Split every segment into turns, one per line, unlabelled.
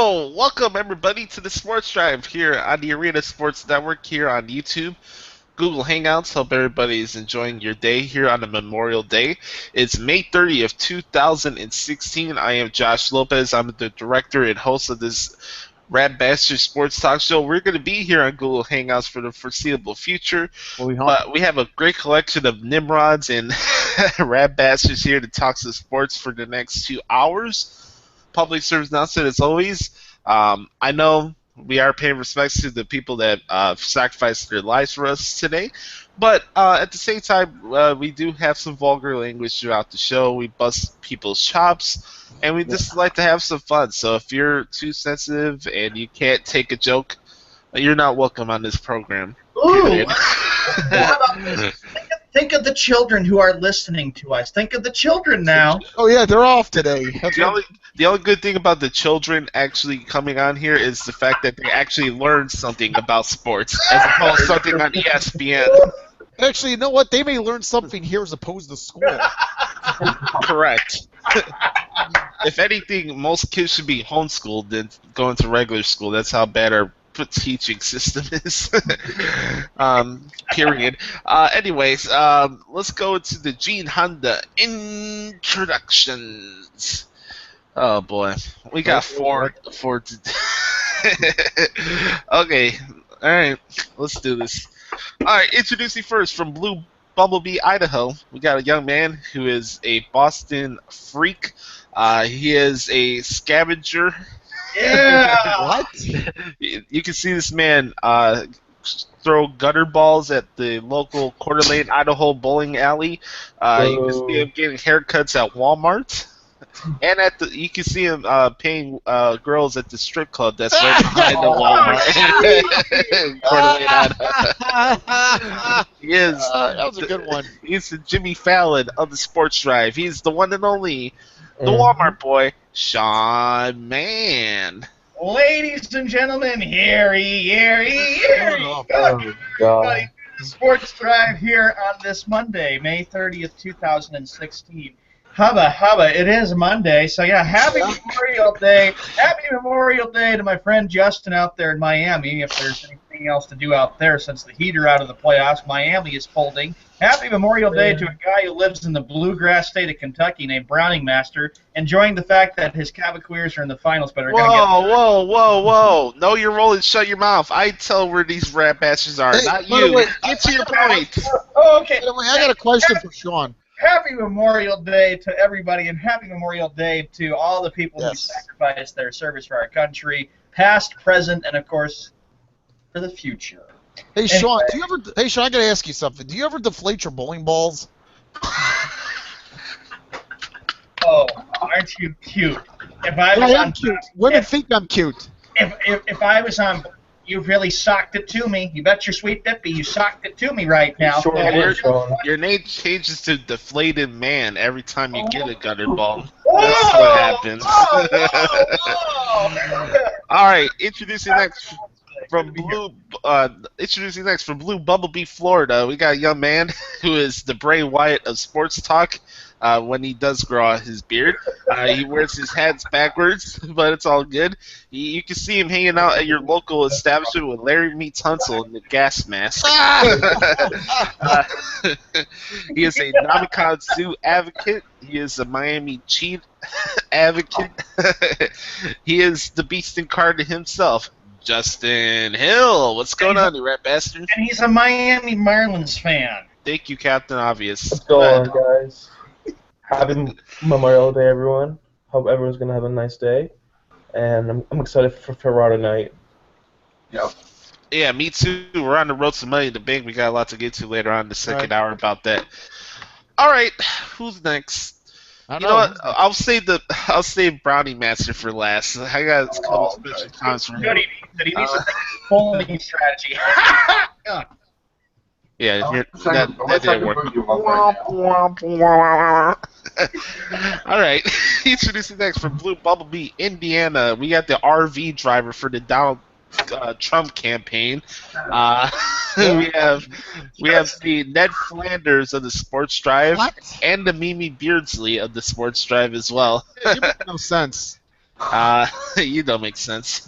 Welcome everybody to the Sports Drive here on the Arena Sports Network here on YouTube, Google Hangouts. Hope everybody is enjoying your day here on the Memorial Day. It's May 30th, 2016. I am Josh Lopez. I'm the director and host of this Rad Bastard Sports Talk Show. We're going to be here on Google Hangouts for the foreseeable future. But we have a great collection of Nimrods and Rad Bastards here to talk some sports for the next 2 hours. Public service announcement as always. I know we are paying respects to the people that sacrificed their lives for us today, but at the same time, we do have some vulgar language throughout the show. We bust people's chops, and we just like to have some fun. So if you're too sensitive and you can't take a joke, you're not welcome on this program.
Ooh! Think of the children who are listening to us. Think of the children now.
Oh yeah, they're off today.
The only good thing about the children actually coming on here is the fact that they actually learned something about sports as opposed to something on ESPN.
Actually, you know what? They may learn something here as opposed to school.
Correct. If anything, most kids should be homeschooled than going to regular school. That's how bad our teaching system is. Period. Anyways, let's go to the Gene Honda introductions. Oh boy, we got four. Okay, all right, let's do this. All right, introducing first from Blue Bumblebee, Idaho. We got a young man who is a Boston freak. He is a scavenger.
Yeah.
What?
You can see this man throw gutter balls at the local Coeur d'Alene, Idaho bowling alley. You can see him getting haircuts at Walmart. And you can see him paying girls at the strip club that's right behind the Walmart. Coeur d'Alene, Idaho. He is.
That was a good one.
He's the Jimmy Fallon of the Sports Drive. He's the one and only, the Walmart boy, Sean Mann.
Ladies and gentlemen, here he
Oh,
everybody. Sports Drive here on this Monday, May 30th, 2016. Hubba, it is Monday, so yeah, happy Memorial Day. Happy Memorial Day to my friend Justin out there in Miami, if there's anything else to do out there since the Heat are out of the playoffs. Miami is folding. Happy Memorial Day to a guy who lives in the bluegrass state of Kentucky named Browning Master, enjoying the fact that his Cavaliers are in the finals, but are going to get...
Whoa. Know your role and shut your mouth. I tell where these rat bastards are, not you. Get to your point.
Okay.
I got a question for Sean.
Happy Memorial Day to everybody, and happy Memorial Day to all the people who sacrificed their service for our country, past, present, and of course, for the future.
Hey Sean, I gotta ask you something. Do you ever deflate your bowling balls?
Oh, aren't you cute? If I was
am cute. Women think I'm cute.
If I was on, you really socked it to me. You bet your sweet dippy, you socked it to me right now.
Your name changes to Deflated Man every time you get a gutter ball. That's what happens. All right, introducing next from Blue Bumblebee, Florida. We got a young man who is the Bray Wyatt of sports talk. When he does grow out his beard, he wears his hats backwards, but it's all good. You can see him hanging out at your local establishment with Larry Meets Hunsel in the gas mask. He is a Namicon Zoo advocate. He is a Miami Cheat advocate. He is the beast incarnate himself, Justin Hill. What's going on, you rat bastard?
And he's a Miami Marlins fan.
Thank you, Captain Obvious.
What's going on, guys? Happy Memorial Day, everyone. Hope everyone's going to have a nice day. And I'm excited for Ferrari tonight.
Yep.
Yeah, me too. We're on the road to Money in the Bank. We got a lot to get to later on in the second hour about that. All right, who's next? You know what? I'll save Brownie Master for last. I got a couple special comments from him.
That he needs to think bowling strategy.
Yeah, that didn't work. All right, introducing next from Blue Bumblebee, Indiana. We got the RV driver for the Donald Trump campaign. We have the Ned Flanders of the Sports Drive and the Mimi Beardsley of the Sports Drive as well.
You make no sense.
You don't make sense.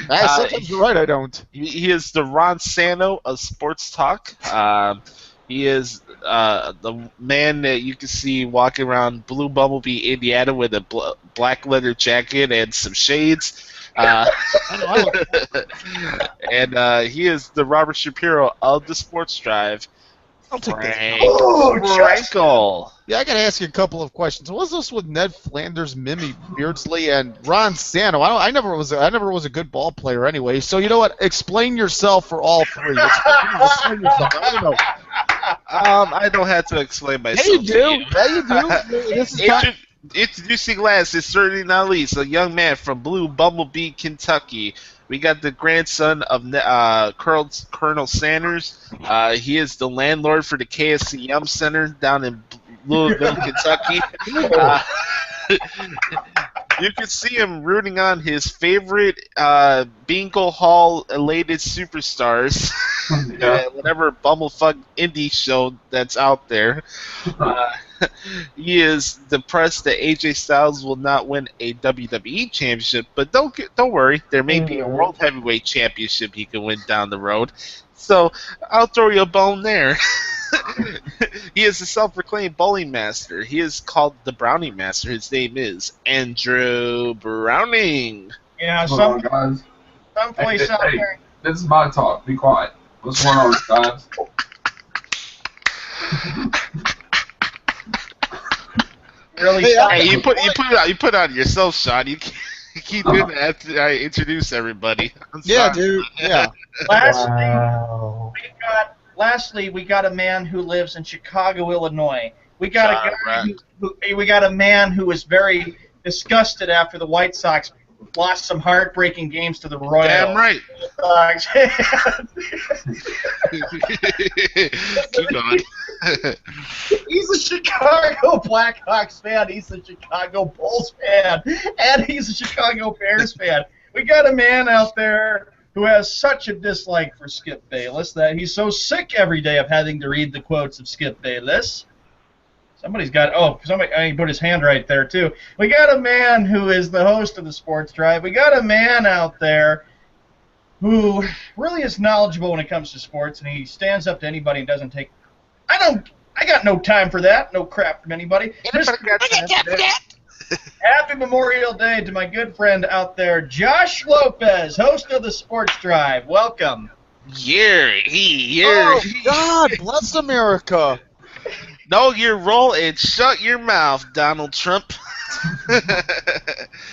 Sometimes you're right, I don't.
He is the Ron Sano of sports talk. He is the man that you can see walking around Blue Bumblebee, Indiana, with a black leather jacket and some shades. And he is the Robert Shapiro of the Sports Drive.
I'll take that.
Frankel.
Yeah, I got to ask you a couple of questions. What's this with Ned Flanders, Mimi Beardsley, and Ron Sano? I never was a good ball player anyway. So you know what? Explain yourself for all three. Explain yourself. I don't know.
I don't have to explain myself.
Yeah, you do. Yeah, you do. This is
Introducing last is certainly not least a young man from Blue Bumblebee, Kentucky. We got the grandson of Colonel Sanders. He is the landlord for the KSC Yum Center down in Louisville, Kentucky. You can see him rooting on his favorite Bingo Hall elated superstars. Whatever bumblefuck indie show that's out there. He is depressed that AJ Styles will not win a WWE championship, but don't worry, there may be a World Heavyweight Championship he can win down the road. So I'll throw you a bone there. He is a self-proclaimed bowling master. He is called the Browning Master. His name is Andrew Browning.
Yeah,
guys.
someplace out there.
This is my talk. Be quiet. What's going on, guys?
Really?
Hey, you put on yourself, Sean. You keep doing that after I introduce everybody.
Yeah, dude. Yeah.
Lastly, we got a man who lives in Chicago, Illinois. We got a guy we got a man who was very disgusted after the White Sox lost some heartbreaking games to the Royals.
Damn right. Keep going.
He's a Chicago Blackhawks fan. He's a Chicago Bulls fan, and he's a Chicago Bears fan. We got a man out there who has such a dislike for Skip Bayless that he's so sick every day of having to read the quotes of Skip Bayless. Somebody put his hand right there, too. We got a man who is the host of the Sports Drive. We got a man out there who really is knowledgeable when it comes to sports, and he stands up to anybody and doesn't take... I got no time for that. No crap from anybody. Happy Memorial Day to my good friend out there, Josh Lopez, host of the Sports Drive. Welcome.
Oh, God, bless America.
Know your role and shut your mouth, Donald Trump.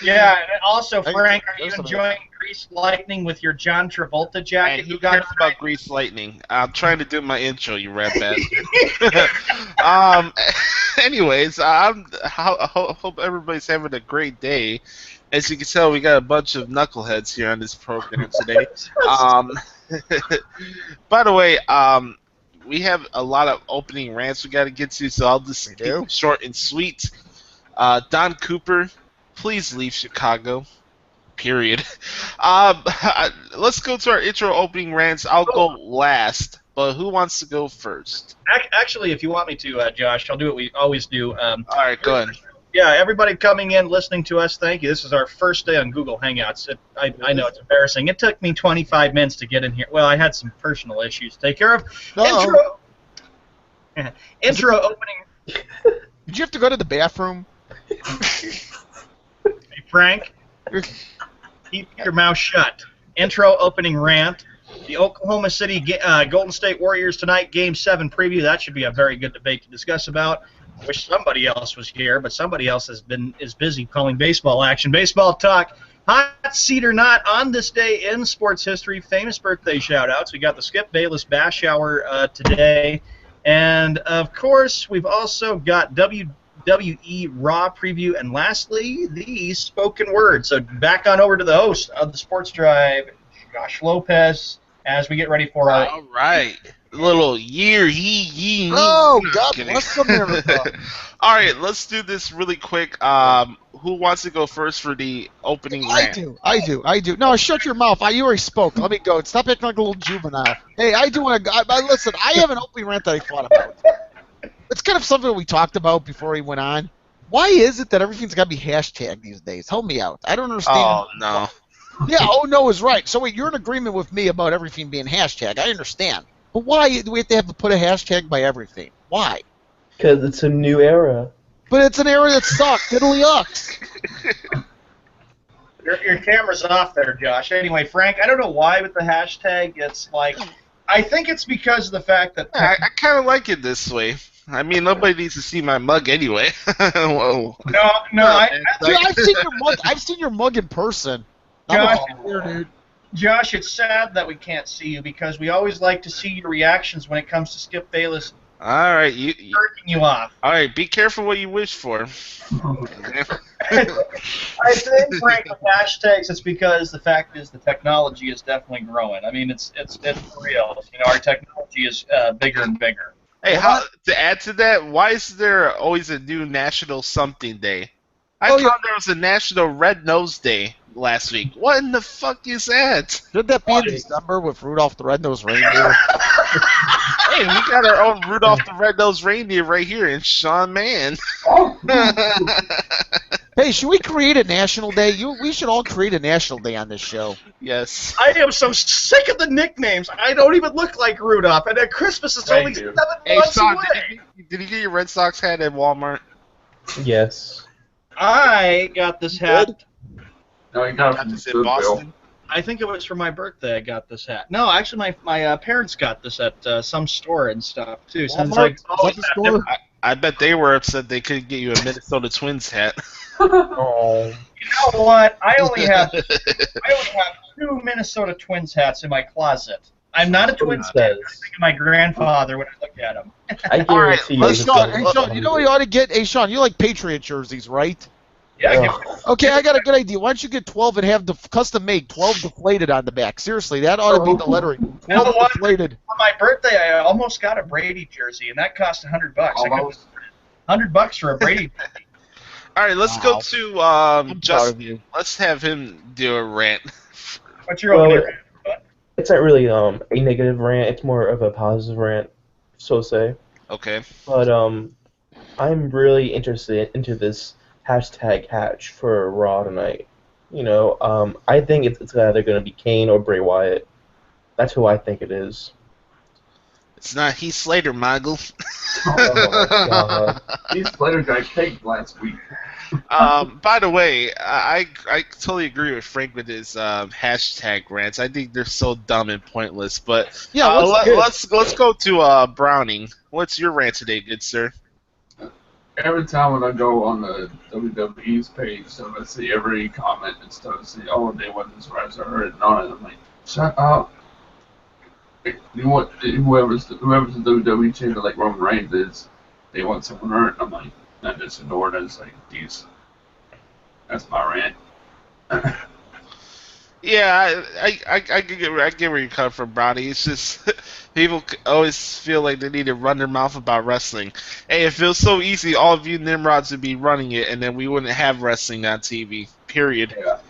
Yeah, and also, Frank, are you enjoying Grease Lightning with your John Travolta jacket?
Who cares about Grease Lightning? I'm trying to do my intro, you rat bastard. Anyways, I hope everybody's having a great day. As you can tell, we got a bunch of knuckleheads here on this program today. By the way, we have a lot of opening rants we got to get to, so I'll just keep it short and sweet. Don Cooper, please leave Chicago. Period. Let's go to our intro opening rants. I'll go last, but who wants to go first?
Actually, if you want me to, Josh, I'll do what we always do.
All right, go ahead.
Yeah, everybody coming in, listening to us, thank you. This is our first day on Google Hangouts. I know it's embarrassing. It took me 25 minutes to get in here. Well, I had some personal issues to take care of. Intro opening.
Did you have to go to the bathroom?
Hey, Frank, keep your mouth shut. Intro opening rant. The Oklahoma City Golden State Warriors tonight, Game 7 preview. That should be a very good debate to discuss about. I wish somebody else was here, but somebody else is busy calling baseball action. Baseball talk. Hot seat or not, on this day in sports history, famous birthday shout-outs. We got the Skip Bayless Bash Hour today. And, of course, we've also got WWE Raw preview. And, lastly, the spoken word. So back on over to the host of the Sports Drive, Josh Lopez, as we get ready for our...
All right. Little yee.
Oh, God bless America.
All right, let's do this really quick. Who wants to go first for the opening rant?
I do. No, shut your mouth. You already spoke. Let me go. Stop acting like a little juvenile. Hey, I do want to... Listen, I have an opening rant that I thought about. It's kind of something we talked about before he went on. Why is it that everything's got to be hashtag these days? Help me out. I don't understand.
Oh no.
Yeah, oh no is right. So wait, you're in agreement with me about everything being hashtag. I understand. But why do we have to put a hashtag by everything? Why?
Because it's a new era.
But it's an era that sucks. Diddly ucks.
Your camera's off there, Josh. Anyway, Frank, I don't know why with the hashtag. It's like, I think it's because of the fact that
I kind of like it this way. I mean, nobody needs to see my mug anyway. Whoa.
Dude, I've seen your mug in person.
Josh,
Dude.
Josh, it's sad that we can't see you because we always like to see your reactions when it comes to Skip Bayless
All right,
jerking you off.
all right. Be careful what you wish for.
I think, Frank, with hashtags, it's because the fact is the technology is definitely growing. I mean, it's real. You know, our technology is bigger and bigger.
Hey, to add to that, why is there always a new National Something Day? I
Oh,
thought there was a National Red Nose Day last week. What in the fuck is that?
Shouldn't that be in December with Rudolph the Red-Nosed Reindeer?
Hey, we got our own Rudolph the Red-Nosed Reindeer right here in Sean Mann.
Hey, should we create a national day? We should all create a national day on this show.
Yes.
I am so sick of the nicknames. I don't even look like Rudolph, and at Christmas is only 7
Hey,
months
Sean,
away.
did you get your Red Sox hat at Walmart?
Yes.
I got this hat.
No, you got it
Got
from
this in
Goodwill.
Boston?
I think it was for my birthday. I got this hat. No, actually, my parents got this at some store and stuff too. Since
Walmart?
I
Is that the store?
I bet they were upset they couldn't get you a Minnesota Twins hat.
Oh.
You know what? I only have 2 Minnesota Twins hats in my closet. I'm not a Twins fan. I think of my grandfather when I look at him.
I guarantee you.
Hey,
it's
Sean,
gonna be
you know what you ought to get? Hey, Sean, you like Patriot jerseys, right?
Yeah,
Okay, I got a good idea. Why don't you get 12 and have the custom made 12 deflated on the back? Seriously, that ought to be the lettering. 12
You know what?
deflated.
For my birthday, I almost got a Brady jersey, and that cost $100.
Almost.
$100 for a Brady jersey.
All right, let's go to
I'm proud
Justin.
of you.
Let's have him do a rant.
What's your opening rant?
It's not really a negative rant. It's more of a positive rant, so to say.
Okay.
But I'm really interested into this hashtag hatch for Raw tonight. You know, I think it's either going to be Kane or Bray Wyatt. That's who I think it is.
It's not Heath Slater, Michael.
Oh my God.
These Slater got cake last week.
By the way, I totally agree with Frank with his hashtag rants. I think they're so dumb and pointless. But
Yeah,
let's go to Browning. What's your rant today, good sir?
Every time when I go on the WWE's page, so I see every comment and stuff, I see, oh, they want this wrestler and on it. I'm like, shut up. You want whoever's the WWE champion like Roman Reigns is, they want someone hurt. I'm like, not just ignored it. It's like, geez, that's my rant.
Yeah, I get where you come from, Brownie. It's just people always feel like they need to run their mouth about wrestling. Hey, if it was so easy, all of you Nimrods would be running it, and then we wouldn't have wrestling on TV. Period.
Yeah.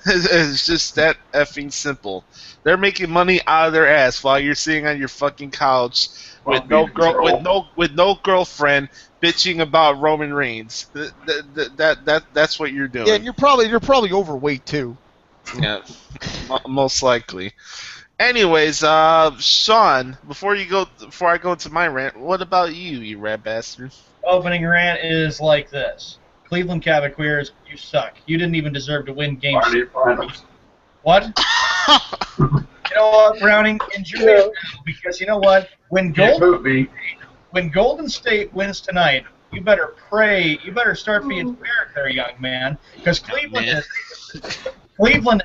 It's just that effing simple. They're making money out of their ass while you're sitting on your fucking couch with no girlfriend bitching about Roman Reigns. That's what you're doing.
Yeah, and you're probably overweight too.
Yeah, most likely. Anyways, Sean, before I go into my rant, what about you rat bastard?
Opening rant is like this. Cleveland Cavaliers, you suck. You didn't even deserve to win games.
Party finals.
What? You know what, Browning? Enjoy it now, because you know what? When Golden State wins tonight, you better pray. You better start being fair there, young man, because Cleveland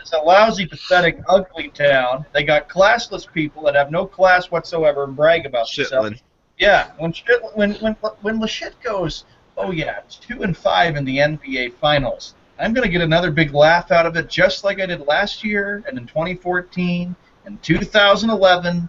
is a lousy, pathetic, ugly town. They got classless people that have no class whatsoever and brag about themselves. Yeah, when the shit goes, oh yeah, it's 2-5 in the NBA Finals. I'm gonna get another big laugh out of it, just like I did last year, and in 2014, and 2011.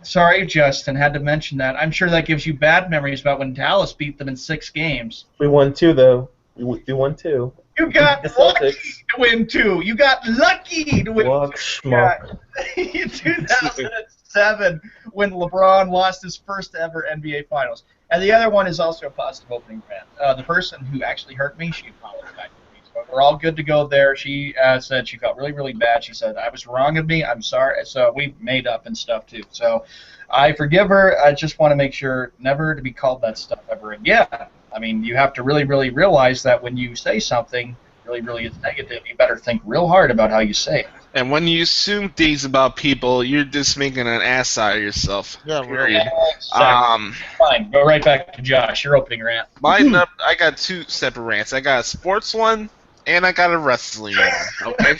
Sorry, Justin, had to mention that. I'm sure that gives you bad memories about when Dallas beat them in 6 games.
We won 2 though. We won 2.
You got lucky to win 2. You got lucky to win 2.
Schmuck.
In 2007, when LeBron lost his first ever NBA Finals. And the other one is also a positive opening rant. The person who actually hurt me, she apologized to me. So we're all good to go there. She said she felt really, really bad. She said, I was wrong of me. I'm sorry. So we made up and stuff, too. So I forgive her. I just want to make sure never to be called that stuff ever again. I mean, you have to really, really realize that when you say something really, really is negative, you better think real hard about how you say it.
And when you assume things about people, you're just making an ass out of yourself.
Yeah,
Period.
Exactly. Fine. Go right back to Josh. Your opening rant.
I got two separate rants. I got a sports one, and I got a wrestling one. Okay.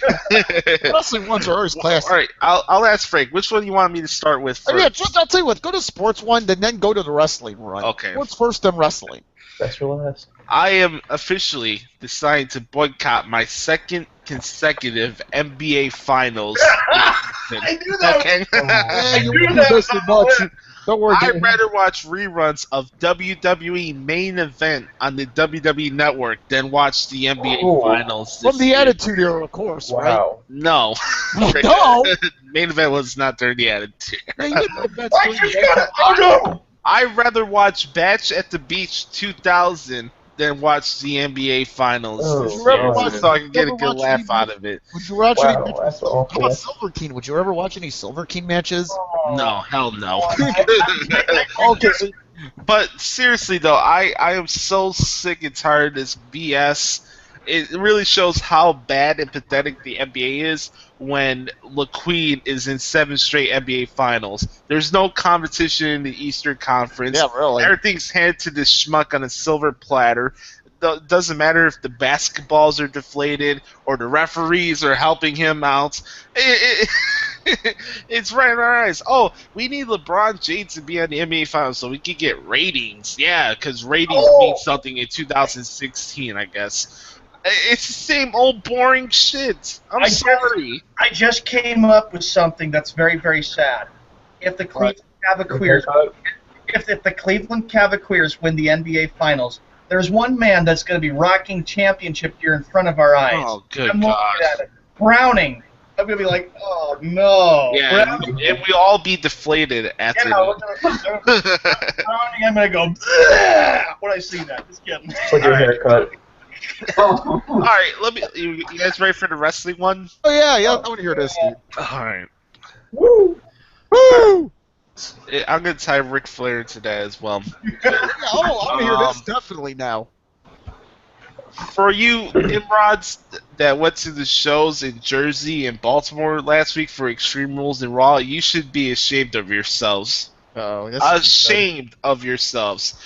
Wrestling ones are always classic.
All right. I'll ask Frank. Which one do you want me to start with first?
Yeah, I'll tell you what. Go to sports one, then go to the wrestling one.
Okay.
Sports first, then wrestling.
Best for last.
I am officially deciding to boycott my second consecutive NBA Finals.
I knew that.
Okay.
Yeah, you
knew
wouldn't
that
miss it much. Don't worry.
I'd rather watch reruns of WWE main event on the WWE Network than watch the NBA
Oh.
Finals.
From
this
the
year.
Attitude Era, of course, right?
Wow.
No.
No.
Main event was not during the Attitude.
Yeah, you know that's
I just got it. Oh, no.
I'd rather watch Batch at the Beach 2000 than watch the NBA Finals.
Oh,
this
Would you ever
year,
watch-
so I can get a
ever
good
watch
laugh
any-
out of it.
Would you watch
Wow,
any?
that's
How
awful.
about Silver King? Would you ever watch any Silver King matches?
No, hell no.
Okay, so
But seriously though, I am so sick and tired of this BS. It really shows how bad and pathetic the NBA is when LaQueen is in 7 straight NBA Finals. There's no competition in the Eastern Conference.
yeah, really.
Everything's handed to this schmuck on a silver platter. Doesn't matter if the basketballs are deflated or the referees are helping him out. It's right in our eyes. Oh, we need LeBron James to be on the NBA Finals so we can get ratings. Yeah, because ratings mean something in 2016, I guess. It's the same old boring shit. I'm sorry.
I just came up with something that's very, very sad. If the Cleveland Cavaliers, if the Cleveland Cavaliers win the NBA Finals, there's one man that's going to be rocking championship gear in front of our eyes.
Oh, good
I'm
God.
looking at it. Browning. I'm going to be like, oh, no.
Yeah,
Browning.
and we all be deflated at
Yeah,
the.
Browning, I'm going to go, "Bleh," when I see that. Just kidding.
It's like your haircut.
All right, you guys ready for the wrestling one?
Oh yeah, I want to hear this, dude.
All right.
Woo!
Woo!
I'm gonna tie Ric Flair to that as well.
Yeah, I want to hear this definitely now.
For you Imrods that went to the shows in Jersey and Baltimore last week for Extreme Rules and Raw, you should be ashamed of yourselves.
Oh,
Ashamed of yourselves.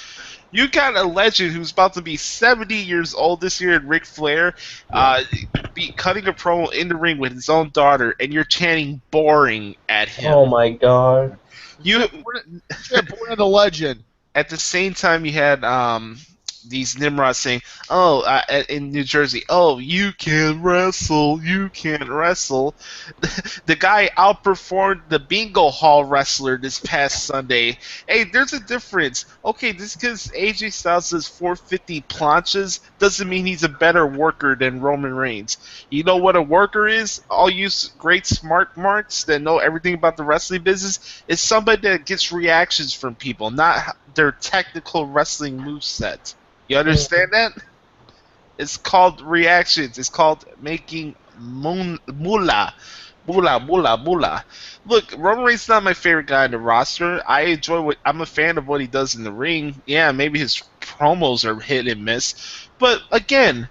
You got a legend who's about to be 70 years old this year in Ric Flair, be cutting a promo in the ring with his own daughter, and you're chanting boring at him.
Oh my god.
You
Born in the legend.
At the same time, you had these Nimrods saying, in New Jersey, oh, you can wrestle, you can't wrestle. The guy outperformed the bingo hall wrestler this past Sunday. Hey, there's a difference. Okay, just because AJ Styles does 450 planches doesn't mean he's a better worker than Roman Reigns. You know what a worker is? All you great smart marks that know everything about the wrestling business is somebody that gets reactions from people, not their technical wrestling moveset. You understand that? It's called reactions. It's called making moolah. Look, Roman Reigns is not my favorite guy in the roster. I'm a fan of what he does in the ring. Yeah, maybe his promos are hit and miss. But again,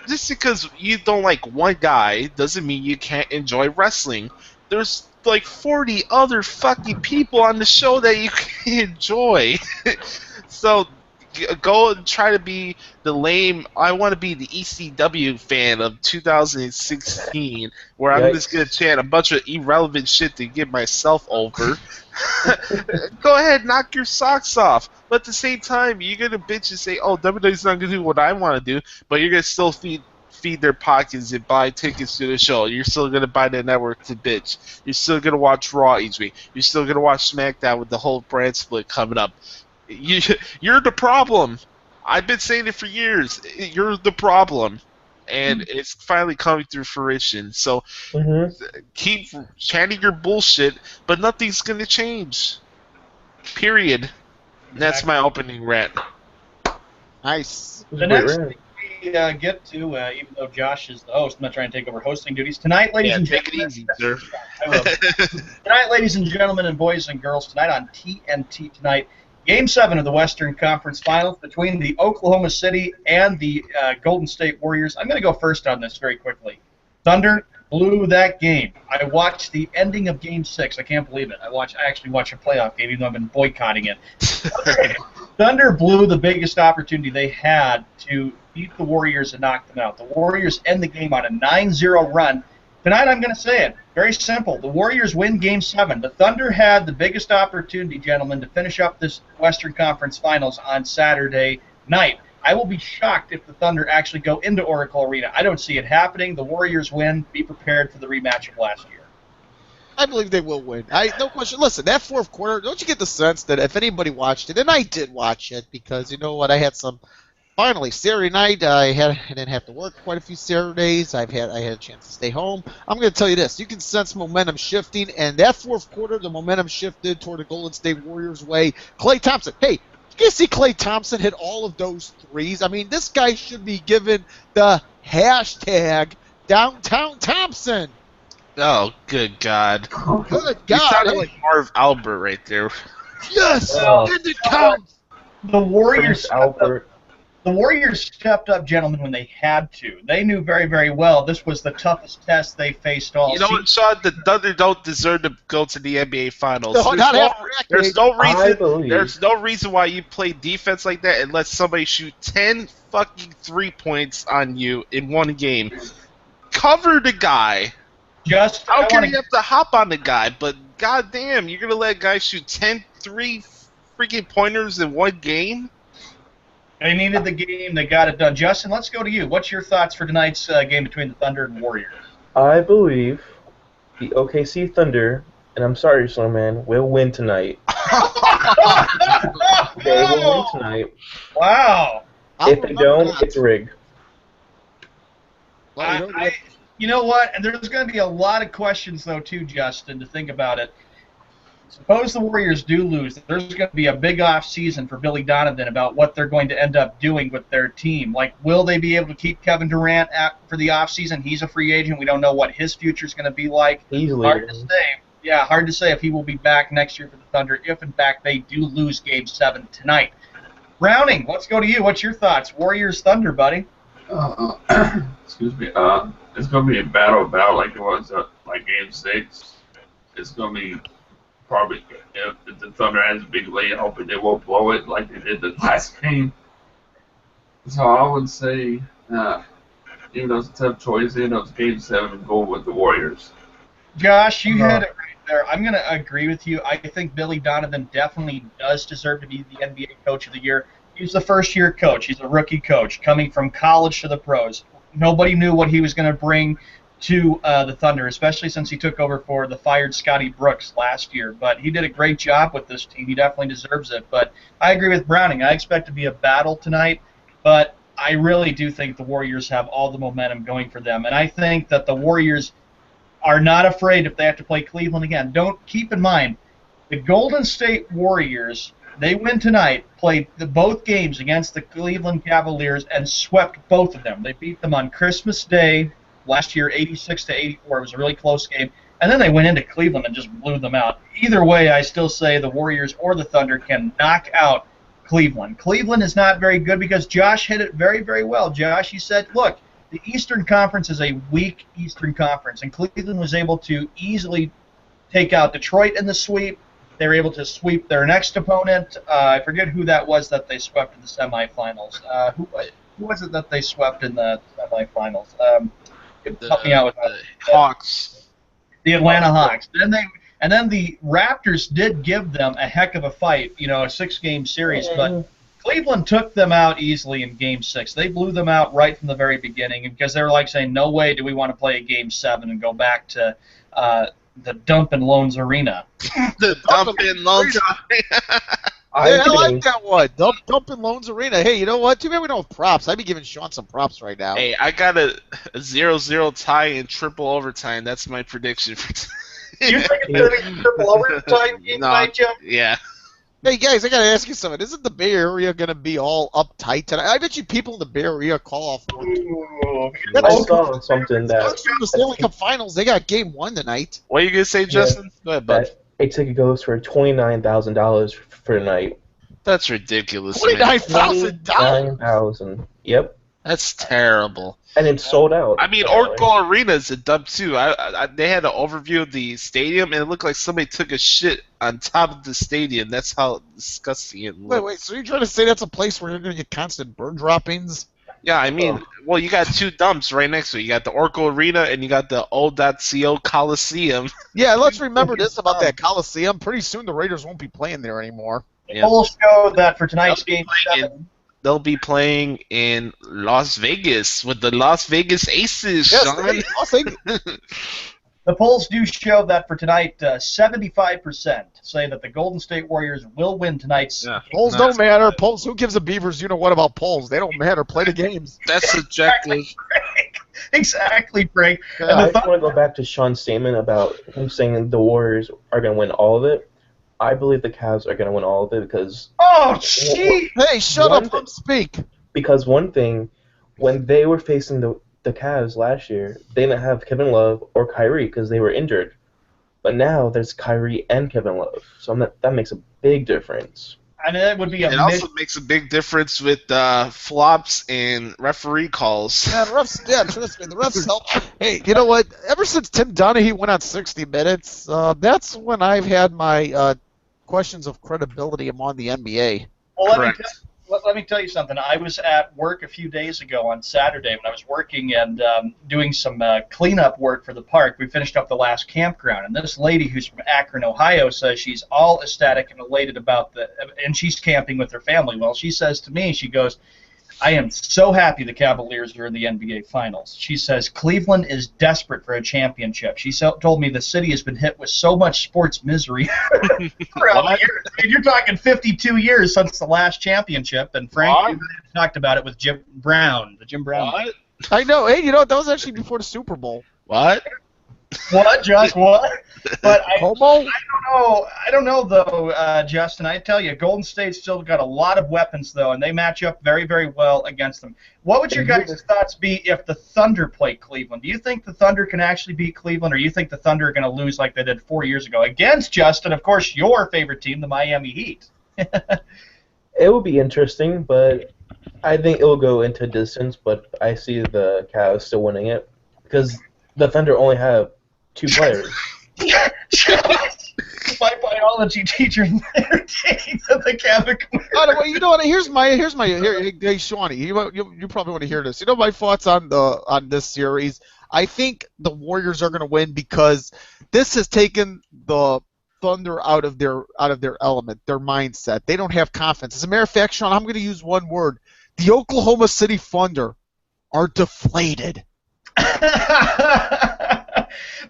just because you don't like one guy doesn't mean you can't enjoy wrestling. There's like 40 other fucking people on the show that you can enjoy. So go and try to be the lame. I want to be the ECW fan of 2016, where I'm just gonna chant a bunch of irrelevant shit to get myself over. Go ahead, knock your socks off. But at the same time, you're gonna bitch and say, "Oh, WWE's not gonna do what I want to do," but you're gonna still feed their pockets and buy tickets to the show. You're still gonna buy the network to bitch. You're still gonna watch Raw each week. You're still gonna watch SmackDown with the whole brand split coming up. You're the problem. I've been saying it for years. You're the problem, and it's finally coming through fruition. So keep chanting your bullshit, but nothing's gonna change. Period. That's my opening rant.
Nice.
The next thing we get to, even though Josh is the host, I'm not trying to take over hosting duties. Tonight, ladies and
take
gentlemen.
it easy, sir.
I will. Tonight, ladies and gentlemen, and boys and girls, tonight on TNT tonight, Game 7 of the Western Conference Finals between the Oklahoma City and the Golden State Warriors. I'm going to go first on this very quickly. Thunder blew that game. I watched the ending of Game 6. I can't believe it. I actually watched a playoff game, even though I've been boycotting it. Thunder blew the biggest opportunity they had to beat the Warriors and knock them out. The Warriors end the game on a 9-0 run. Tonight, I'm going to say it. Very simple. The Warriors win Game 7. The Thunder had the biggest opportunity, gentlemen, to finish up this Western Conference Finals on Saturday night. I will be shocked if the Thunder actually go into Oracle Arena. I don't see it happening. The Warriors win. Be prepared for the rematch of last year.
I believe they will win. No question. Listen, that fourth quarter, don't you get the sense that if anybody watched it, and I did watch it because, you know what, I had some, finally, Saturday night, I didn't have to work quite a few Saturdays. I had a chance to stay home. I'm going to tell you this. You can sense momentum shifting, and that fourth quarter, the momentum shifted toward the Golden State Warriors way. Klay Thompson, hey, you see Klay Thompson hit all of those threes. I mean, this guy should be given the hashtag Downtown Thompson.
Oh, good God.
Good God.
You sounded like Marv Albert right there.
Yes,
Well,
and it counts.
The Warriors
Albert.
The Warriors stepped up, gentlemen, when they had to. They knew very, very well this was the toughest test they faced all
You know what, Sean? The Thunder don't deserve to go to the NBA Finals.
No,
There's no reason.
I
There's no reason why you play defense like that and let somebody shoot 10 fucking 3 points on you in one game. Cover the guy.
Just
How can you have to hop on the guy? But goddamn, you're gonna let guys shoot 10 freaking pointers in one game?
They needed the game. They got it done. Justin, let's go to you. What's your thoughts for tonight's game between the Thunder and Warriors?
I believe the OKC Thunder, and I'm sorry, Snowman, will win tonight. They will win tonight.
Wow.
If they don't, it's rigged.
You know what? And there's going to be a lot of questions, though, too, Justin, to think about it. Suppose the Warriors do lose. There's going to be a big off season for Billy Donovan about what they're going to end up doing with their team. Like, will they be able to keep Kevin Durant for the off season? He's a free agent. We don't know what his future is going to be like.
Easily.
Hard to say. Yeah, hard to say if he will be back next year for the Thunder, if, in fact, they do lose Game 7 tonight. Browning, let's go to you. What's your thoughts? Warriors-Thunder, buddy.
Excuse me. It's going to be a battle like it was like Game 6. It's going to be probably, if the Thunder has a big lead, hoping they won't blow it like they did the last game. So I would say, even though it's a tough choice, even though it's Game 7, go with the Warriors.
Josh, you had it right there. I'm going to agree with you. I think Billy Donovan definitely does deserve to be the NBA Coach of the Year. He's the first-year coach. He's a rookie coach coming from college to the pros. Nobody knew what he was going to bring to the Thunder, especially since he took over for the fired Scotty Brooks last year. But he did a great job with this team. He definitely deserves it. But I agree with Browning. I expect to be a battle tonight, but I really do think the Warriors have all the momentum going for them. And I think that the Warriors are not afraid if they have to play Cleveland again. Keep in mind, the Golden State Warriors, they win tonight, played both games against the Cleveland Cavaliers and swept both of them. They beat them on Christmas Day last year, 86-84. It was a really close game. And then they went into Cleveland and just blew them out. Either way, I still say the Warriors or the Thunder can knock out Cleveland. Cleveland is not very good because Josh hit it very, very well. Josh, he said, look, the Eastern Conference is a weak Eastern Conference, and Cleveland was able to easily take out Detroit in the sweep. They were able to sweep their next opponent. I forget who that was that they swept in the semifinals. Who was it that they swept in the semifinals? Help me out with that.
The Hawks.
The Atlanta Hawks. And then the Raptors did give them a heck of a fight, a 6-game series, but Cleveland took them out easily in Game 6. They blew them out right from the very beginning because they were like saying, no way do we want to play a Game 7 and go back to the Dump and Loans Arena.
The Dump and Loans Arena.
I like that one. Dump and Loans Arena. Hey, you know what? Too bad we don't have props. I'd be giving Sean some props right now.
Hey, I got a 0-0 tie in triple overtime. That's my prediction for
You think it's going to be triple overtime game tonight, Jim?
Yeah.
Hey guys, I gotta ask you something. Isn't the Bay Area gonna be all uptight tonight? I bet you people in the Bay Area call off work.
Ooh.
That's
I saw something that
Bucks from the Stanley Cup Finals. They got Game 1 tonight.
What are you gonna say, Justin? Go ahead, bud.
that a ticket goes for $29,000 for the night.
That's ridiculous, man.
$29,000.
$29,000. Yep,
That's terrible.
and it's sold out.
I mean,
apparently.
Oracle Arena's a dub too. They had an overview of the stadium, and it looked like somebody took a shit on top of the stadium. That's how disgusting it looked.
Wait. So you're trying to say that's a place where you're gonna get constant bird droppings?
Yeah, I mean, well, you got two dumps right next to it. You got the Oracle Arena, and you got the O.CO Coliseum.
Yeah, let's remember this about that Coliseum. Pretty soon the Raiders won't be playing there anymore.
The polls show that for tonight's game
Playing
7.
They'll be playing in Las Vegas with the Las Vegas Aces, Sean.
I'll say
The polls do show that for tonight, 75% say that the Golden State Warriors will win tonight's
Yeah.
polls don't matter. Polls, who gives a Beavers? You know what about polls? They don't matter. Play the games.
That's subjective.
Exactly, Frank.
Yeah.
And
I
the
just want to go back to Sean's statement about him saying the Warriors are going to win all of it. I believe the Cavs are going to win all of it
Oh, gee!
Hey, shut
One
up and speak.
because one thing, when they were facing the Cavs last year, they didn't have Kevin Love or Kyrie because they were injured. But now there's Kyrie and Kevin Love, so that makes a big difference.
And it would be a
It also makes a big difference with flops and referee calls.
Yeah, the refs, trust me, the refs help. Hey, you know what? Ever since Tim Donaghy went on 60 Minutes, that's when I've had my questions of credibility among the NBA.
Well,
Correct.
let me tell you something. I was at work a few days ago on Saturday when I was working and doing some cleanup work for the park. We finished up the last campground, and this lady who's from Akron, Ohio, says she's all ecstatic and elated about and she's camping with her family. Well, she says to me, she goes, I am so happy the Cavaliers are in the NBA Finals. She says Cleveland is desperate for a championship. She told me the city has been hit with so much sports misery throughout the years. I mean, you're talking 52 years since the last championship, and Frank
What?
you talked about it with Jim Brown, the Jim Brown.
What?
I know. Hey, you know what? That was actually before the Super Bowl.
What?
What, Just what? But
Homo?
I don't know though, Justin. I tell you, Golden State's still got a lot of weapons though, and they match up very, very well against them. What would your guys' thoughts be if the Thunder played Cleveland? Do you think the Thunder can actually beat Cleveland, or do you think the Thunder are going to lose like they did 4 years ago against Justin, of course, your favorite team, the Miami Heat?
It will be interesting, but I think it will go into distance. But I see the Cavs still winning it because the Thunder only have 2 players.
My biology teacher entertaining the Kevin.
By the way, you know what? Here's my hey Shawnee, you probably want to hear this. You know my thoughts on this series. I think the Warriors are going to win because this has taken the Thunder out of their element, their mindset. They don't have confidence. As a matter of fact, Sean, I'm going to use one word: the Oklahoma City Thunder are deflated.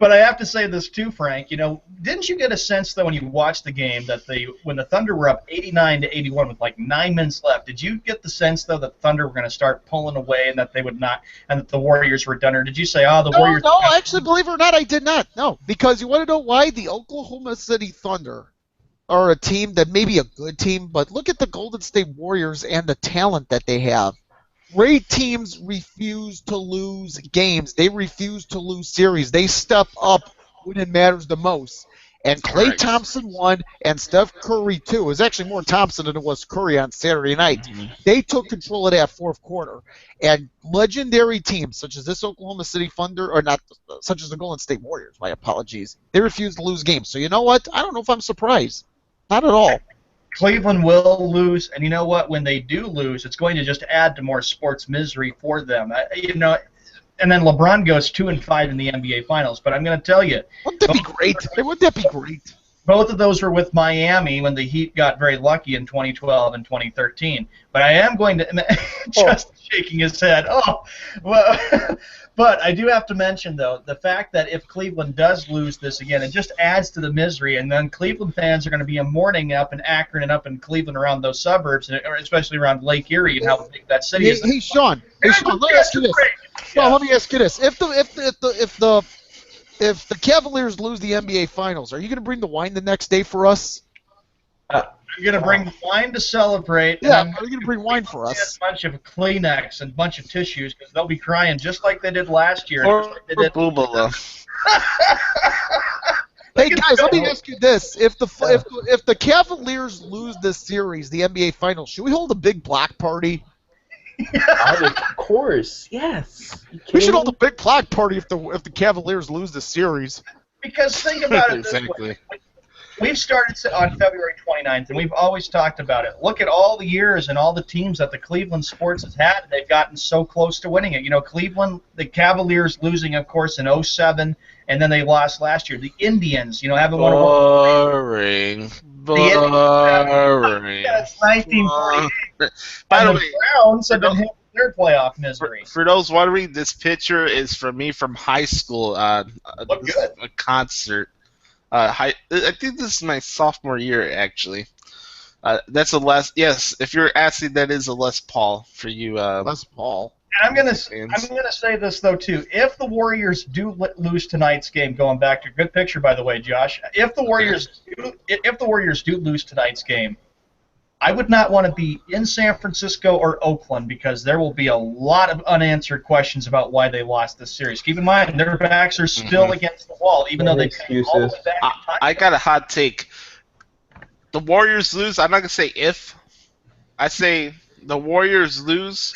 But I have to say this too, Frank. You know, didn't you get a sense though when you watched the game that when the Thunder were up 89-81 with like 9 minutes left, did you get the sense though that the Thunder were going to start pulling away and that they would not, and that the Warriors were done? Or did you say, oh, the Warriors?
No, actually, believe it or not, I did not. No, because you want to know why? The Oklahoma City Thunder are a team that may be a good team, but look at the Golden State Warriors and the talent that they have. Great teams refuse to lose games. They refuse to lose series. They step up when it matters the most. And Klay
Correct.
Thompson won, and Steph Curry, too. It was actually more Thompson than it was Curry on Saturday night.
Mm-hmm.
They took control of that fourth quarter. And legendary teams, such as this Oklahoma City Thunder, or not, such as the Golden State Warriors, my apologies, they refuse to lose games. So you know what? I don't know if I'm surprised. Not at all.
Cleveland will lose, and you know what? When they do lose, it's going to just add to more sports misery for them. You know, and then LeBron goes 2-5 in the NBA Finals. But I'm going to tell you,
Wouldn't that be great? Wouldn't that be great?
both of those were with Miami when the Heat got very lucky in 2012 and 2013. But I am going to just shaking his head. Oh, well. But I do have to mention, though, the fact that if Cleveland does lose this again, it just adds to the misery, and then Cleveland fans are going to be mourning up in Akron and up in Cleveland around those suburbs, or especially around Lake Erie and how big that city is.
Hey, Sean, let me ask you this.
Yeah.
No, let me ask you this. If the Cavaliers lose the NBA Finals, are you going to bring the wine the next day for us?
I'm gonna bring wine to celebrate.
Yeah,
and
are you gonna bring wine for
a
us?
bunch of Kleenex and a bunch of tissues because they'll be crying just like they did last year.
Poor
Just like they did.
Boomala.
Hey guys, let me ask you this: if the Cavaliers lose this series, the NBA Finals, should we hold a big block party?
Of course, yes. You
We should
kidding
hold a
me?
big block party if the Cavaliers lose the series.
Because think about it this way.
Exactly.
We've started on February 29th, and we've always talked about it. Look at all the years and all the teams that the Cleveland Sports has had. They've gotten so close to winning it. You know, Cleveland, the Cavaliers losing, of course, in 07, and then they lost last year. The Indians, you know, haven't won a
Boring. Boring.
Yeah, it's 1948.
By the
And
way,
Browns have been hit with their playoff misery.
for those wondering, this picture is from me from high school.
Look
This
good.
is a concert. I think this is my sophomore year, actually. That's a Les. Yes, if you're asking, that is a Les Paul for you.
Les Paul.
And I'm gonna
fans.
say this though too. If the Warriors do lose tonight's game, going back to good picture by the way, Josh. If the Warriors do lose tonight's game, I would not want to be in San Francisco or Oakland because there will be a lot of unanswered questions about why they lost this series. Keep in mind, their backs are still against the wall, even though they came all the way back in time.
I got a hot take. The Warriors lose. I'm not gonna say if. I say the Warriors lose.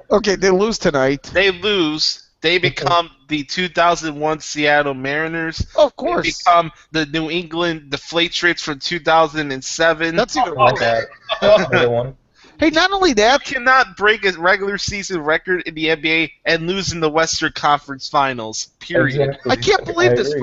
Okay, they lose tonight.
They lose. They become the 2001 Seattle Mariners.
Of
They
course.
become the New England Deflatrix from 2007.
That's even
Not
worse.
bad. Another one.
Hey, not only
You
that,
cannot break a regular season record in the NBA and lose in the Western Conference Finals. Period.
Exactly.
I can't believe this.
agree.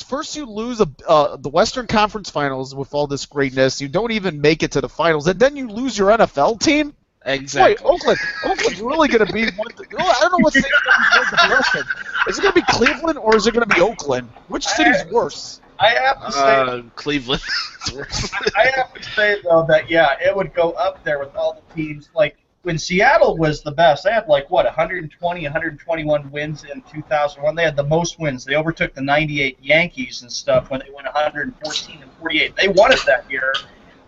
First you lose the Western Conference Finals with all this greatness. You don't even make it to the finals, and then you lose your NFL team.
Exactly.
Wait, Oakland's really going to be one. I don't know what city's going to be more depressing. Is it going to be Cleveland or is it going to be Oakland? Which city's worse?
I have to say,
Cleveland. It's worse.
I have to say though that it would go up there with all the teams. Like when Seattle was the best, they had 120, 121 wins in 2001. They had the most wins. They overtook the '98 Yankees and stuff when they went 114 and 48. They won it that year.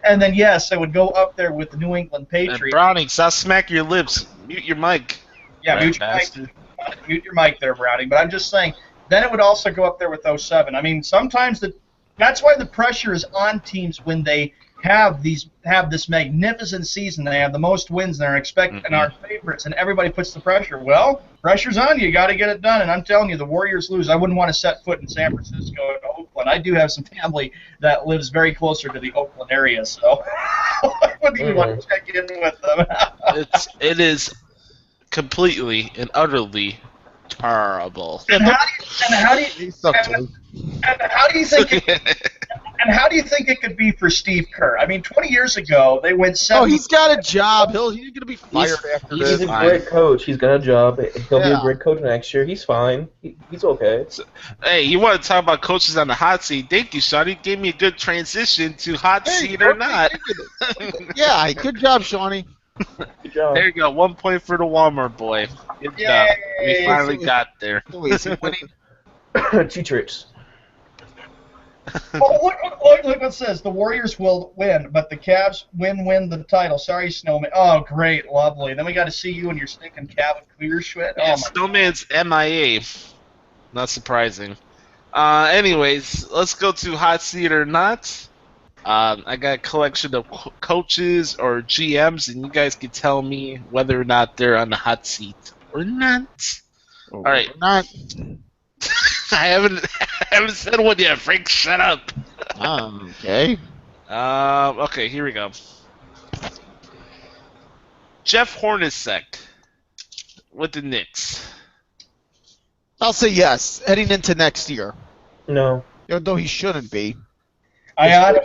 And then yes, it would go up there with the New England
And
Patriots.
Browning, stop smack your lips. Mute your mic.
Yeah, mute your mic. Mute your mic there, Browning. But I'm just saying, then it would also go up there with 07. I mean, sometimes that's why the pressure is on teams when they have this magnificent season. They have the most wins and and are favorites, and everybody puts the pressure. Well, pressure's on you. You got to get it done. And I'm telling you, the Warriors lose. I wouldn't want to set foot in San Francisco or Oakland. I do have some family that lives very closer to the Oakland area, so I wouldn't even want to check in with them.
It is completely and utterly terrible.
And how do you think it could be for Steve Kerr? I mean, 20 years ago they went 7.
Oh, he's got a job. He's going to be fired after
He's
this.
a great coach. He's got a job. He'll be
Yeah.
a great coach next year. He's fine. He's okay.
Hey, you want to talk about coaches on the hot seat? Thank you, Shawnee. You gave me a good transition to hot seat or not.
Yeah, good job, Shawnee.
Good job.
There you go. 1 point for the Walmart boy. Good job. We
Yay.
finally got there.
Oh, is he winning?
Cheatrix.
Oh, look what it says. The Warriors will win, but the Cavs win the title. Sorry, Snowman. Oh, great, lovely. Then we got to see you in your stinking Calvin Clear shit. Oh,
Yeah,
my
Snowman's MIA. Not surprising. Anyways, let's go to hot seat or not. I got a collection of coaches or GMs, and you guys can tell me whether or not they're on the hot seat or not. All right.
Not.
I haven't said one yet. Frank, shut up.
Okay.
Okay, here we go. Jeff Hornacek with the Knicks.
I'll say yes, heading into next year.
No.
Though he shouldn't be.
I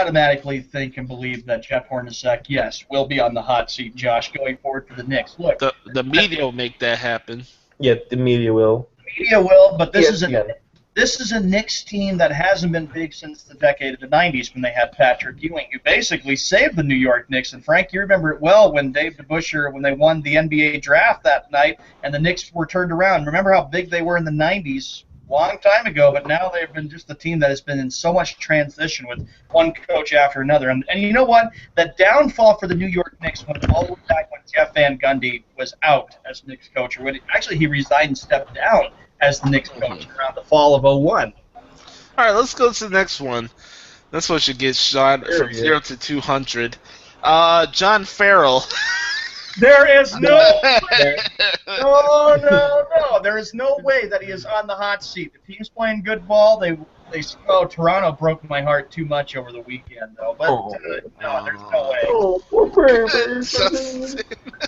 automatically think and believe that Jeff Hornacek, yes, will be on the hot seat, Josh, going forward for the Knicks. Look,
The media will make that happen.
Yeah, the media will.
media will, but this
ESPN.
is a Knicks team that hasn't been big since the decade of the 90s when they had Patrick Ewing, who basically saved the New York Knicks. And Frank, you remember it well when Dave DeBusschere, when they won the NBA draft that night and the Knicks were turned around. Remember how big they were in the 90s long time ago, but now they've been just the team that has been in so much transition with one coach after another. And you know what? The downfall for the New York Knicks went all the way back when Jeff Van Gundy was out as Knicks coach. Actually, he resigned and stepped down as the Knicks coach around the fall of '01.
All right, let's go to the next one. That's what you get, Sean, from 0 to 200. John Farrell.
There is no there is no way that he is on the hot seat. The team's playing good ball. Toronto broke my heart too much over the weekend, though. But no, there's no way.
Oh, poor Prairie.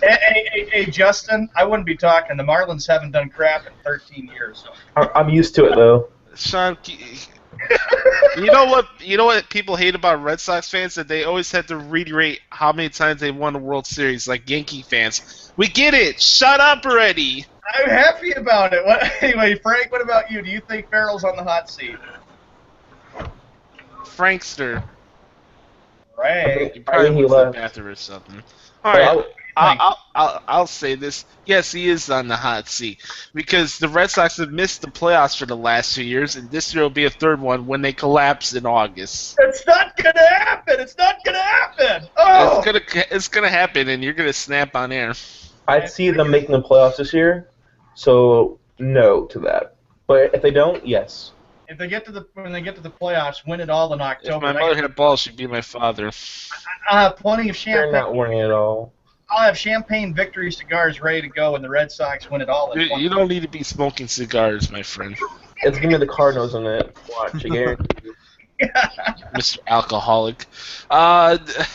Hey, Justin, I wouldn't be talking. The Marlins haven't done crap in 13 years. So.
I'm used to it though.
Sean, you know what people hate about Red Sox fans? That they always have to reiterate how many times they won a World Series, like Yankee fans. We get it. Shut up already.
I'm happy about it. Anyway, Frank, what about you? Do you think Farrell's on the hot seat?
Frankster.
Right.
He probably
he
went to the
left.
bathroom or something. All right. I'll say this. Yes, he is on the hot seat because the Red Sox have missed the playoffs for the last 2 years, and this year will be a third one when they collapse in August.
It's not gonna happen. It's not gonna happen. Oh,
It's gonna happen, and you're gonna snap on air.
I'd see them making the playoffs this year, so no to that. But if they don't, yes.
if they get to when they get to the playoffs, win it all in
If
October.
my mother had a ball, she'd be my father.
I'll have plenty of
They're
champagne.
not winning at all.
I'll have champagne victory cigars ready to go when the Red Sox win it all. In
You don't need to be smoking cigars, my friend.
It's gonna be the Cardinals in it. Watch, I guarantee you.
Mr. Alcoholic.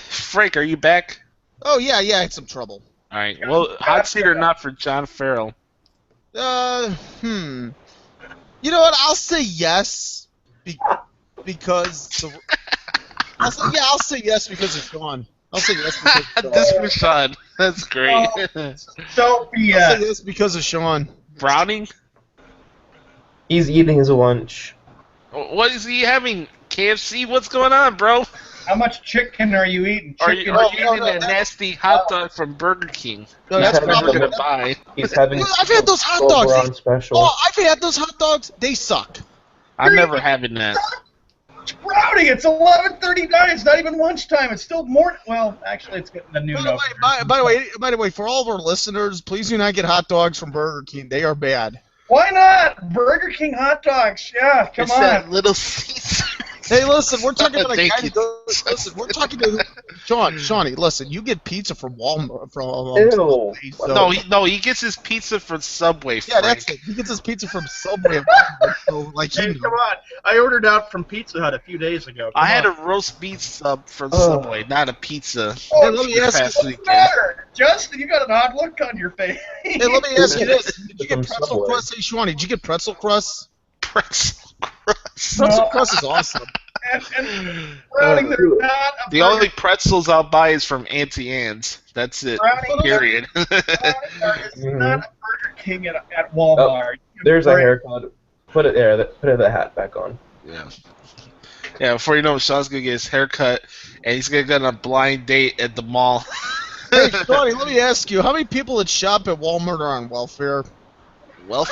Frank, are you back?
Oh, yeah, I had some trouble.
All right. Well, hot seat or not for John Farrell?
You know what? I'll say yes because I'll say yes because of Sean. I'll say yes because of Sean.
This was Sean. That's great.
Don't be
I'll say yes because of Sean.
Browning?
He's eating his lunch.
What is he having? KFC? What's going on, bro?
How much chicken are you eating?
Are you
Chicken.
eating that nasty hot dog from Burger King?
No,
That's
that's
what we're
probably
going to buy.
He's having.
I've had those hot
Silver
dogs.
on special.
Oh, I've had those hot dogs. They suck.
I'm never having that.
Brownie, it's 11:39. It's not even lunchtime. It's still morning. Well, actually, it's getting the noon.
By the way, for all of our listeners, please do not get hot dogs from Burger King. They are bad.
Why not? Burger King hot dogs. Yeah, come
It's
on.
that Little Caesar.
Hey, listen, we're talking about a
Thank
guy
you.
who goes. Listen, we're talking to Shawnee. Listen, you get pizza from Walmart
Ew.
so-
No, he gets his pizza from Subway,
Yeah,
Frank.
that's it. He gets his pizza from Subway. So, like,
Hey, come on. I ordered out from Pizza Hut a few days ago.
I had a roast beef sub from Subway, not a pizza.
Hey, let me ask you
Past
this.
weekend.
Matter? Justin, you got an odd look on your face.
Hey, let me ask you this. Did you get
From
pretzel
Subway.
crust? Hey, Shawnee, did you get pretzel crust?
Pretzel crust.
Pretzel crust is awesome.
and Browning, they're not a
The
burger.
only pretzels I'll buy is from Auntie Anne's. That's it.
Browning,
Period.
It's not a Burger King at Walmart.
There's a haircut. Put it there. Put the hat back on.
Yeah. Yeah, before you know it, Sean's going to get his hair cut, and he's going to go on a blind date at the mall.
Hey, Shawnee, let me ask you, how many people that shop at Walmart are on welfare?
Well,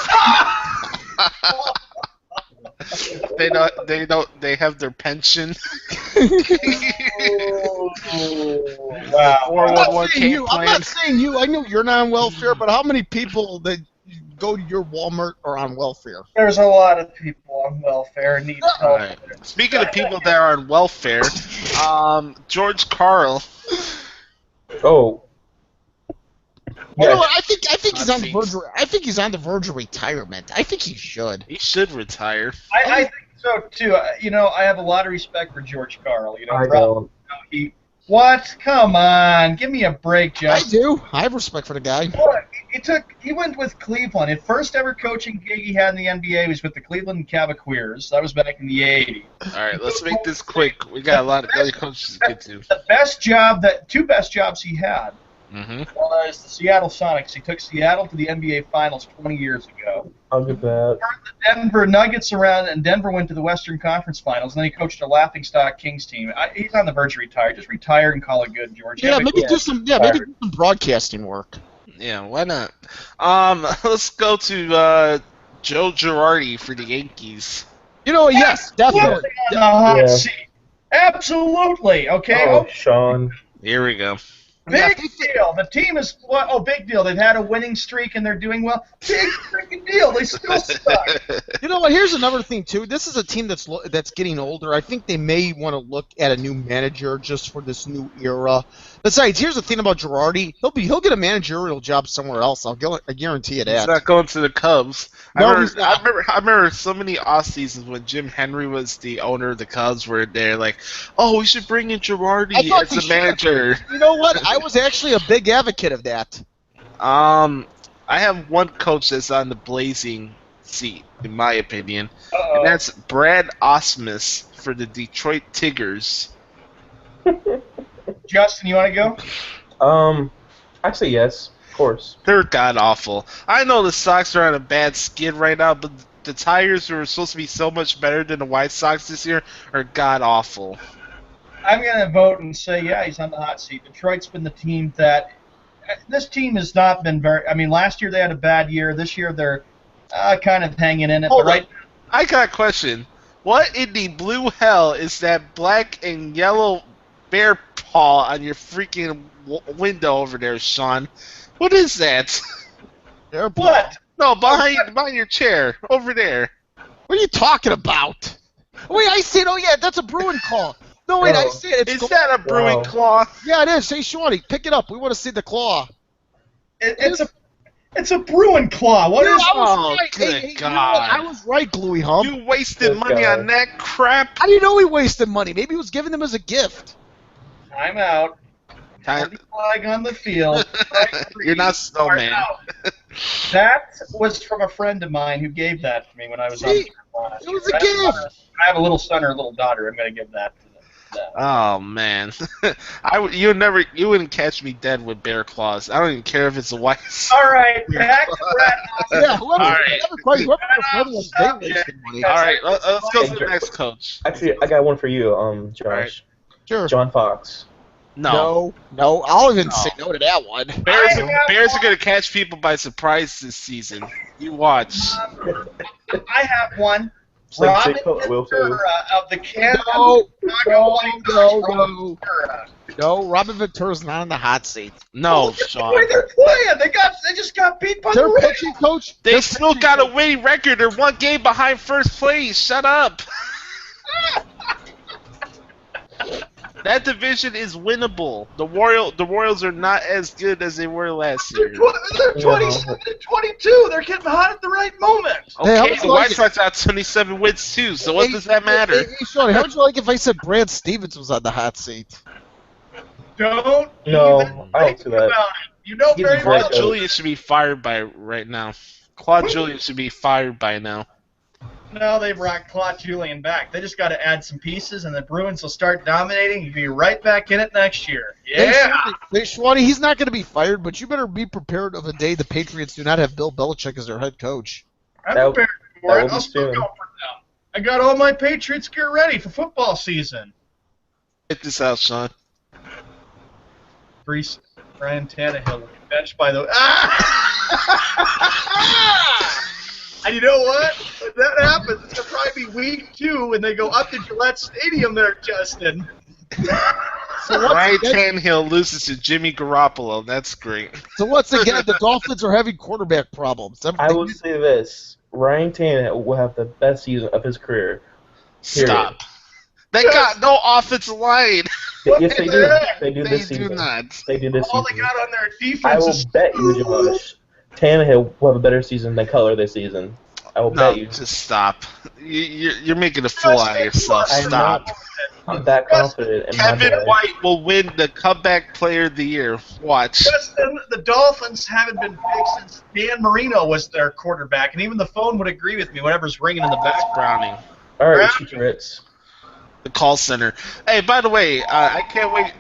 they have their pension.
Wow.
401k
I'm
plan.
not saying you. I know you're not on welfare, but how many people that go to your Walmart are on welfare?
There's a lot of people on welfare and need help.
Alright. Speaking of people that are on welfare, George Carl.
Oh.
You know
Yeah.
what? I think he's on the
Seats.
verge. I think he's on the verge of retirement. I think he should.
He should retire.
I think so too. I have a lot of respect for George Carl.
I don't.
What? Come on, give me a break,
I
Justin.
do. I have respect for the guy.
Look, he went with Cleveland. His first ever coaching gig he had in the NBA was with the Cleveland Cavaliers. That was back in the '80s.
Alright, let's make this quick. We got a lot of other coaches to get to.
The two best jobs he had
Mm-hmm.
was the Seattle Sonics. He took Seattle to the NBA Finals 20 years ago.
I'll get that.
The Denver Nuggets around, and Denver went to the Western Conference Finals. And then he coached a laughingstock Kings team. He's on the verge of retire. Just retire and call it good, George.
Yeah,
Have a-
maybe do some broadcasting work.
Yeah, why not? Let's go to Joe Girardi for the Yankees.
You know, yes, definitely.
On the hot
Yeah.
seat. Absolutely. Okay.
Oh, Sean.
Here we go.
Big deal. The team is big deal. They've had a winning streak and they're doing well. Big freaking deal. They still suck.
You know what? Here's another thing too. This is a team that's getting older. I think they may want to look at a new manager just for this new era. Besides, here's the thing about Girardi. He'll get a managerial job somewhere else. I guarantee you that.
He's not going to the Cubs.
No, he's not.
I remember so many off seasons when Jim Henry was the owner of the Cubs, where they're like, "Oh, we should bring in Girardi as the manager."
You know what? I was actually a big advocate of that.
I have one coach that's on the blazing seat, in my opinion, and that's Brad Osmus for the Detroit Tigers.
Justin, you want to go?
I say yes, of course.
They're god awful. I know the Sox are on a bad skid right now, but the Tigers, who are supposed to be so much better than the White Sox this year, are god awful.
I'm going to vote and say, yeah, he's on the hot seat. Detroit's been the team that this team has not been very. I mean, last year they had a bad year. This year they're kind of hanging in it.
Hold
right.
on. I got a question. What in the blue hell is that black and yellow bear paw on your freaking window over there, Sean? What is that?
What?
No, behind your chair, over there.
What are you talking about? Wait, I said, oh yeah, that's a Bruin call. No, wait, I said it's.
Is that a brewing claw?
Yeah, it is. Hey, Shawnee, pick it up. We want to see the claw.
It's a Bruin claw. What is?
I was
Oh,
right.
good
Hey,
God.
you know what? I was right, Gluey Hump.
You wasted
Good
money
God.
on that crap.
How do you know he wasted money? Maybe he was giving them as a gift.
I'm out.
Time-
The flag on the field.
You're not snowman.
That was from a friend of mine who gave that to me when I was on
See?
the last
It was
year.
a gift.
I have a little son or a little daughter. I'm going to give that to them.
Oh man, you wouldn't catch me dead with bear claws. I don't even care if it's a white.
All right, back to Brett.
Yeah, whoever
right.
whoever was they wasted money.
All right, let's go to the next coach.
Actually, I got one for you, Josh.
Alright.
Sure.
John Fox.
No,
No, I'll even
No.
say no to that one.
Bears are gonna catch people by surprise this season. You watch.
I have one.
Same
Robin
shit, Will too.
Ventura of the Canada.
No, Robin Ventura's not on the hot seat.
No,
The
Sean.
way they're playing, they just got beat by
Their
the Rays.
pitching coach.
They still got a winning record. They're one game behind first place. Shut up. That division is winnable. The Royals are not as good as they were last year.
They're 27 and 22. They're getting hot at the right moment.
Hey, how
Okay,
would
the
you
White
like it?
Sox got 27 wins too. So what does that matter?
Hey, Shawnee, how would you like if I said Brad Stevens was on the hot seat?
Don't
No,
even
I don't
think
see that.
about it. You know
He's
very
a
well.
great
Claude Julien should be fired by right now. Claude Julien should be fired by now.
No, they brought Claude Julien back. They just got to add some pieces, and the Bruins will start dominating. You'll be right back in it next year. Yeah.
Hey, Shawnee, he's not going to be fired, but you better be prepared of a day the Patriots do not have Bill Belichick as their head coach.
I'm
That-
prepared
that
for it.
will be
I'll still
soon.
go for them. I got all my Patriots gear ready for football season.
Check this out, Sean.
Brian Tannehill benched by the. And you know what? If that happens, it's gonna probably be week 2 when they go up to Gillette Stadium there, Justin.
Ryan Tannehill loses to Jimmy Garoppolo. That's great.
So once again, the Dolphins are having quarterback problems.
I will say this: Ryan Tannehill will have the best season of his career.
Stop. They got no offensive line.
Yes, they do. They do
They
this
do
season.
not.
They do this
All they
season.
got on their
I
defense
will
is
bet you, Josh, Tannehill will have a better season than Cutler this season. I will
No,
bet you.
just stop. You're making a fool out of yourself.
I'm
Stop.
not. I'm that confident in my
Kevin
bet.
White will win the comeback player of the year. Watch.
Justin, the Dolphins haven't been big since Dan Marino was their quarterback, and even the phone would agree with me, whatever's ringing in the back.
Browning.
All right, Ritz.
The call center. Hey, by the way, I can't wait.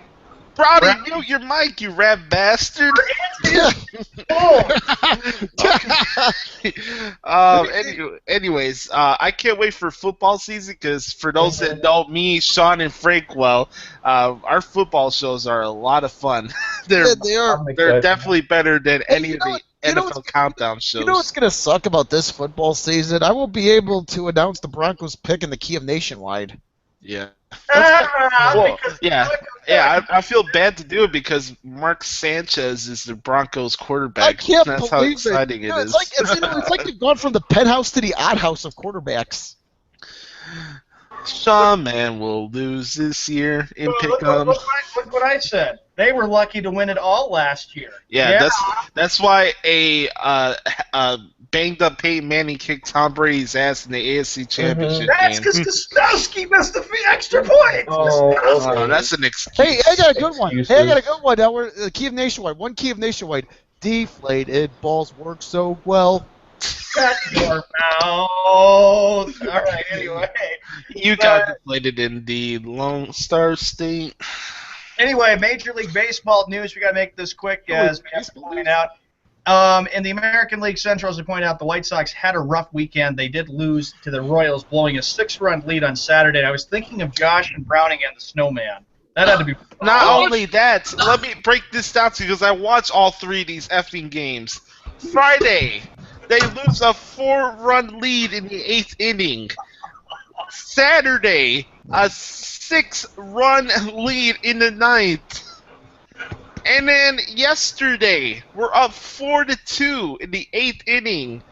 Brownie, mute your mic, you rat bastard. Anyways, I can't wait for football season because for those that know me, Sean, and Frank well, our football shows are a lot of fun.
Yeah, they are.
I'm
They're
excited.
definitely better than
Hey,
any
you
of
know
the
what?
NFL countdown shows.
You know what's gonna suck about this football season? I won't be able to announce the Broncos pick in the key of Nationwide.
Yeah.
Well,
I feel bad to do it because Mark Sanchez is the Broncos quarterback.
I can't
That's
believe
how exciting it is.
It's like you've gone from the penthouse to the odd house of quarterbacks.
Sean Man will lose this year in pick'em.
Look what I said. They were lucky to win it all last year.
Yeah, that's why a banged up Peyton Manning kicked Tom Brady's ass in the AFC Championship
That's
game.
because Kostowski missed the extra point.
Oh, that's an excuse.
Hey, I got a good one. Now we're the key of Nationwide. One key of Nationwide. Deflated balls work so well.
Shut your mouth. All right, anyway.
You got deflated in the Lone Star State.
Anyway, Major League Baseball news. We got to make this quick as we have to point out. In the American League Central, as we point out, the White Sox had a rough weekend. They did lose to the Royals, blowing a 6-run lead on Saturday. I was thinking of Josh and Browning and the Snowman. That had to be.
Not only that, let me break this down to you because I watched all 3 of these effing games. Friday, they lose a 4-run lead in the 8th inning. Saturday, a 6-run lead in the 9th. And then yesterday, we're up 4-2 in the 8th inning.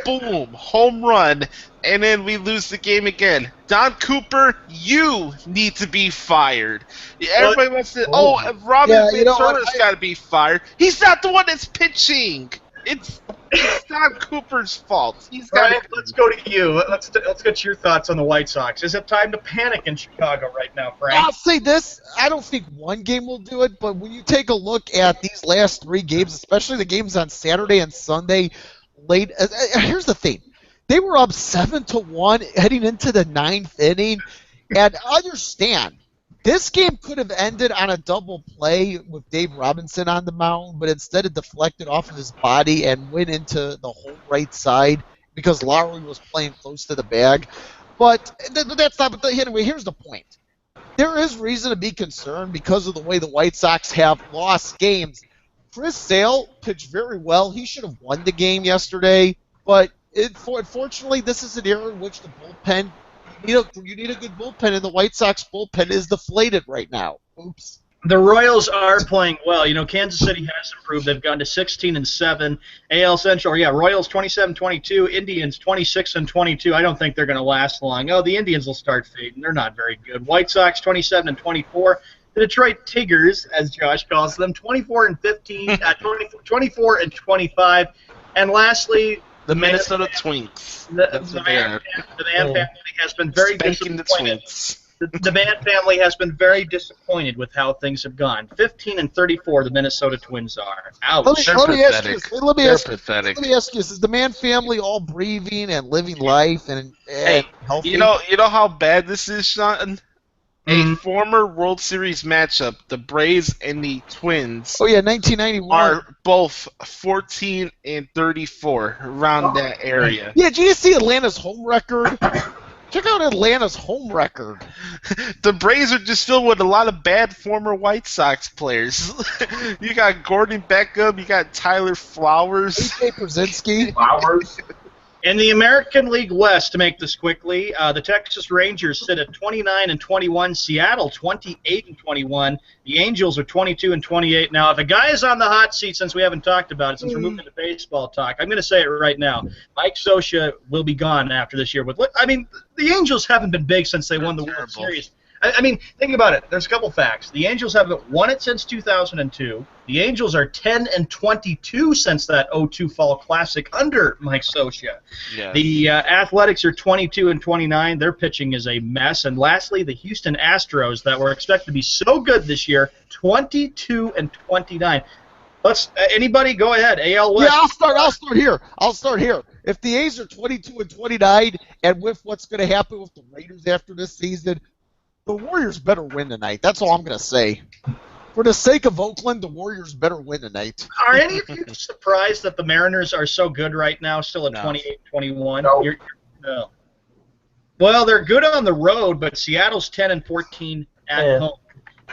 Boom, home run, and then we lose the game again. Don Cooper, you need to be fired. Everybody wants to. Robin Venture's got to be fired. He's not the one that's pitching. It's Don Cooper's fault.
Brian, let's go to you. Let's get your thoughts on the White Sox. Is it time to panic in Chicago right now, Frank?
I'll say this. I don't think one game will do it, but when you take a look at these last 3 games, especially the games on Saturday and Sunday, late. Here's the thing. They were up 7-1 heading into the 9th inning, and understand, this game could have ended on a double play with Dave Robinson on the mound, but instead it deflected off of his body and went into the whole right side because Lowry was playing close to the bag. But that's not. But anyway, here's the point. There is reason to be concerned because of the way the White Sox have lost games. Chris Sale pitched very well. He should have won the game yesterday, but unfortunately, this is an era in which the bullpen. You need a good bullpen, and the White Sox bullpen is deflated right now. Oops.
The Royals are playing well. Kansas City has improved. They've gone to 16-7. AL Central, Royals 27-22. Indians 26-22. I don't think they're going to last long. Oh, the Indians will start fading. They're not very good. White Sox 27-24. The Detroit Tigers, as Josh calls them, 24-15, 24-25. And lastly,
the Minnesota Twinks.
The Mann family has been very disappointed. The Mann family has been very disappointed with how things have gone. 15-34, the Minnesota Twins are. Ouch.
Let me ask you this: is the Mann family all breathing and living life and healthy?
You know how bad this is, Sean? A former World Series matchup, the Braves and the Twins.
Oh yeah, 1991.
Are both 14-34 around that area.
Yeah, did you see Atlanta's home record? Check out Atlanta's home record.
The Braves are just filled with a lot of bad former White Sox players. You got Gordon Beckham, you got Tyler Flowers.
A.J. Brzezinski.
Flowers.
In the American League West, to make this quickly, the Texas Rangers sit at 29-21, Seattle 28-21, the Angels are 22-28. Now, if a guy is on the hot seat, since we haven't talked about it, since we're moving into baseball talk, I'm going to say it right now. Mike Scioscia will be gone after this year. The Angels haven't been big since they won the World Series. Think about it. There's a couple facts. The Angels haven't won it since 2002. The Angels are 10-22 since that 02 Fall Classic under Mike Scioscia. Yes. The Athletics are 22-29. Their pitching is a mess. And lastly, the Houston Astros, that were expected to be so good this year, 22-29. Anybody go ahead. AL West.
Yeah, I'll start here. If the A's are 22-29, and with what's going to happen with the Raiders after this season, the Warriors better win tonight. That's all I'm going to say. For the sake of Oakland, the Warriors better win tonight.
Are any of you surprised that the Mariners are so good right now, still at 28-21? No. Well, they're good on the road, but Seattle's 10-14 at home.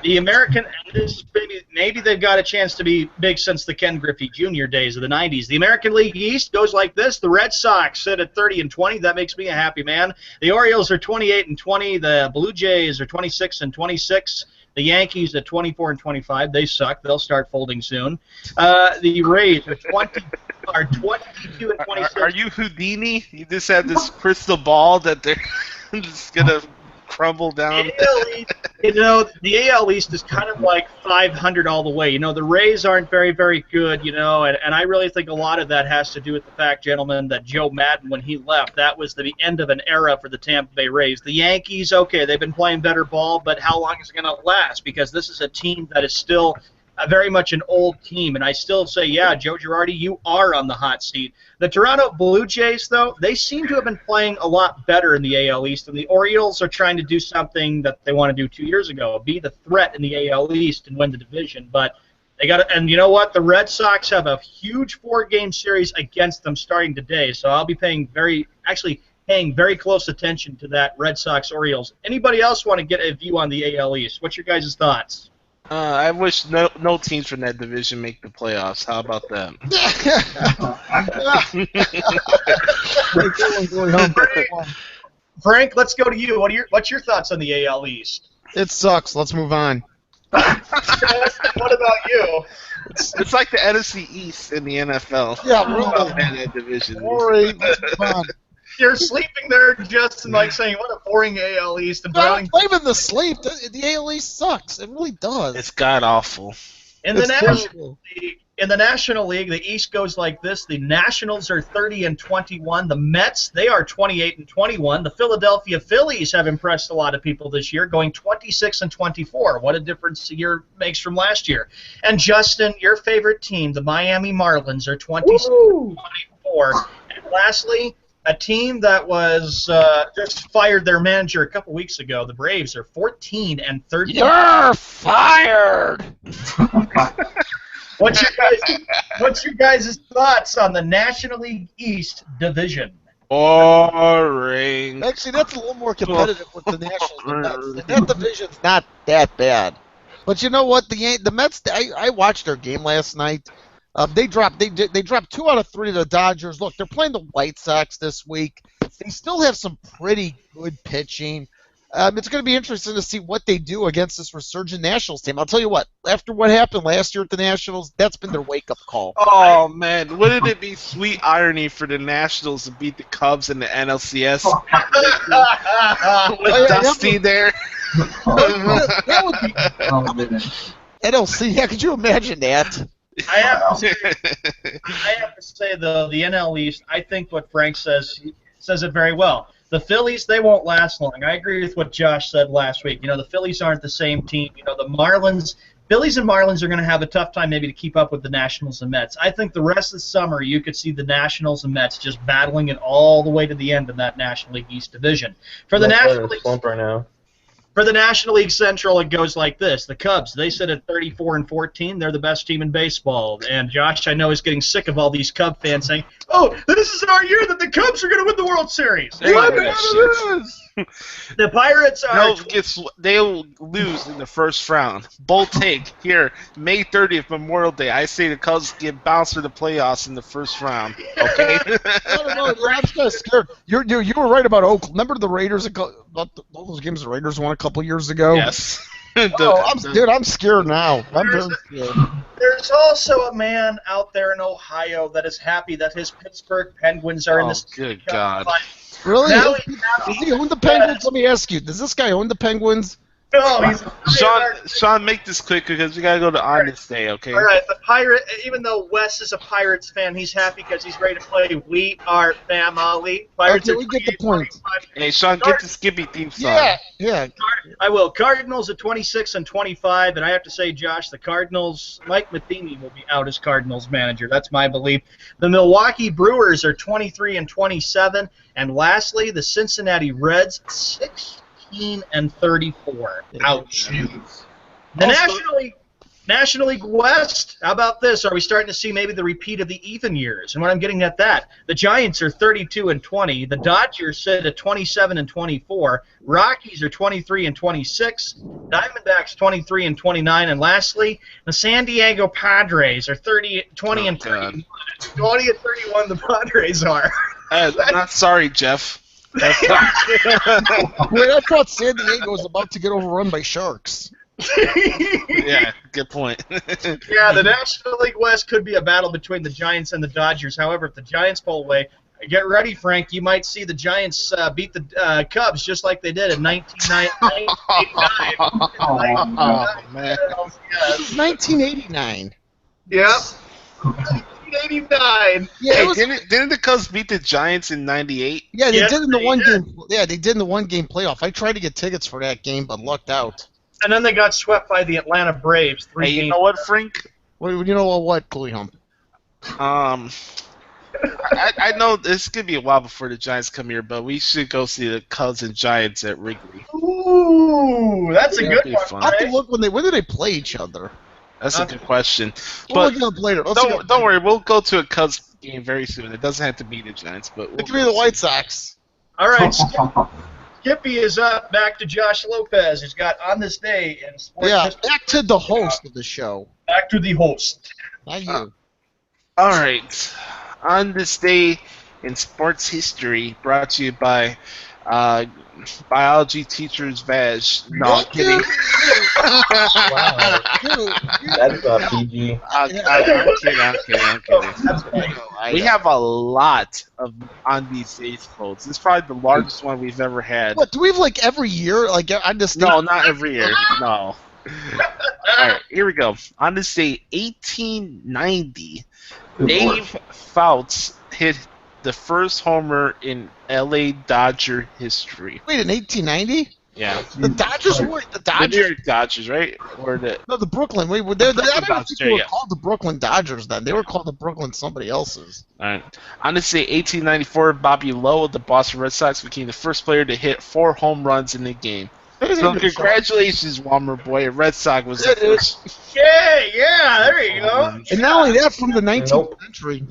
The American, and this maybe they've got a chance to be big since the Ken Griffey Jr. days of the 90s. The American League East goes like this. The Red Sox sit at 30-20. That makes me a happy man. The Orioles are 28-20. The Blue Jays are 26-26. The Yankees at 24-25. They suck. They'll start folding soon. The Rays are 22-26.
Are you Houdini? You just have this crystal ball that they're just gonna crumble down.
The AL East is kind of like 500 all the way. The Rays aren't very, very good, and I really think a lot of that has to do with the fact, gentlemen, that Joe Madden, when he left, that was the end of an era for the Tampa Bay Rays. The Yankees, okay, they've been playing better ball, but how long is it going to last? Because this is a team that is still very much an old team, and I still say, yeah, Joe Girardi, you are on the hot seat. The Toronto Blue Jays, though, they seem to have been playing a lot better in the AL East, and the Orioles are trying to do something that they want to do 2 years ago, be the threat in the AL East and win the division. But they got to, and you know what? The Red Sox have a huge 4-game series against them starting today, so I'll be paying very close attention to that Red Sox-Orioles. Anybody else want to get a view on the AL East? What's your guys' thoughts?
I wish no teams from that division make the playoffs. How about that?
Frank, let's go to you. What's your thoughts on the AL East?
It sucks. Let's move on.
What about you?
It's like the NFC East in the NFL.
Yeah,
really. That division.
Sorry, let's move on.
You're sleeping there, Justin, like saying, what a boring AL East. And
I'm blaming the sleep. The AL East sucks. It really does.
It's god-awful.
In the National League, the East goes like this. The Nationals are 30-21. The Mets, they are 28-21. The Philadelphia Phillies have impressed a lot of people this year, going 26-24. What a difference a year makes from last year. And Justin, your favorite team, the Miami Marlins, are 26-24. And lastly, a team that was just fired their manager a couple weeks ago, the Braves, are 14-13.
You're fired!
What's your guys' thoughts on the National League East division?
Boring.
Actually, that's a little more competitive with the Nationals than Mets. That division's not that bad. But you know what? The Mets. I watched their game last night. They dropped 2 out of 3 to the Dodgers. Look, they're playing the White Sox this week. They still have some pretty good pitching. It's going to be interesting to see what they do against this resurgent Nationals team. I'll tell you what, after what happened last year at the Nationals, that's been their wake-up call.
Oh, man. Wouldn't it be sweet irony for the Nationals to beat the Cubs in the NLCS? With Dusty there.
That would be NLC. Yeah, could you imagine that?
I have to say, though, the NL East, I think what Frank says it very well. The Phillies, they won't last long. I agree with what Josh said last week. The Phillies aren't the same team. The Phillies and Marlins are going to have a tough time maybe to keep up with the Nationals and Mets. I think the rest of the summer you could see the Nationals and Mets just battling it all the way to the end in that National League East division. For the National League
right now.
For the National League Central, it goes like this. The Cubs, they sit at 34-14. They're the best team in baseball. And Josh, I know, is getting sick of all these Cub fans saying, oh, this is our year that the Cubs are going to win the World Series. The Pirates are...
They'll lose in the first round. Bold take. Here, May 30th, Memorial Day. I say the Cubs get bounced for the playoffs in the first round. Okay?
No, I'm kind of scared. You were right about Oakland. Remember the Raiders, all those games the Raiders won a couple years ago?
Yes.
I'm scared now. I'm very scared.
There's also a man out there in Ohio that is happy that his Pittsburgh Penguins are in this.
Good God.
Really? Does he own the Penguins? Let me ask you. Does this guy own the Penguins?
No, he's
Sean, make this quick because we gotta go to On This Day, okay?
All right, the Pirate. Even though Wes is a Pirates fan, he's happy because he's ready to play We Are Family. Pirates.
Okay, we get the point.
Hey, Sean, get the Skippy theme song.
Yeah.
I will. Cardinals at 26-25, and I have to say, Josh, the Cardinals. Mike Matheny will be out as Cardinals manager. That's my belief. The Milwaukee Brewers are 23-27, and lastly, the Cincinnati Reds 16-34. Ouch. The National League. National League West, how about this? Are we starting to see maybe the repeat of the Ethan years? And when I'm getting at that, the Giants are 32-20, the Dodgers sit at 27-24, Rockies are 23-26, Diamondbacks 23-29, and lastly, the San Diego Padres are 20-31. 20-31, the Padres are.
I'm not sorry, Jeff.
Wait, I thought San Diego was about to get overrun by sharks.
Yeah, good point.
Yeah, the National League West could be a battle between the Giants and the Dodgers. However, if the Giants pull away, get ready, Frank. You might see the Giants beat the Cubs just like they did in 1989.
Oh, man.
Yes.
1989.
Yep. 1989.
Yeah,
Hey,
it was,
didn't the Cubs beat the Giants in '98?
yeah, they
Yes,
did in the
they
one
did.
game. Yeah, they did in the one game playoff. I tried to get tickets for that game, but lucked out.
And then they got swept by the Atlanta Braves.
Hey, you know what, Frank?
Well, you know what, Cooley Hump?
I know this could be a while before the Giants come here, but we should go see the Cubs and Giants at Wrigley.
Ooh, that's a
That'd
good
be
one.
fun.
I have to
Right?
look when did they play each other?
That's a good question.
We'll
But
look it up later. Let's look it up
don't
later.
worry, we'll go to a Cubs game very soon. It doesn't have to be the Giants, but we'll
It could be the White Sox.
All right, Skippy is up. Back to Josh Lopez, who's got On This Day in Sports
Yeah,
History.
back to the host of the show.
Back to the host.
Not you.
All right. On this day in sports history, brought to you by biology teacher's Vag. No, I'm kidding.
Wow. That's not PG.
I'm kidding.
That's funny.
We have a lot of on these days quotes. This is probably the largest one we've ever had.
What, do we have like every year? Like, I just
No, not every year. No. All right, here we go. On this day, 1890, Dave Fouts hit the first homer in LA Dodger history.
Wait, in 1890?
Yeah.
The Dodgers were the
The New
Dodgers.
York Dodgers, right? Or the
No, the Brooklyn. Wait, I don't think
Dodgers,
they were
yeah.
called the Brooklyn Dodgers then. They were called the Brooklyn somebody else's.
All right. On this day, 1894, Bobby Lowe of the Boston Red Sox became the first player to hit 4 home runs in the game. So congratulations, Walmer boy. Red Sox was the first.
Yeah, there you go.
And not only that, from the 19th
Nope.
century.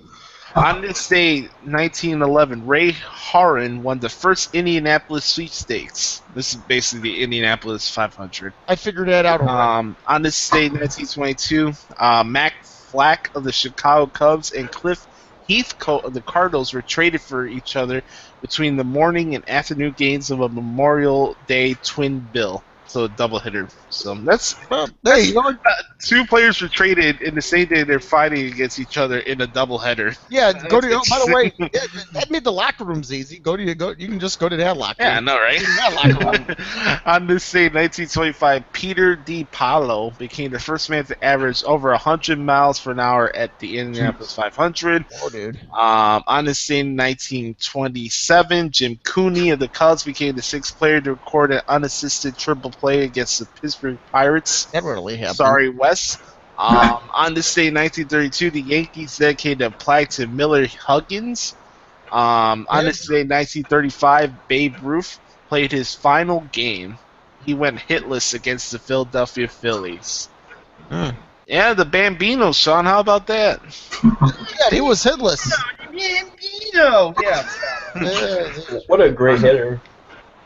On this day, 1911, Ray Harron won the first Indianapolis sweepstakes. This is basically the Indianapolis 500.
I figured that out.
On this day, 1922, Mac Flack of the Chicago Cubs and Cliff Heathcote of the Cardinals were traded for each other between the morning and afternoon games of a Memorial Day twin bill. So a doubleheader. So that's
Well, hey, you know what?
2 players were traded in the same day they're fighting against each other in a doubleheader.
Yeah, go to. Oh, by the way, that made the locker rooms easy. You can just go to that locker
Yeah, I
room.
know, right?
That locker room.
On this day, 1925, Peter D. Paulo became the first man to average over 100 miles per hour at the Indianapolis 500.
Oh, dude.
On this day, 1927, Jim Cooney of the Cubs became the 6th player to record an unassisted triple play against the Pittsburgh Pirates.
That rarely happened.
Sorry, Wes. On this day, 1932, the Yankees dedicated a plaque to Miller Huggins. On this day, 1935, Babe Ruth played his final game. He went hitless against the Philadelphia Phillies. Yeah, the Bambino, Sean. How about that?
Yeah, he was hitless.
Bambino. Yeah.
What a great hitter.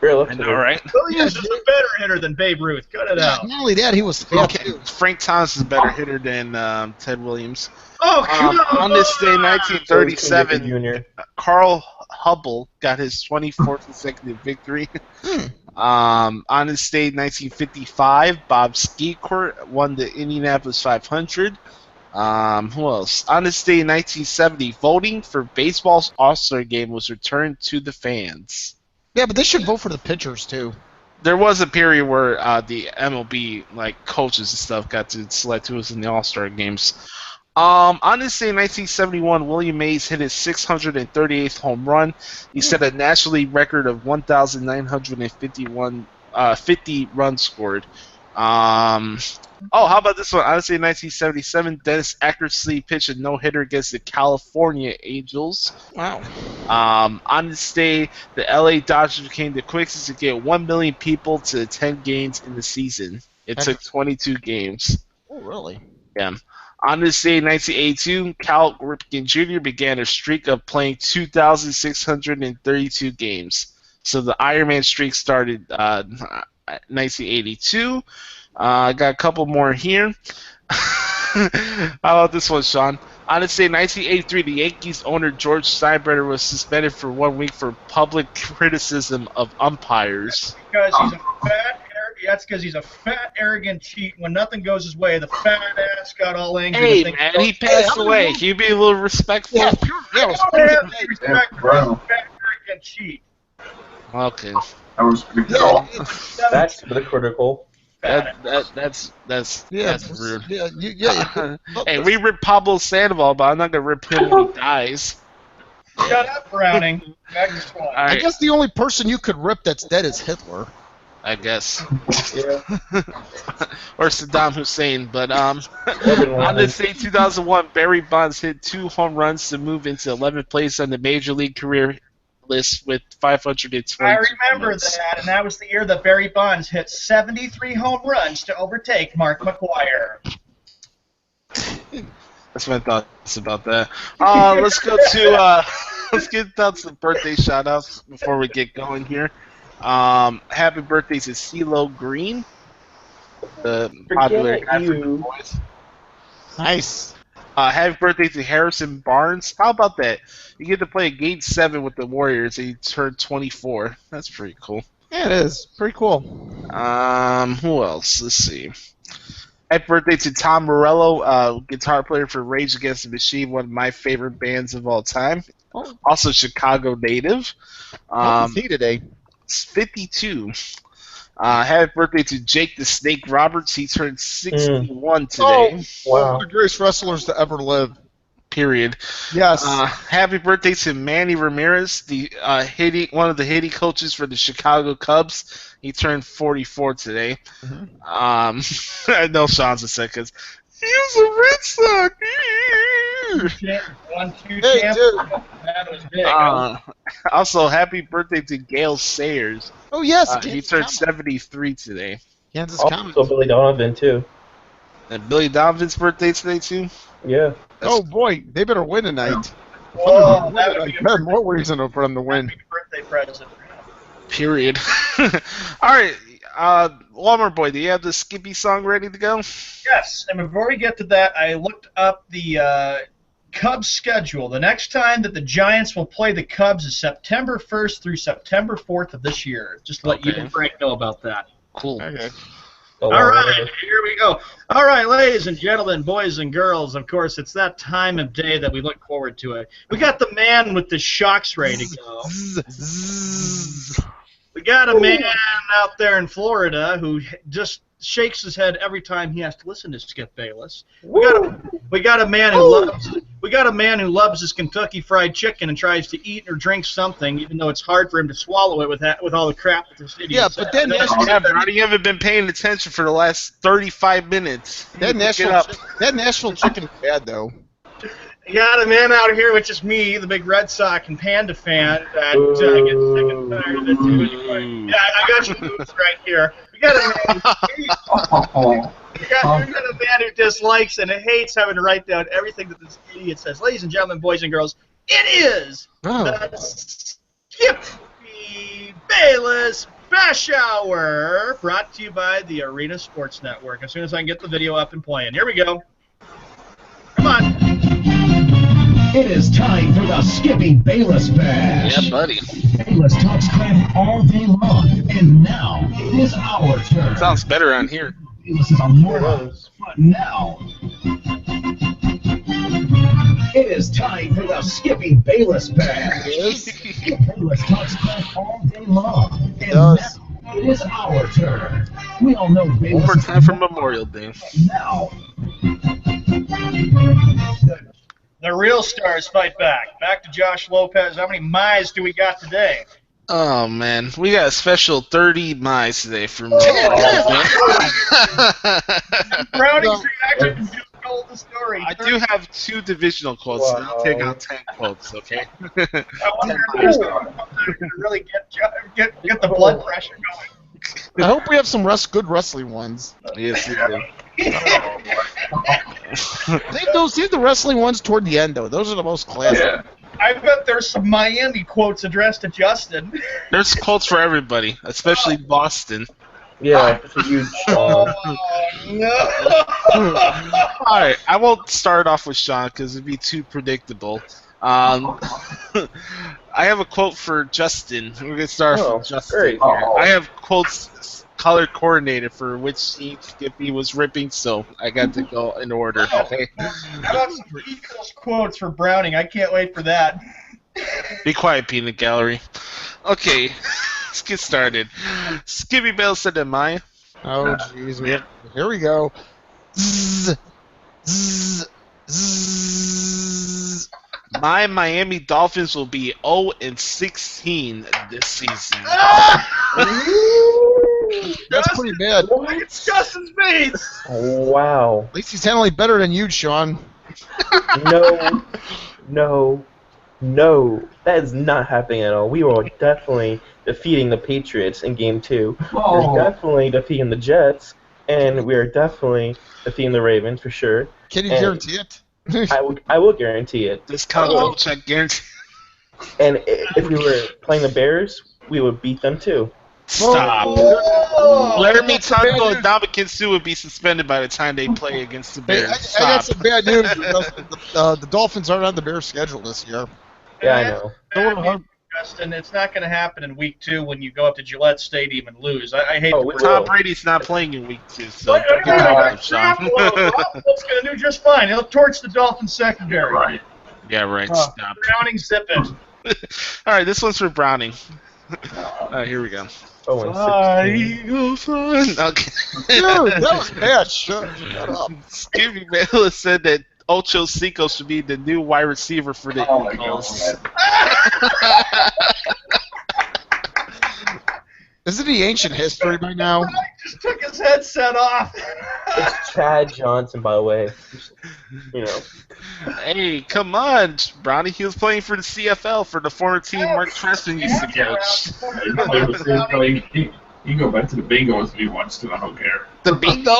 Great left
I know,
hitter.
right?
Williams is a better hitter than Babe Ruth. Cut it
Yeah,
out.
not only that, he was fat
Okay,
too.
Frank Thomas is a better hitter than Ted Williams.
Oh, come
On this day,
So is
1937,
Junior.
Carl Hubble got his 24th consecutive victory. On this day, 1955, Bob Skeecourt won the Indianapolis 500. Who else? On this day, 1970, voting for baseball's All-Star Game was returned to the fans.
Yeah, but they should vote for the pitchers too.
There was a period where the MLB coaches and stuff got to select who was in the All-Star games. On this day, 1971, William Mays hit his 638th home run. He set a National League record of 50 runs scored. How about this one? On this day, 1977, Dennis Eckersley pitched a no-hitter against the California Angels.
Wow.
On this day, the LA Dodgers became the quickest to get 1 million people to attend games in the season. It took 22 games.
Oh, really?
Yeah. On this day, 1982, Cal Ripken Jr. began a streak of playing 2,632 games. So the Iron Man streak started 1982. I got a couple more here. How about this one, Sean? On this day, 1983, the Yankees owner George Steinbrenner was suspended for 1 week for public criticism of umpires.
Because he's a fat. That's because he's a fat, arrogant cheat. When nothing goes his way, the fat ass got all angry.
Hey, man, he passed away. Can you be a little respectful?
Yeah,
I don't have respect for a fat, arrogant cheat.
Okay.
I was pretty cool.
That's hypocritical.
That's
Yeah,
rude.
Yeah.
Hey, we rip Pablo Sandoval, but I'm not gonna rip him when he dies.
Shut up, Browning. Next one.
All
I
right,
guess the only person you could rip that's dead is Hitler.
I guess,
Yeah.
or Saddam Hussein. But on
Laden.
this day, 2001, Barry Bonds hit 2 home runs to move into 11th place on the Major League career list with 520.
I remember that, and that was the year that Barry Bonds hit 73 home runs to overtake Mark McGwire.
That's my thoughts about that. Let's go to let's get down to the birthday shout-outs before we get going here. Happy birthday to CeeLo Green, the popular
Forget
African
you.
voice.
Nice.
Happy birthday to Harrison Barnes. How about that? You get to play Game 7 with the Warriors, and you turned 24. That's pretty cool.
Yeah, it is. Pretty cool.
Who else? Let's see. Happy birthday to Tom Morello, guitar player for Rage Against the Machine, one of my favorite bands of all time.
Oh.
Also Chicago native.
How is he today?
52. Happy birthday to Jake the Snake Roberts. He turned 61 today.
Oh,
Wow.
one of the greatest wrestlers to ever live.
Period.
Yes.
Happy birthday to Manny Ramirez, the one of the hitting coaches for the Chicago Cubs. He turned 44 today. I know Sean's upset because he's a Red Sox.
1-2
Hey,
champ.
dude.
That was big.
Also, happy birthday to Gail Sayers.
Oh, yes.
He turned 73 today.
Kansas
Also
Commons.
Billy Donovan too.
And Billy Donovan's birthday today, too.
Yeah.
Oh, boy. They better win tonight.
Whoa, that would be a
There's more reason for them to win.
birthday present.
Period. All right. Walmart Boy, do you have the Skippy song ready to go?
Yes, and before we get to that, I looked up the Cubs schedule. The next time that the Giants will play the Cubs is September 1st through September 4th of this year. Just to let you
Okay.
and Frank know about that.
Cool.
Okay.
Oh,
All right, here we go. All right, ladies and gentlemen, boys and girls, of course, it's that time of day that we look forward to it. We got the man with the shocks ready to go. We got a man out there in Florida who just shakes his head every time he has to listen to Skip Bayless. We got a man who loves his Kentucky Fried Chicken and tries to eat or drink something, even though it's hard for him to swallow it with all the crap that the city.
Yeah, but then
Yeah, Brody, you haven't been paying attention for the last 35 minutes.
that Nashville chicken is bad, though.
You got a man out here, which is me, the big Red Sox and Panda fan, that gets sick and tired of it. Yeah, I got you moves right here. We got a man. We got a man who dislikes and hates having to write down everything that this idiot says. Ladies and gentlemen, boys and girls, it is the Skippy Bayless Bash Hour, brought to you by the Arena Sports Network. As soon as I can get the video up and playing. Here we go. Come on.
It is time for the Skippy Bayless Bash.
Yeah, buddy.
Bayless talks crap all day long, and now it is our turn.
Sounds better on here.
Bayless is a moron, but now it is time for the Skippy Bayless Bash. Skip Bayless talks crap all day long, and now it is our turn. We all know Bayless
One more
is
time for Memorial Day.
now.
The real stars fight back. Back to Josh Lopez. How many miles do we got today?
Oh, man. We got a special 30 miles today for me.
Browning's reaction just told the story.
I do have 2 divisional quotes, and I'll take out 10 quotes, okay?
I wonder if there's someone to really get the blood pressure going.
I hope we have some good wrestling ones.
Yes, we do.
Save the wrestling ones toward the end, though. Those are the most classic.
Yeah.
I bet there's some Miami quotes addressed to Justin.
There's quotes for everybody, especially Boston.
Yeah, it's a huge.
Oh, no.
All right, I won't start off with Sean because it'd be too predictable. I have a quote for Justin. We're gonna start off with Justin.
Great.
Here.
Oh.
I have quotes color coordinated for which scene Skippy was ripping, so I got to go in order. Okay,
How about some Eagles quotes for Browning? I can't wait for that.
be quiet, peanut gallery. Okay, let's get started. Skippy Bale said to Maya.
Oh, jeez. Here we go. Zzz, zzz, zzz.
My Miami Dolphins will be 0-16 this season.
That's pretty bad.
It's Justin's face.
Wow.
At least he's handling better than you, Sean.
No. That is not happening at all. We were definitely defeating the Patriots in Game 2.
Oh.
We're definitely defeating the Jets, and we're definitely defeating the Ravens for sure.
Can you
And
guarantee it?
I will guarantee it.
Discount double check guarantee.
And if we were playing the Bears, we would beat them too.
Stop.
Oh.
Laramie Tungo and Dominican Sue would be suspended by the time they play against the
Hey,
Bears.
I got
Stop.
some bad news. The Dolphins aren't on the Bears' schedule this year.
Yeah, I know.
Justin, it's not going to happen in week 2 when you go up to Gillette Stadium and lose. I hate
Oh,
to
we
prove
Tom
it.
Brady's not playing in week 2, so
But
don't get
anyway,
Sean.
Garoppolo's going to do just fine. He'll torch the Dolphins secondary.
Right.
Yeah, right. Stop.
Browning, zip it.
All right, this one's for Browning. All right, here we go.
Oh, and 16.
Eagle fun. Okay.
Dude, that was bad. Shut up.
Skippy Baylor said that Ocho Cinco should be the new wide receiver for the
Oh my
Eagles.
God.
Isn't he ancient history by now?
Browning just took his headset off.
It's Chad Johnson, by the way. You know.
Hey, come on, Brownie. He was playing for the CFL for the former team Mark Treston used to coach.
He can go back to the Bengals if he wants to. I don't care.
The bingo.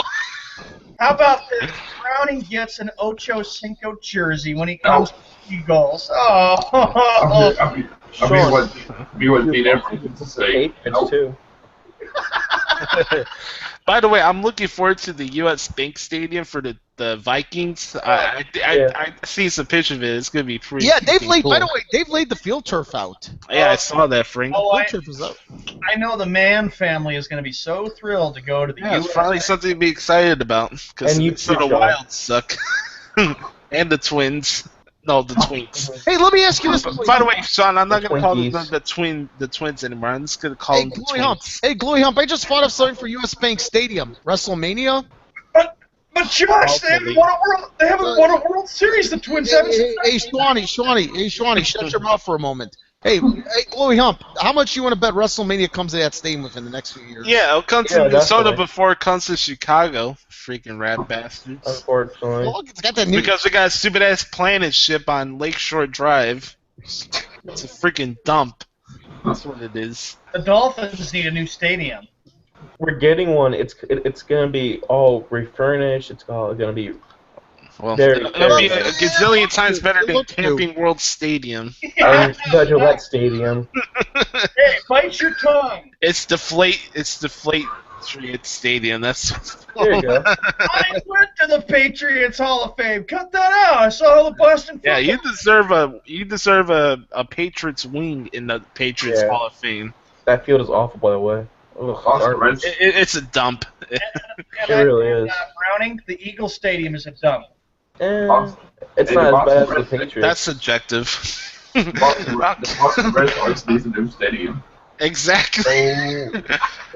How about this? Browning gets an Ocho Cinco jersey when he comes to the Eagles. Oh.
I'll be what Pete Everett used to say.
Patriots too.
By the way, I'm looking forward to the U.S. Bank Stadium for the Vikings. I seen some pictures of it. It's gonna be pretty.
Yeah, they've laid.
cool.
By the way, they've laid the field turf out.
Yeah, I saw that, Frank.
Oh,
Field turf is out.
I know the Mann family is going to be so thrilled to go to the
Yeah,
U.S.
it's finally something to be excited about because
And you
the
too, Sean.
Wilds suck, and the Twins. No, the Twinks.
Hey, let me ask you this.
By the way, Sean, I'm not
The
gonna call them
Twinkies.
the Twins anymore. I'm just gonna call
Hey,
them the
Glory Hump.
Twinks.
Hey, Glory Hump. I just thought of something for U.S. Bank Stadium. WrestleMania.
But Josh, they haven't won a World Series. The Twins haven't.
Hey, Shawnee, shut your mouth for a moment. Hey, Glory Hump. How much you want to bet WrestleMania comes to that stadium within the next few years?
Yeah, it'll come to
Yeah,
Minnesota
definitely.
before it comes to Chicago. Freaking rat bastards.
Unfortunately.
Well, it's got that new.
Because we got a stupid ass planet ship on Lakeshore Drive. It's a freaking dump. That's what it is.
The Dolphins need a new stadium.
We're getting one. It's gonna be all refurnished. It's all gonna be.
Well,
Very
it'll be
fair.
a gazillion times better
It
than
looks new.
Camping World Stadium.
And the Gillette Stadium.
Hey, bite your tongue.
It's Deflate Stadium. That's
There you go.
I went to the Patriots Hall of Fame. Cut that out. I saw the Boston.
Yeah, you
football-
deserve a Patriots wing in the Patriots
Yeah.
Hall of Fame.
That field is awful, by the way. Ugh,
Austin Reds.
It's a dump.
And
It really is.
Browning, the Eagles Stadium is a dump.
It's not as bad as the Patriots.
That's subjective.
The Boston Red Sox needs a new stadium.
Exactly.
Oh,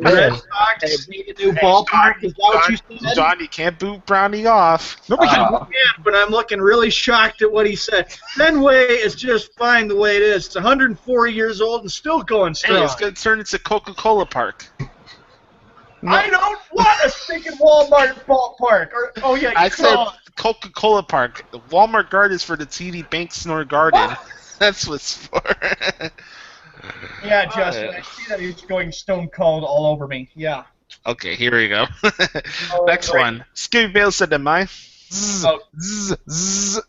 man.
Sox
Need a new ballpark? Is that what you said?
John, you can't boot Brownie off.
Nobody can.
Yeah, but I'm looking really shocked at what he said. Fenway is just fine the way it is. It's 140 years old and still going
Hey,
strong.
it's gonna turn into Coca-Cola Park.
I don't want a stinking Walmart ballpark.
I said Coca-Cola Park. The Walmart Garden is for the TD Bank Snore Garden. That's what's for.
Yeah, Justin, I see that he's going stone cold all over me. Yeah.
Okay, here we go.
Oh,
Next
great.
one. Skippy Bale said to mine.
Zzz,
Oh.
zzz, zzz.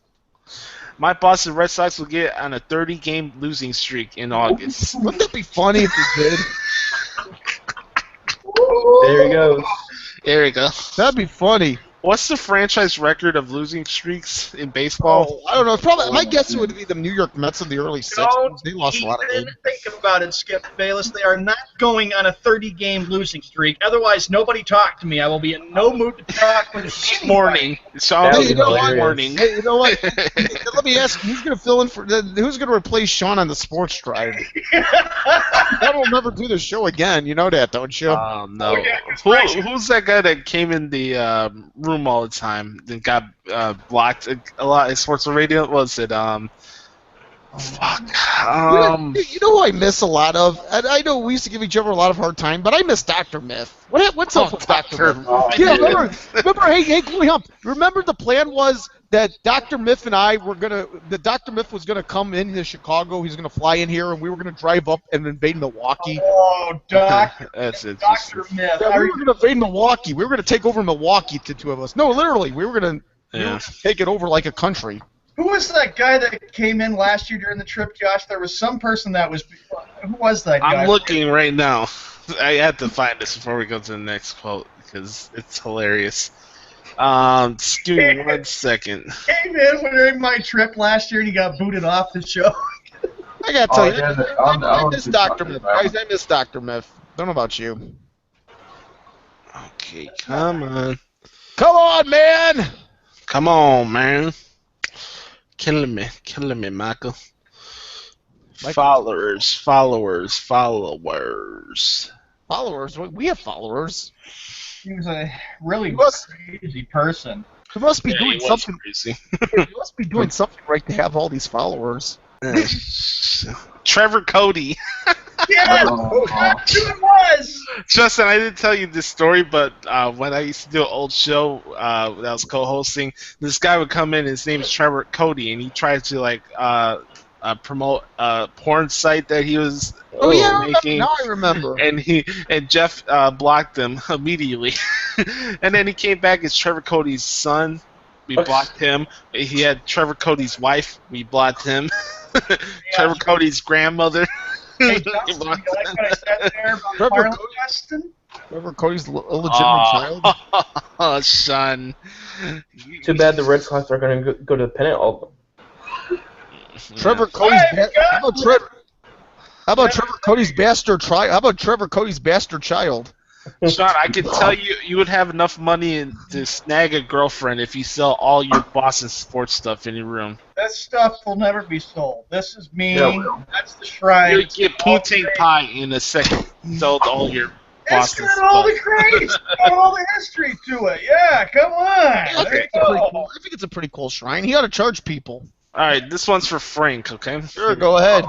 My Boston Red Sox will get on a 30-game losing streak in August.
Wouldn't that be funny if they did?
There he goes.
There you go.
That'd be funny.
What's the franchise record of losing streaks in baseball?
Oh, I don't know. It's probably my guess would be the New York Mets of the early
Don't
'60s. They lost a lot of
even
games.
think about it, Skip Bayless. They are not going on a 30-game losing streak. Otherwise, nobody talk to me. I will be in no mood to talk with anybody.
Morning. Sean,
That
would be hilarious.
morning.
Hey, you know what? Let me ask you, who's going to fill in for? Who's going to replace Sean on the sports drive? That will never do the show again. You know that, don't you?
No.
Oh, yeah, it's right.
Who's that guy that came in the room all the time and got blocked a lot in sports radio? What was it? Fuck.
You know who I miss a lot of? And I know we used to give each other a lot of hard time, but I miss Dr. Myth. What's up with Dr. Myth?
Oh,
Yeah,
dude.
remember, hey, Chloe Hump, remember the plan was that Dr. Myth and I were Dr. Myth was gonna come into Chicago, he's gonna fly in here, and we were gonna drive up and invade Milwaukee.
Oh, Doctor,
That's it.
Dr. Myth.
Yeah, we were gonna invade Milwaukee. We were gonna take over Milwaukee, the two of us. No, literally, we were gonna take it over like a country.
Who was that guy that came in last year during the trip, Josh? There was some person that was. Who was that guy?
I'm looking right now. I have to find this before we go to the next quote because it's hilarious. Just give me 1 second.
Came in during my trip last year and he got booted off the show.
I gotta tell
Oh,
you,
yeah,
I miss
I'm
Dr.
talking
Myth.
about.
Guys, I miss Dr. Myth. Don't know about you.
Okay, come on.
Come on, man!
Come on, man. Killing me, Michael. Followers.
Followers. We have followers.
He was a really
must-
crazy person.
You must be
Yeah,
doing
he was
something.
crazy.
You must be doing something right to have all these followers.
Trevor Cody.
Yes,
Oh,
that's who it was.
Justin, I didn't tell you this story, but when I used to do an old show that I was co-hosting, this guy would come in. His name is Trevor Cody, and he tried to promote a porn site that he was
Oh yeah,
making.
now I remember.
And Jeff blocked him immediately, and then he came back as Trevor Cody's son. We blocked him. He had Trevor Cody's wife. We blocked him. Trevor Cody's grandmother.
Hey, Justin, you like what I said there about
Trevor
Marlon
Cody?
Justin?
Remember Cody's illegitimate child?
Oh, son.
Too bad the Red Sox are going to go to the pennant all.
Trevor Cody's.
Hey,
How about Trevor Cody's bastard child? How about Trevor Cody's bastard child?
Sean, I can tell you would have enough money to snag a girlfriend if you sell all your Boston sports stuff in your room.
This stuff will never be sold. This is me.
Yeah, well.
That's the shrine.
You'll get poutine pie in a second. Sold all your
It's
Boston
got all
stuff.
the craze, it's got all the history to it. Yeah, come on.
I
There
think,
you go.
I think it's a pretty cool shrine. He ought to charge people.
All right, this one's for Frank. Okay.
Sure, go ahead.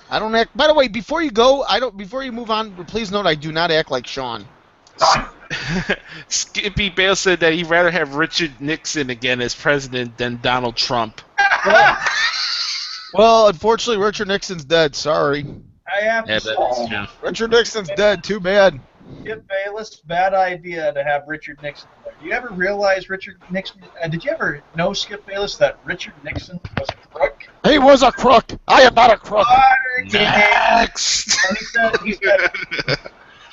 I don't act. By the way, before you go, Before you move on, please note I do not act like Sean.
Skippy Bale said that he'd rather have Richard Nixon again as president than Donald Trump.
Well, unfortunately, Richard Nixon's dead. Sorry.
I have
Yeah,
to
that's
say,
true.
Richard Nixon's dead. Too bad.
Skip Bayless, bad idea to have Richard Nixon there. Do you ever realize Richard Nixon? Did you ever know, Skip Bayless, that Richard Nixon was a crook?
He was a crook. I am not a crook.
Next.
And he said, I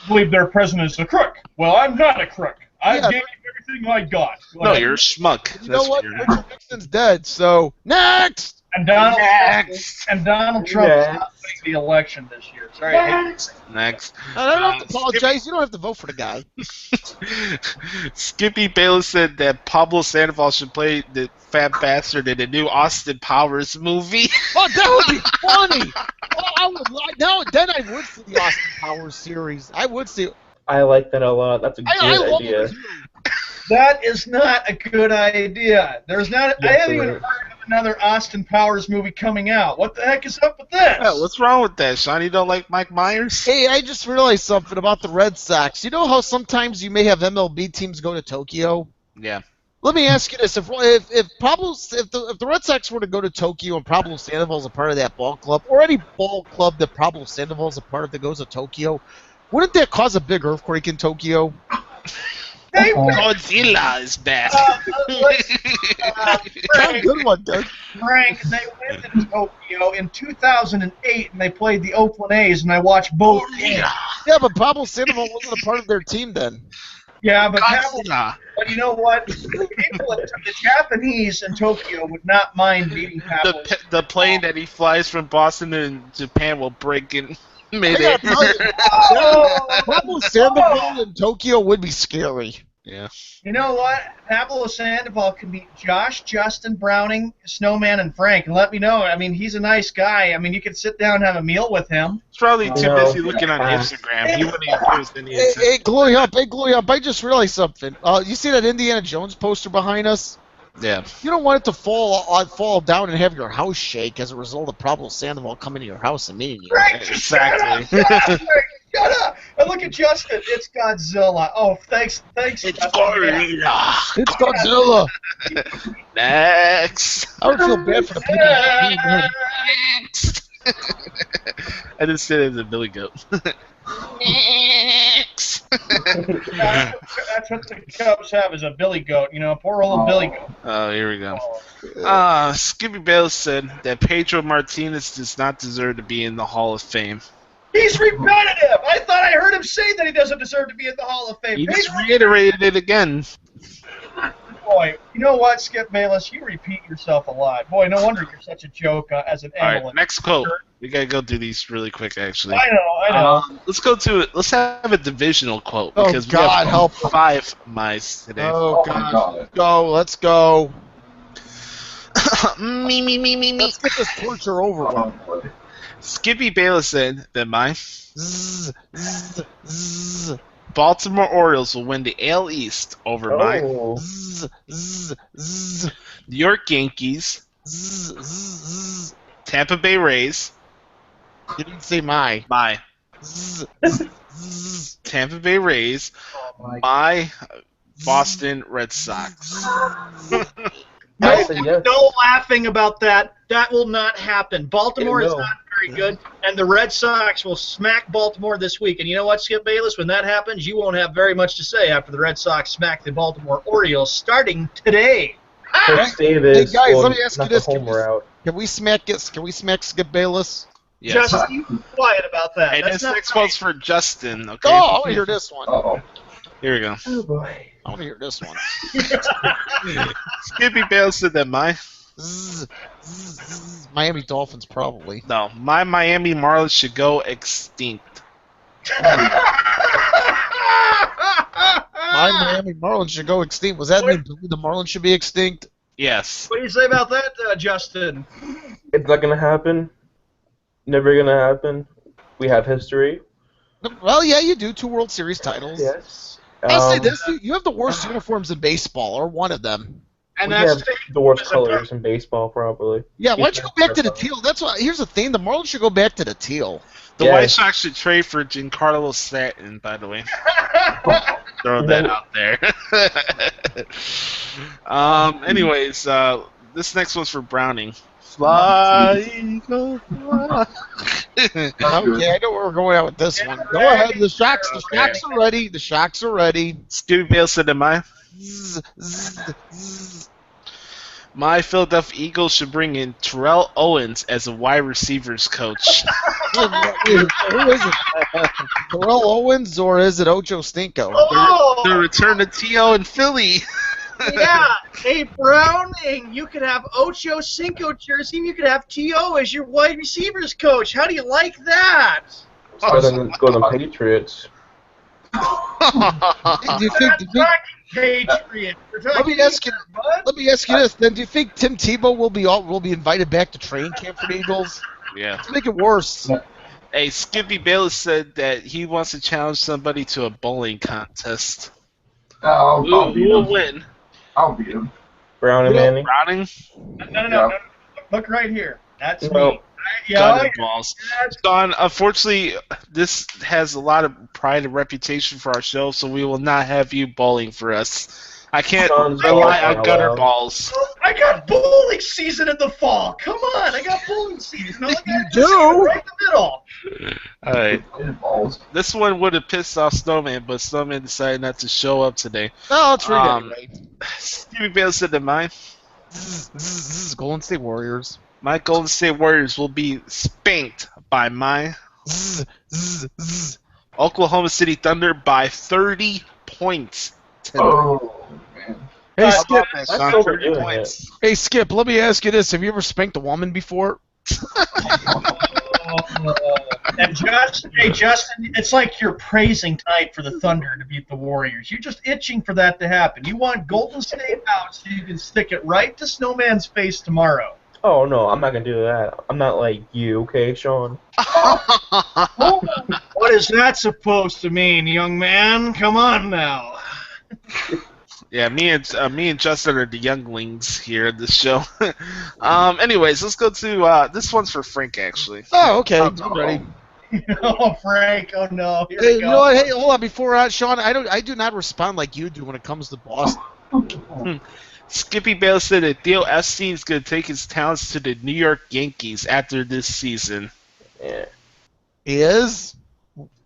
believe their president is a crook. Well, I'm not a crook. I
Yeah.
gave you everything I got. Go
No,
ahead.
you're a schmuck.
You know what? Richard Nixon's dead. So next.
And Donald
Next.
Trump is
Next.
not winning the election this year. Sorry, I hate
Next.
I don't have to apologize. You don't have to vote for the guy.
Skippy Bayless said that Pablo Sandoval should play the fat bastard in the new Austin Powers movie.
Oh, that would be funny. Then I would see the Austin Powers series. I would see.
I like that a lot. That's a
I
good
love
idea.
it.
That is not a good idea. There's not. I
Yes,
haven't
it
even
is.
heard of another Austin Powers movie coming out. What the heck is up with this?
Yeah, what's wrong with that, Sean? You don't like Mike Myers?
Hey, I just realized something about the Red Sox. You know how sometimes you may have MLB teams go to Tokyo?
Yeah.
Let me ask you this: if the Red Sox were to go to Tokyo and Pablo Sandoval is a part of that ball club, or any ball club that Pablo Sandoval is a part of that goes to Tokyo, wouldn't that cause a big earthquake in Tokyo?
Godzilla is back.
Frank,
Good one, Doug.
Frank, they lived in Tokyo in 2008, and they played the Oakland A's, and I watched both games.
Yeah, but Pablo Sandoval wasn't a part of their team then.
Yeah, but
Godzilla.
but you know what? The Japanese in Tokyo would not mind beating Pablo.
The plane that he flies from Boston to Japan will break in
I
midair.
gotta tell you, Pablo Sandoval in Tokyo would be scary.
Yeah.
You know what? Pablo Sandoval can beat Josh, Justin, Browning, Snowman, and Frank, and let me know. I mean, he's a nice guy. I mean, you could sit down and have a meal with him.
He's probably too
No.
busy looking on Instagram. He wouldn't even post any
Hey, Glory Up, I just realized something. You see that Indiana Jones poster behind us?
Yeah.
You don't want it to fall down and have your house shake as a result of Pablo Sandoval coming to your house and meeting you.
Frank,
Exactly.
shut up! And look at Justin. It's Godzilla. Oh, thanks.
It's
Justin.
Gorilla.
It's Godzilla.
Next.
I would feel bad for the people who need him.
Next. I just said it as a Billy Goat. Next.
That's what the Cubs have is a Billy Goat. You know, poor old Billy Goat.
Oh, here we go. Skippy Bayless said that Pedro Martinez does not deserve to be in the Hall of Fame.
He's repetitive. I thought I heard him say that he doesn't deserve to be in the Hall of Fame.
He just reiterated it again.
Boy, you know what, Skip Bayless? You repeat yourself a lot. Boy, no wonder you're such a joke as an
All
analyst.
right, next quote. We gotta go through these really quick, actually.
I know.
Let's go to it. Let's have a divisional quote
Oh,
because we
God,
have
help.
5 mice today.
Oh, God. Let's go.
Me.
Let's get this torture over with.
Skippy Bayless said that my
Zzz, zzz, zzz,
Baltimore Orioles will win the AL East over my
Oh.
zzz, zzz, zzz,
New York Yankees,
zzz, zzz.
Tampa Bay Rays,
You didn't say my. Zzz, zzz, zzz.
Tampa Bay Rays, my Boston Red Sox.
I said yes.
No laughing about that. That will not happen. Baltimore is
No.
not very good, and the Red Sox will smack Baltimore this week. And you know what, Skip Bayless? When that happens, you won't have very much to say after the Red Sox smack the Baltimore Orioles starting today.
Coach Davis
Hey, guys,
will
let me ask you
knock
this.
a homer out.
Can we smack Skip Bayless?
Yes.
Just you be quiet about that.
Hey,
That's
this
not
next one's for Justin. Okay.
Oh, I want to hear this one.
Uh-oh.
Here we go.
Oh boy.
I want to hear this one.
Skippy Bayless said that my
Zzz, zzz, zzz. Miami Dolphins, probably.
my Miami Marlins should go extinct.
My Miami Marlins should go extinct. Was that mean the Marlins should be extinct?
Yes.
What do you say about that, Justin?
It's not gonna happen. Never gonna happen. We have history.
Well, yeah, you do. 2 World Series titles.
Yes.
I'll say this: you have the worst uniforms in baseball, or one of them.
And
We
that's
have the worst colors in baseball, probably.
Yeah, why don't you go back to the teal? That's why. Here's the thing: the Marlins should go back to the teal.
The
Yes.
White Sox should trade for Giancarlo Stanton, by the way. Throw that out there. Anyways, this next one's for Browning. Fly, Eagle, fly.
Okay, I know where we're going out with this one. Go ahead. The Shocks are ready. The Shocks are ready.
Skippy Bayless said, "Am I?
Zzz, zzz, zzz.
My Philadelphia Eagles should bring in Terrell Owens as a wide receivers coach."
Who is it? Terrell Owens or is it Ocho Stinko?
Oh,
The return of T.O. in Philly.
yeah. Hey, Browning, you could have Ocho Cinco jersey, and you could have T.O. as your wide receivers coach. How do you like that?
Go to the Patriots.
Do you
We're
think?
not talking Patriots. We're
Let
talking
me ask you.
what?
Let me ask you this. Then, do you think Tim Tebow will be invited back to training camp for the Eagles?
Yeah.
Let's make it worse.
Hey, Skippy Bayless said that he wants to challenge somebody to a bowling contest.
I'll
Who
beat
will
him.
win?
I'll beat him.
Brown and Manning.
Browning?
No. Look right here. That's
No.
me.
Gun and balls.
That's
Don, unfortunately, this has a lot of pride and reputation for our show, so we will not have you bowling for us. I can't
Don's
rely
balls
on
are
gutter
allowed.
balls.
I
I got bowling season in the fall. Come on, I got bowling season. All I
You
got to
do?
right in the middle.
All right.
Balls.
This one would have pissed off Snowman, but Snowman decided not to show up today.
No, let's read
Um,
it anyway.
Stevie Bale said that
This is Golden State Warriors.
my Golden State Warriors will be spanked by my
Zzz, zzz, zzz.
Oklahoma City Thunder by 30 points.
Oh, man.
Hey,
How
Skip.
about that,
That's
Sean?
overdoing
30 points.
Hey, Skip. Let me ask you this: have you ever spanked a woman before?
And Justin, it's like you're praising tonight for the Thunder to beat the Warriors. You're just itching for that to happen. You want Golden State out so you can stick it right to Snowman's face tomorrow.
Oh no, I'm not gonna do that. I'm not like you, okay, Sean?
What is that supposed to mean, young man? Come on now.
Yeah, me and Justin are the younglings here at this show. Anyways, let's go to this one's for Frank actually.
Oh, okay. I'm ready.
Oh, Frank. Oh no. Here
Hey,
we
you
go.
know what? Hey, hold on. Before Sean, I do not respond like you do when it comes to Boston.
Skippy Bale said that Theo Epstein is going to take his talents to the New York Yankees after this season.
Yeah.
He is.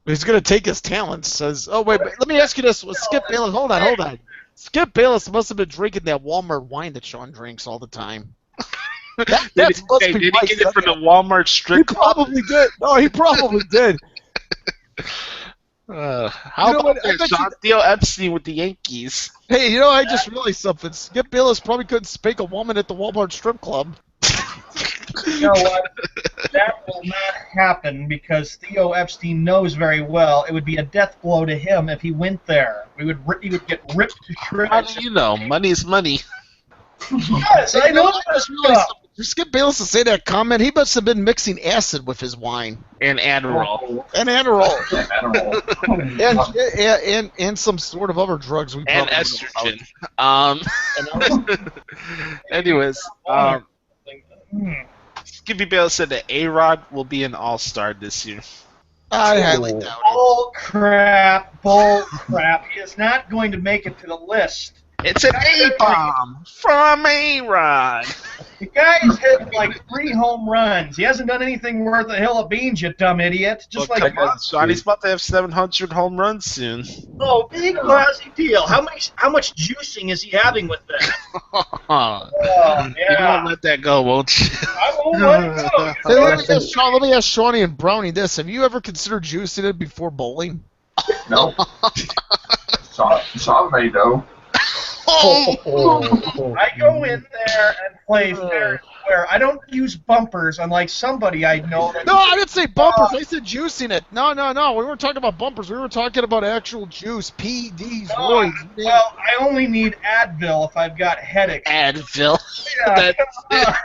He's gonna take his talents. Says, oh wait, but let me ask you this: was Skip Bayless? Hold on. Skip Bayless must have been drinking that Walmart wine that Sean drinks all the time. That's
Did
must
he
be
get
why
it
he said
from the
that.
Walmart
He
strip club?
probably did. No, he probably did.
How
You know
about
what? I
that,
bet
Sean? Theo Epstein with the Yankees.
Hey, you know, I just realized something. Skip Bayless probably couldn't spank a woman at the Walmart strip club.
You know what? That will not happen because Theo Epstein knows very well it would be a death blow to him if he went there. He would get ripped to shreds.
How do you know? Money is money.
Yes, I know
I
that
just realized
stuff.
something. For Skip Bayless to say that comment, he must have been mixing acid with his wine.
And Adderall.
And Adderall.
Adderall.
and some sort of other drugs we
And
probably don't
estrogen. Anyways, Skippy Bale said that A-Rod will be an all-star this year.
I highly doubt it.
Bull crap, bull crap. He is not going to make it to the list.
It's an A-bomb from A-Rod.
The guy's hit like 3 home runs. He hasn't done anything worth a hill of beans, you dumb idiot. Just
Well,
like
come on, Sean. He's about to have 700 home runs soon.
oh, big lousy deal. How much juicing is he having with that? Oh,
You
yeah.
won't let that go, won't you?
I won't let it go.
Hey, let me ask Shawnee and Brownie this. Have you ever considered juicing it before bowling?
No. Sean may though.
I go in there and play fair and square. I don't use bumpers, unlike somebody I know. That
No, I didn't say bumpers. I said juicing it. No. We weren't talking about bumpers. We were talking about actual juice. PDs,
No,
roids.
well, I only need Advil if I've got headaches.
Advil.
Yeah.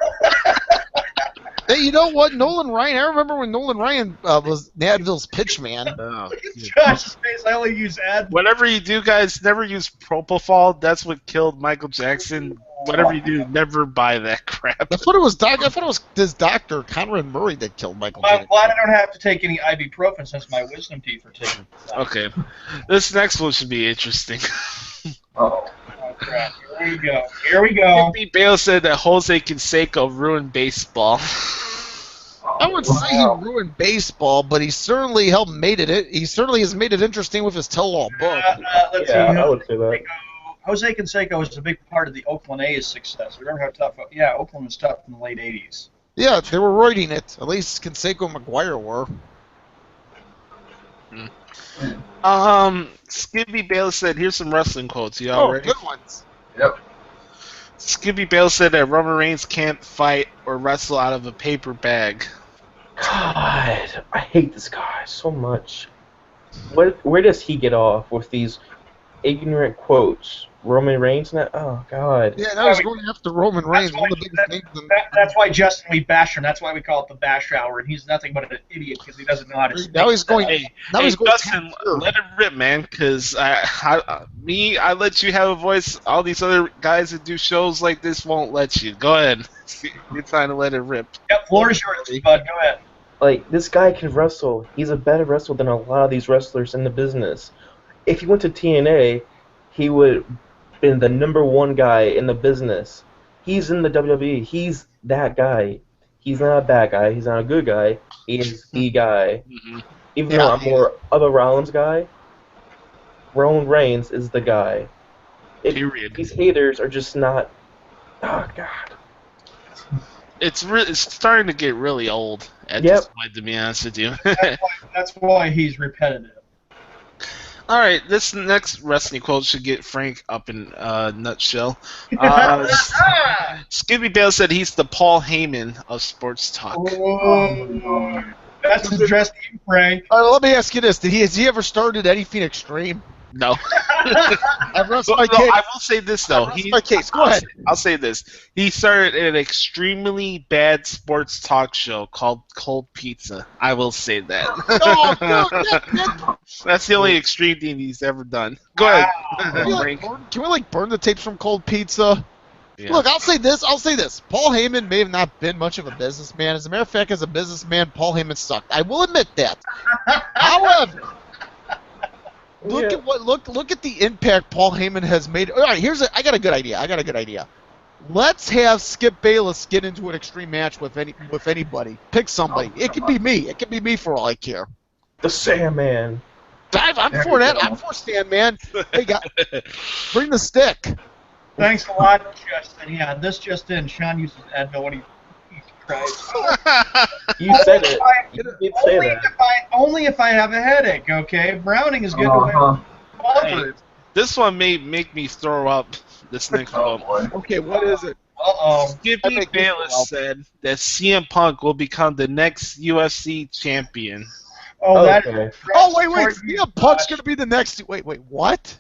Hey, you know what? Nolan Ryan. I remember when Nolan Ryan was Advil's pitch man.
Oh,
Josh's face, I only use Advil.
whatever you do, guys, never use propofol. That's what killed Michael Jackson. Whatever you do, never buy that crap.
I thought it was this doctor, Conrad Murray, that killed Michael
I'm
Jackson.
glad I don't have to take any ibuprofen since my wisdom teeth are taken.
Okay, this next one should be interesting.
Oh.
Oh, crap. Here we go. Here we go.
Skippy Bale said that Jose Canseco ruined baseball.
I wouldn't say he ruined baseball, but he certainly helped made it. He certainly has made it interesting with his tell-all book.
Let's
Yeah,
see.
I would say that.
Jose Canseco was a big part of the Oakland A's success. Remember how tough? Yeah, Oakland was tough in the late '80s.
Yeah, they were writing it. At least Canseco and McGuire were.
Skippy Bale said, here's some wrestling quotes. You all
Oh,
ready?
good ones.
Yep.
Skippy Bale said that Roman Reigns can't fight or wrestle out of a paper bag.
God, I hate this guy so much. Where does he get off with these ignorant quotes? Roman Reigns? Oh, God.
Yeah, that was going after Roman Reigns, one of the biggest names.
That's why, Justin, we bash him. That's why we call it the bash hour, and he's nothing but an idiot because he doesn't know how to speak.
Now he's going.
Hey,
Now
hey
he's going.
Dustin, let it rip, man, because I let you have a voice. All these other guys that do shows like this won't let you. Go ahead. You're trying to let it rip.
Yep, floor is yours, bud. Go ahead.
Like, this guy can wrestle. He's a better wrestler than a lot of these wrestlers in the business. If he went to TNA, he would have been the #1 guy in the business. He's in the WWE. He's that guy. He's not a bad guy. He's not a good guy. He is the guy.
Mm-hmm.
Even though I'm more of a Rollins guy, Roman Reigns is the guy.
Period.
These haters are just not. Oh God.
It's starting to get really old at
Yep.
this point, to be honest with you.
That's why he's repetitive.
All right, this next wrestling quote should get Frank up in a nutshell. Skippy Bale said he's the Paul Heyman of sports talk.
Oh, that's addressed to you, Frank.
Let me ask you this: has he ever started anything extreme?
No.
I've rest
No,
my case.
I will say this though.
Rest my case. Go ahead.
I'll say this. He started an extremely bad sports talk show called Cold Pizza. I will say that.
Oh,
That's the only extreme thing he's ever done. Go ahead. Frank.
Can we burn the tapes from Cold Pizza?
Yeah.
Look, I'll say this. Paul Heyman may have not been much of a businessman. As a matter of fact, as a businessman, Paul Heyman sucked. I will admit that. However, look at the impact Paul Heyman has made. All right, I got a good idea. Let's have Skip Bayless get into an extreme match with anybody. Pick somebody. It could be me. It could be me for all I care.
The Sandman.
I'm for that. I'm for Sandman. Hey, guys, bring the stick.
Thanks a lot, Justin. Yeah, this just in. Sean uses Advil when he's Christ.
You said it. You did say that.
Only if I have a headache, okay? Browning is good to
This one may make me throw up. This next one.
Okay, what is it?
Uh-oh.
Skippy Bayless said that CM Punk will become the next UFC champion.
Oh, that
Okay.
is
Oh, wait. CM Punk's going to be the next. Wait, what?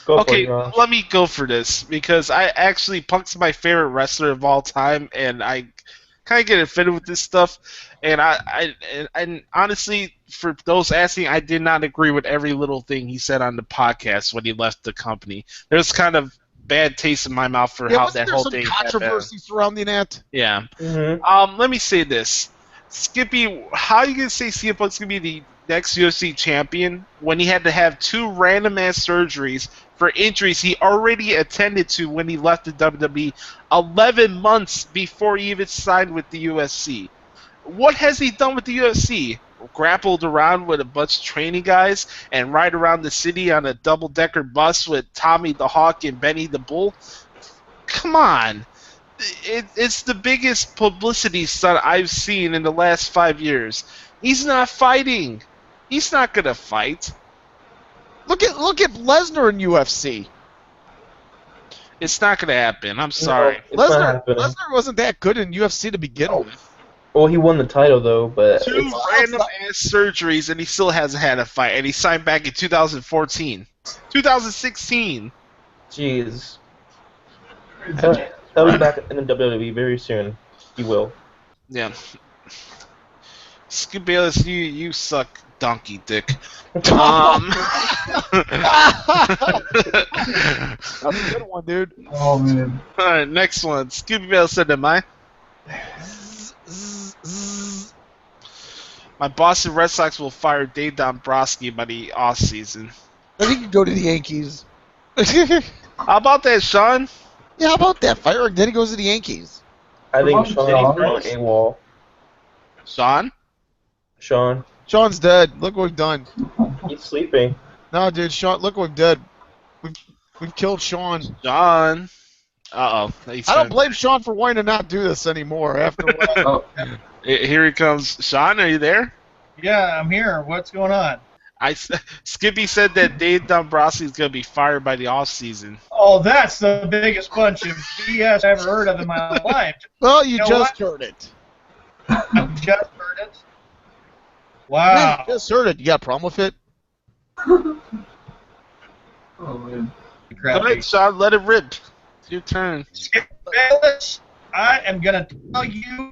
Go
Okay,
for it, Josh.
let me go for this because Punk's my favorite wrestler of all time, and I kind of get offended with this stuff. And and honestly, for those asking, I did not agree with every little thing he said on the podcast when he left the company. There's kind of bad taste in my mouth for how that whole thing
some controversy surrounding that?
Yeah.
Mm-hmm.
Let me say this. Skippy, how are you going to say CM Punk's going to be the next UFC champion when he had to have 2 random-ass surgeries for injuries he already attended to when he left the WWE 11 months before he even signed with the UFC? What has he done with the UFC? Grappled around with a bunch of training guys and ride around the city on a double-decker bus with Tommy the Hawk and Benny the Bull? Come on. It's the biggest publicity stunt I've seen in the last 5 years. He's not fighting. He's not gonna fight.
Look at Lesnar in UFC.
It's not gonna happen. I'm sorry.
No, it's not happening.
Lesnar wasn't that good in UFC to begin with.
Well, he won the title though, but
2
it's,
random ass surgeries and he still hasn't had a fight. And he signed back in 2014, 2016.
jeez. He'll be back in the WWE very soon. He will.
Yeah. Skip Bayless, you suck, donkey dick.
That's a good one, dude.
Oh man.
All right, next one. Skippy Bayless said, "Am I? My Boston Red Sox will fire Dave Dombrowski by the off season.
I think you go to the Yankees.
How about that, Sean?
Yeah, how about that? Fire him, then he goes to the Yankees.
I think
Come
Sean
on,
is going AWOL.
Sean?
Sean,
Sean's dead. Look what we've done.
he's sleeping.
No, dude, Sean, look what we've done. We've killed Sean.
John. Uh-oh.
I don't blame Sean for wanting to not do this anymore. After what?
Oh,
Here he comes. Sean, are you there?
Yeah, I'm here. What's going on?
Skippy said that Dave Dombrowski is going to be fired by the offseason.
Oh, that's the biggest bunch of BS I've ever heard of in my life.
Well, you
know
just
what?
heard it.
I just heard it.
Yeah,
Wow.
you just heard it. You got a problem with it?
oh man.
Go ahead, Sean. Let it rip. It's your turn.
Skip Bayless, I am gonna tell you,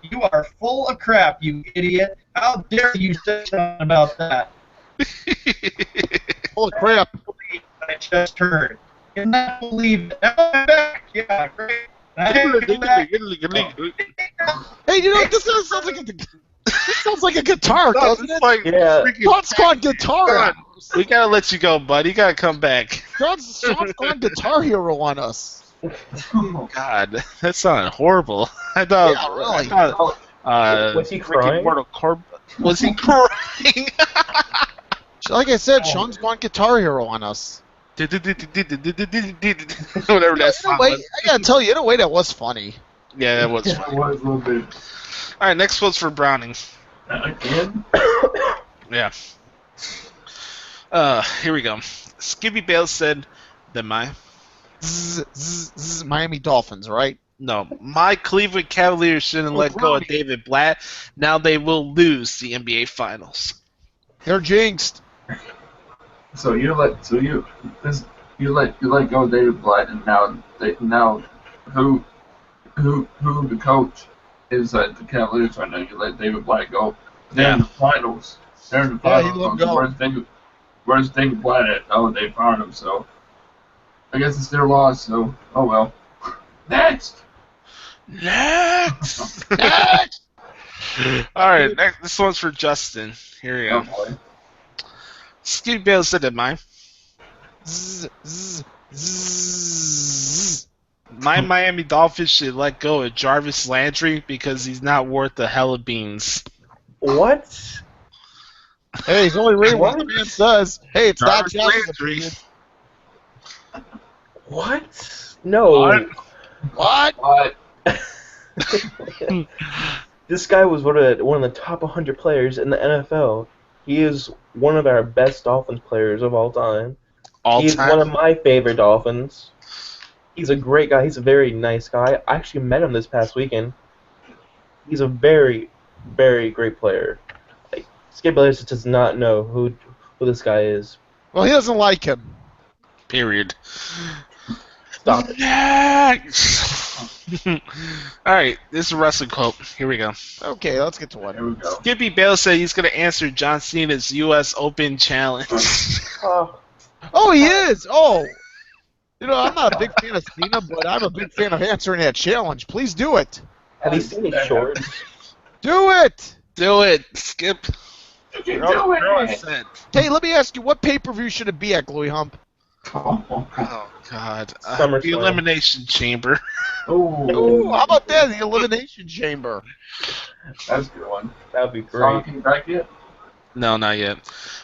you are full of crap, you idiot. How dare you say something about that?
Holy crap.
I just heard. Cannot believe it. Now I'm back. Yeah, great. I'm back.
Hey, you know, this sounds like a guitar, doesn't it?
Like
Yeah.
Sean's gone guitar.
We gotta let you go, bud. You gotta come back.
Sean's gone guitar hero on us.
God, that sounded horrible. I thought.
Yeah, really.
I thought
Was he
Ricky
crying?
Mortal Korb. Was he crying?
Like I said, Sean's gone Guitar Hero on us.
Whatever that
In a
song
way,
was.
I gotta tell you, in a way, that was funny.
Yeah, that was
It
funny.
was a little bit.
All right, next one's for Browning.
Again?
Yeah. Here we go. Skippy Bale said that
Miami Dolphins, right?
my Cleveland Cavaliers shouldn't let go of
Brownie.
David Blatt. Now they will lose the NBA Finals.
They're jinxed.
So you let go of David Blatt, and now who the coach is at the Cavaliers right now? You let David Blatt go. They're in the finals. They're in the
Yeah, he
finals.
let go.
Where's David Blatt at? Oh, they fired him. So I guess it's their loss. So oh well. Next.
Next.
Next!
All right, next. This one's for Justin. Here we
Oh
go.
boy.
Skippy Bale said that my Miami Dolphins should let go of Jarvis Landry because he's not worth a hell of beans.
What?
Hey, he's only reading what the man says. Hey, it's not
Jarvis
Josh's
Landry.
opinion.
What? No.
What?
What?
This guy was one of the top 100 players in the NFL. He is one of our best Dolphins players of all time. He's one of my favorite Dolphins. He's a great guy. He's a very nice guy. I actually met him this past weekend. He's a very, very great player. Like, Skip Bayless does not know who this guy is.
Well, he doesn't like him.
Period.
Stop it.
Next. All right, this is a wrestling quote. Here we go.
Okay, let's get to one.
Here we go.
Skippy Bale said he's going to answer John Cena's U.S. Open challenge.
Oh, he is. Oh, you know, I'm not a big fan of Cena, but I'm a big fan of answering that challenge. Please do it.
Have you seen his shorts?
Do it.
Do it, Skip.
You can
Girl
do it.
said.
Hey, let me ask you, what pay-per-view should it be at, Glowy Hump?
Oh.
Oh God,
SummerSlam.
the Elimination Chamber.
Ooh, how about that? The Elimination Chamber.
That's a good one.
That'd be
Song
great.
came back yet?
No, not yet.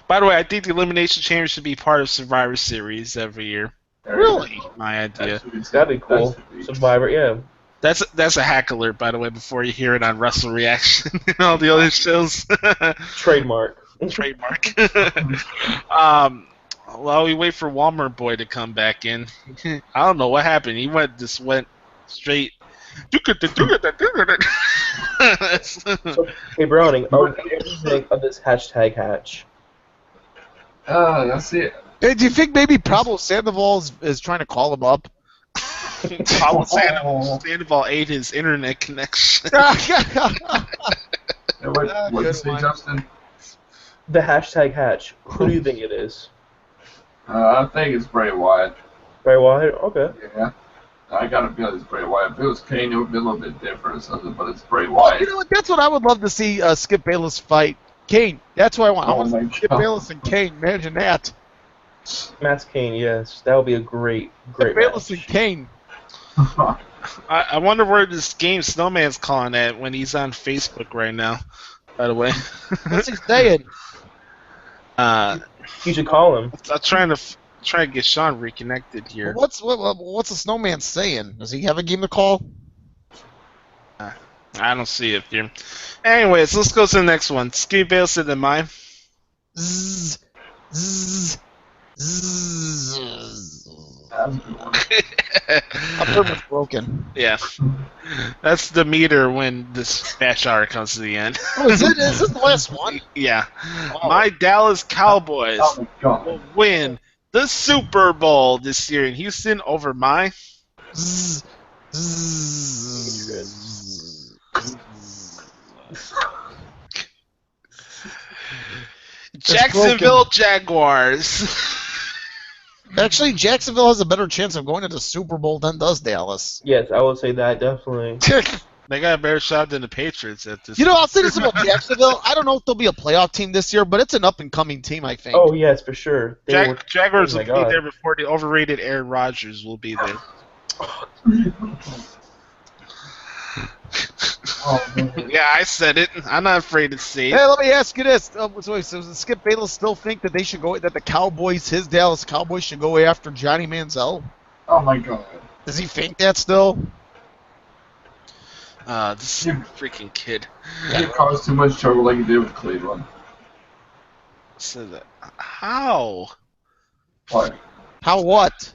By the way, I think the Elimination Chamber should be part of Survivor Series every year.
Really?
My idea.
That'd be cool. Survivor, yeah.
That's a hack alert, by the way, before you hear it on Wrestle Reaction and all the other shows.
Trademark.
Trademark. While we wait for Walmart Boy to come back in, I don't know what happened. He went straight.
Hey, Browning, what do you think of this hashtag hatch?
That's it.
Hey, do you think maybe Pablo Sandoval is trying to call him up?
Pablo Sandoval ate his internet connection.
What you say, Justin?
The hashtag hatch. Who do you think it is?
I think it's Bray Wyatt.
Bray Wyatt? Okay.
Yeah. I gotta feel it's Bray Wyatt. If it was Kane, it would be a little bit different or something, but it's Bray
Well,
Wyatt.
you know what? That's what I would love to see Skip Bayless fight Kane. That's what I want. I
Oh
want
my
to see Skip
God.
Bayless and Kane. Imagine that.
Matt Kane, yes. That would be a great
Skip Bayless
match.
and Kane.
I wonder where this game Snowman's calling at when he's on Facebook right now. By the way,
What's he saying?
You should call him.
I'm trying to get Sean reconnected here.
What's the Snowman saying? Does he have a game to call?
I don't see it here. Anyways, let's go to the next one. Ski Bale said that mine.
Zzz, zzz, zzz. My permit's broken.
Yeah, that's the meter when this match hour comes to the end.
Oh, is this the last one?
Yeah, my Dallas Cowboys
Oh my God.
will win the Super Bowl this year in Houston over my
Zzz, zzz.
Jacksonville Jaguars.
Actually, Jacksonville has a better chance of going to the Super Bowl than does Dallas.
Yes, I would say that, definitely.
They got a better shot than the Patriots at this.
You know, I'll say this about Jacksonville. I don't know if they'll be a playoff team this year, but it's an up-and-coming team, I think.
Oh, yes, for sure. They were-
Jaguars
oh
will
my
be
God.
there before the overrated Aaron Rodgers will be there.
Oh, man.
Yeah, I said it. I'm not afraid to say
Hey,
it.
let me ask you this: so does Skip Bayless still think that that the Cowboys, his Dallas Cowboys, should go after Johnny Manziel?
Oh my god.
Does he think that still?
This freaking kid.
He caused too much trouble like he did with Cleveland.
Said that. How?
What?
How what?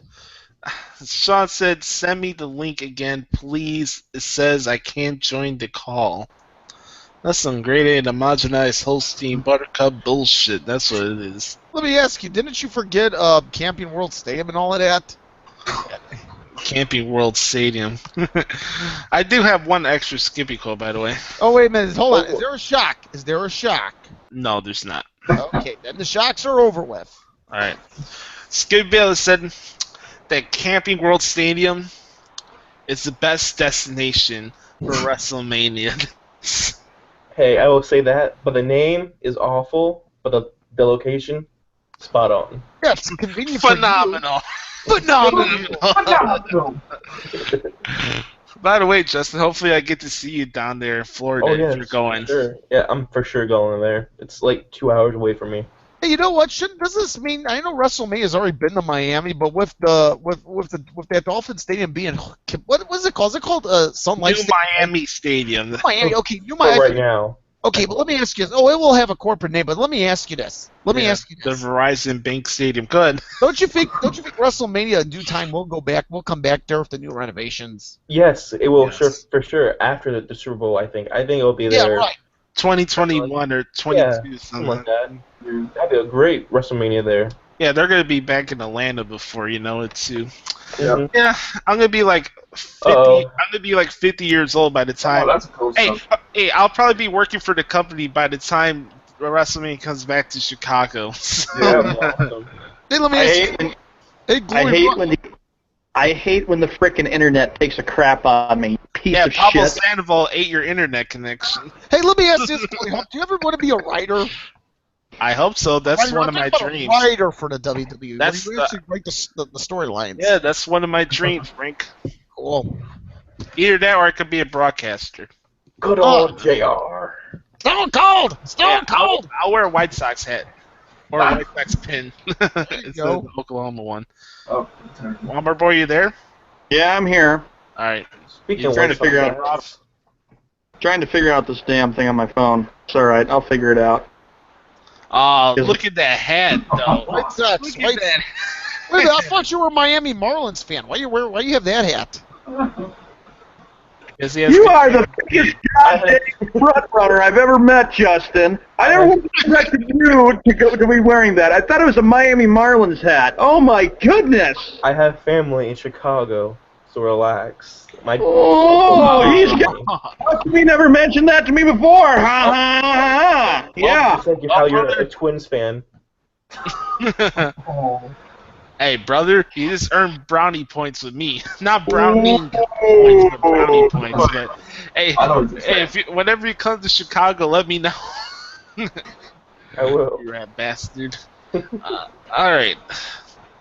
Sean said, "Send me the link again, please." It says I can't join the call. That's some grade A homogenized Holstein Buttercup bullshit. That's what it is.
Let me ask you: didn't you forget Camping World Stadium and all of that?
Camping World Stadium. I do have one extra Skippy code, by the way.
Oh wait a minute, hold on. Is there a shock? Is there a shock?
No, there's not.
Okay, then the shocks are over with.
All right. Skippy Bayless said that Camping World Stadium is the best destination for WrestleMania.
Hey, I will say that, but the name is awful, but the location, spot on.
Yeah, it's convenient for you.
Phenomenal.
Phenomenal.
By the way, Justin, hopefully I get to see you down there in Florida
Oh yeah,
if you're going.
Sure. Yeah, I'm for sure going there. It's like 2 hours away from me.
Hey, you know what? Does this mean? I know WrestleMania has already been to Miami, but with that Dolphin Stadium being what was it called? Is it called Sun Life
New
Stadium?
Miami Stadium.
Miami. Okay, New
For
Miami.
right now.
Okay, but let me ask you. Oh, it will have a corporate name, but let me ask you this. Let me ask you
The
this.
Verizon Bank Stadium. Good.
Don't you think WrestleMania in due time will go back? We'll come back there with the new renovations.
Yes, it will
Yes.
for sure after the Super Bowl. I think it will be
Yeah,
there.
right.
2021 or 22,
Yeah,
something
something like that. That'd be a great WrestleMania there.
Yeah, they're gonna be back in Atlanta before you know it too.
Mhm.
Yeah, I'm gonna be like 50.
Uh-oh.
I'm gonna be like 50 years old by the
Oh,
time.
that's cool
Hey,
stuff.
hey, I'll probably be working for the company by the time WrestleMania comes back to Chicago. So,
That'd be awesome.
Hey, let me
I
ask
hate
you.
when
Hey,
I
Glory
hate
Rock.
when the I hate when the frickin' internet takes a crap on me. Piece
yeah,
of
Pablo
shit.
Sandoval ate your internet connection.
Hey, let me ask this. Glory Rock. Do you ever want to be a writer?
I hope so. That's
Writer,
one
I'm
of my
talking about
dreams.
A writer for the WWE.
That's
Where you actually write the storylines.
Yeah, that's one of my dreams, Frank.
Cool.
Either that or I could be a broadcaster.
Good old JR.
Stone Cold. Stone
Yeah,
Cold.
I'll wear a White Sox hat. Or a White Sox pin. Instead
go.
of the Oklahoma one.
Oh, turn.
Walmart boy, you there?
Yeah, I'm here.
Alright.
Speaking of
trying to
White Sox
figure out-
fans,
Trying to figure out this damn thing on my phone. It's alright, I'll figure it out.
Look at that hat, though.
White Sox.
Look
White
at that.
Wait a minute, I thought you were a Miami Marlins fan. Why you have that hat?
Yes, he has
You
good-
are the biggest goddamn front runner I've ever met, Justin. I never would have expected you to be wearing that. I thought it was a Miami Marlins hat. Oh my goodness!
I have family in Chicago, so relax. My
Oh, he's got. How come you never mentioned that to me before? Ha ha ha! Yeah.
Just like how you're a Twins fan.
Oh.
Hey, brother, you just earned brownie points with me. Not brownie points, but brownie points. But, hey,
I know what you're
hey
saying.
whenever you come to Chicago, let me know.
I will.
You rat bastard. Alright.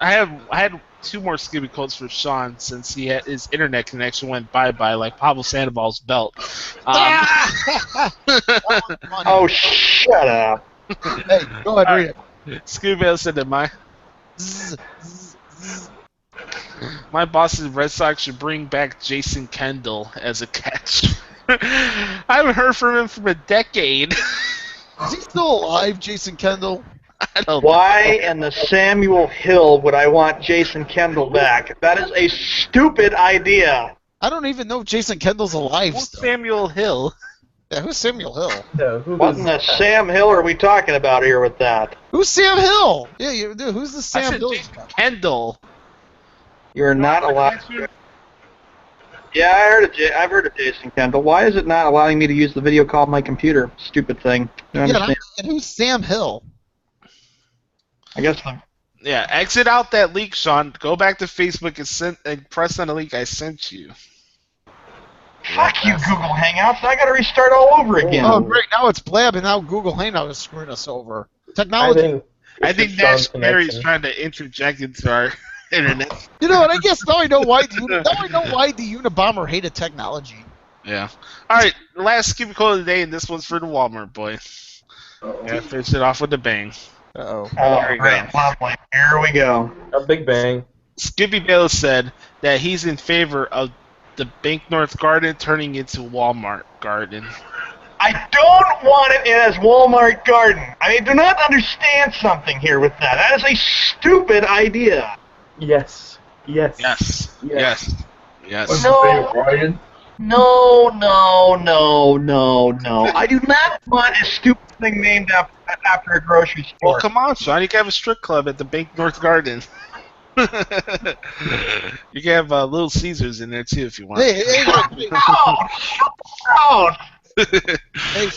I had two more Skippy codes for Sean since his internet connection went bye-bye like Pablo Sandoval's belt.
Oh, shut up.
Hey, go ahead, read it.
Skippy Bale said that my boss's Red Sox should bring back Jason Kendall as a catch. I haven't heard from him for a decade.
Is he still alive, Jason Kendall?
I don't
Why in the Samuel Hill would I want Jason Kendall back? That is a stupid idea.
I don't even know if Jason Kendall's alive
Who's
still.
Samuel Hill?
Yeah, who's Samuel Hill?
Yeah, who
What
was
in the Sam Hill are we talking about here with that?
Who's Sam Hill? Yeah, dude, who's the
I
Sam
said
Hill?
Jason Kendall.
You're not allowed. Yeah, I've heard of Jason Kendall. Why is it not allowing me to use the video call on my computer? Stupid thing. Don't
Yeah,
understand.
and who's Sam Hill?
I guess I'm.
Yeah, exit out that leak, Sean. Go back to Facebook and press on the link I sent you.
Fuck you, Google Hangouts. I got to restart all over again.
Oh, great. Now it's Blab, and now Google Hangout is screwing us over.
I
Technology.
think
I
it's
think
just Sean's
Nash Perry's
connection.
trying to interject into our Internet.
You know what? I guess now I know why. The Unabomber hated technology.
Yeah. All right. Last Skippy call of the day, and this one's for the Walmart boy. Yeah, finish it off with a bang.
Uh-oh.
Oh,
we
great. Lovely. Here we go.
A big bang.
Skippy Bayless said that he's in favor of the Bank North Garden turning into Walmart Garden.
I don't want it as Walmart Garden. I do not understand something here with that. That is a stupid idea.
Yes.
Yes. Yes.
What's
No.
your favorite, Ryan?
No. I do not want a stupid thing named after a grocery store.
Well, come on, Sean. You can have a strip club at the Bank North Garden. You can have Little Caesars in there, too, if you want.
Hey,
Oh,
hey,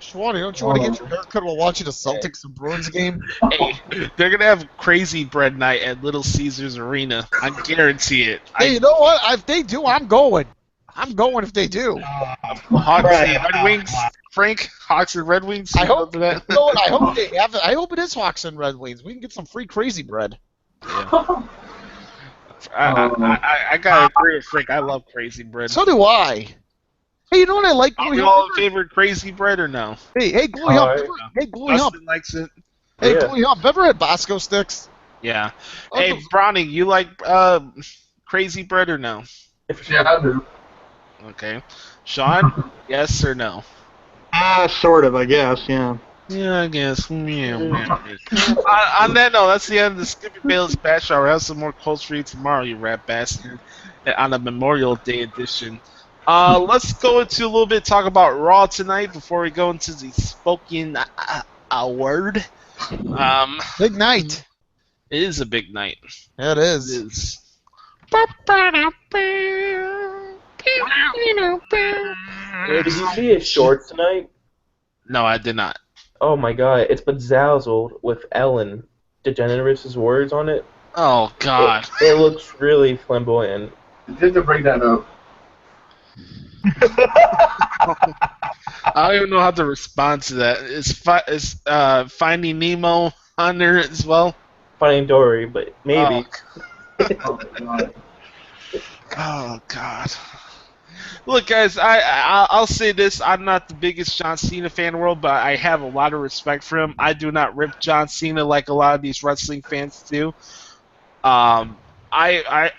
Schwanny, don't you want to get your haircut while watching a Celtics and Bruins game?
Hey, they're going to have Crazy Bread Night at Little Caesars Arena. I guarantee it.
Hey, you know what? If they do, I'm going. I'm going if they do.
Hawks and Red Wings, Frank? Hawks and Red Wings?
I hope.
that.
You know what? I hope they have it. I hope it is Hawks and Red Wings. We can get some free Crazy Bread.
Yeah. I gotta agree with Frank. I love Crazy Bread.
So do I. Hey, you know what I like?
Are we all in favor of Crazy Bread or no?
Hey, Glory Hump. Hey, Glory Hump.
Justin likes it.
Hey,
Yeah.
Glory Hump. Ever had Bosco sticks?
Yeah. Hey, Browning, you like Crazy Bread or no?
Yeah, I do.
Okay. Sean, yes or no?
sort of, I guess, yeah.
Yeah, I guess. On that note, that's the end of the Skippy Bayless Batch Hour. I'll have some more quotes for you tomorrow, you rat bastard, on a Memorial Day edition. Let's go into a little bit, talk about Raw tonight before we go into the spoken word.
Big night.
It is a big night.
Yeah, it
It
is.
is.
Did you see his shorts tonight?
No, I did not.
Oh my god, it's bedazzled with Ellen DeGeneres' words on it.
Oh, God.
It looks really flamboyant.
Just to bring that up.
I don't even know how to respond to that. Is Finding Nemo on there as well?
Finding Dory, but maybe.
Oh, God.
Oh, God. Look, guys, I'll say this. I'm not the biggest John Cena fan in the world, but I have a lot of respect for him. I do not rip John Cena like a lot of these wrestling fans do. I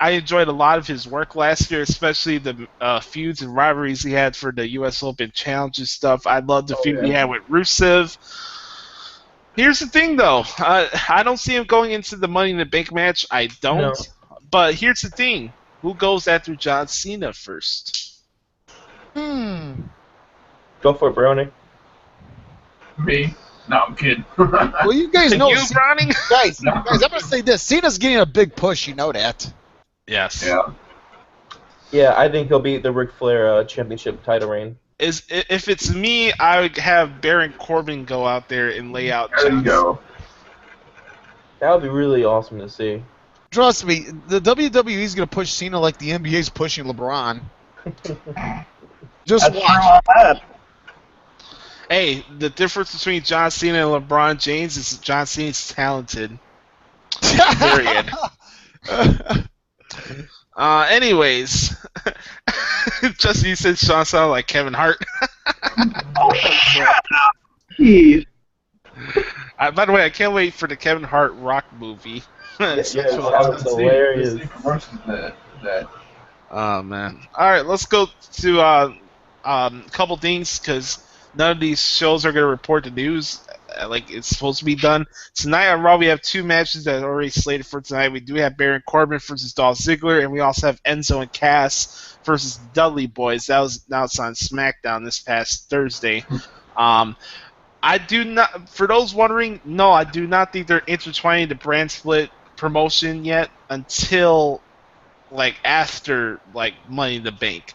enjoyed a lot of his work last year, especially the feuds and rivalries he had for the U.S. Open Challenge and stuff. I loved the feud he had with Rusev. Here's the thing, though. I don't see him going into the Money in the Bank match. I don't.
No.
But here's the thing. Who goes after John Cena first?
Go for it, Brownie.
Me? No, I'm kidding.
Well, you guys know.
You, Browning?
Guys, I'm going to say this. Cena's getting a big push. You know that.
Yes.
Yeah.
Yeah, I think he'll beat the Ric Flair championship title reign.
If it's me, I would have Baron Corbin go out there and lay out
There
John
you go.
That would be really awesome to see.
Trust me, the WWE's going to push Cena like the NBA's pushing LeBron. Just
That's
watch.
true on that.
Hey, the difference between John Cena and LeBron James is John Cena's talented. Period. Anyways, Justin, you said Sean sounded like Kevin Hart.
Oh, shut up. Jeez.
By the way, I can't wait for the Kevin Hart Rock movie.
Yes,
That's
that
what I
was
was-
hilarious.
That.
Oh man! All right, let's go to a couple things because none of these shows are going to report the news like it's supposed to be done. Tonight on Raw, we have two matches that are already slated for tonight. We do have Baron Corbin versus Dolph Ziggler, and we also have Enzo and Cass versus Dudley Boys. Now it's on SmackDown this past Thursday. I do not. For those wondering, no, I do not think they're intertwining the brand split promotion yet until like after like Money in the Bank.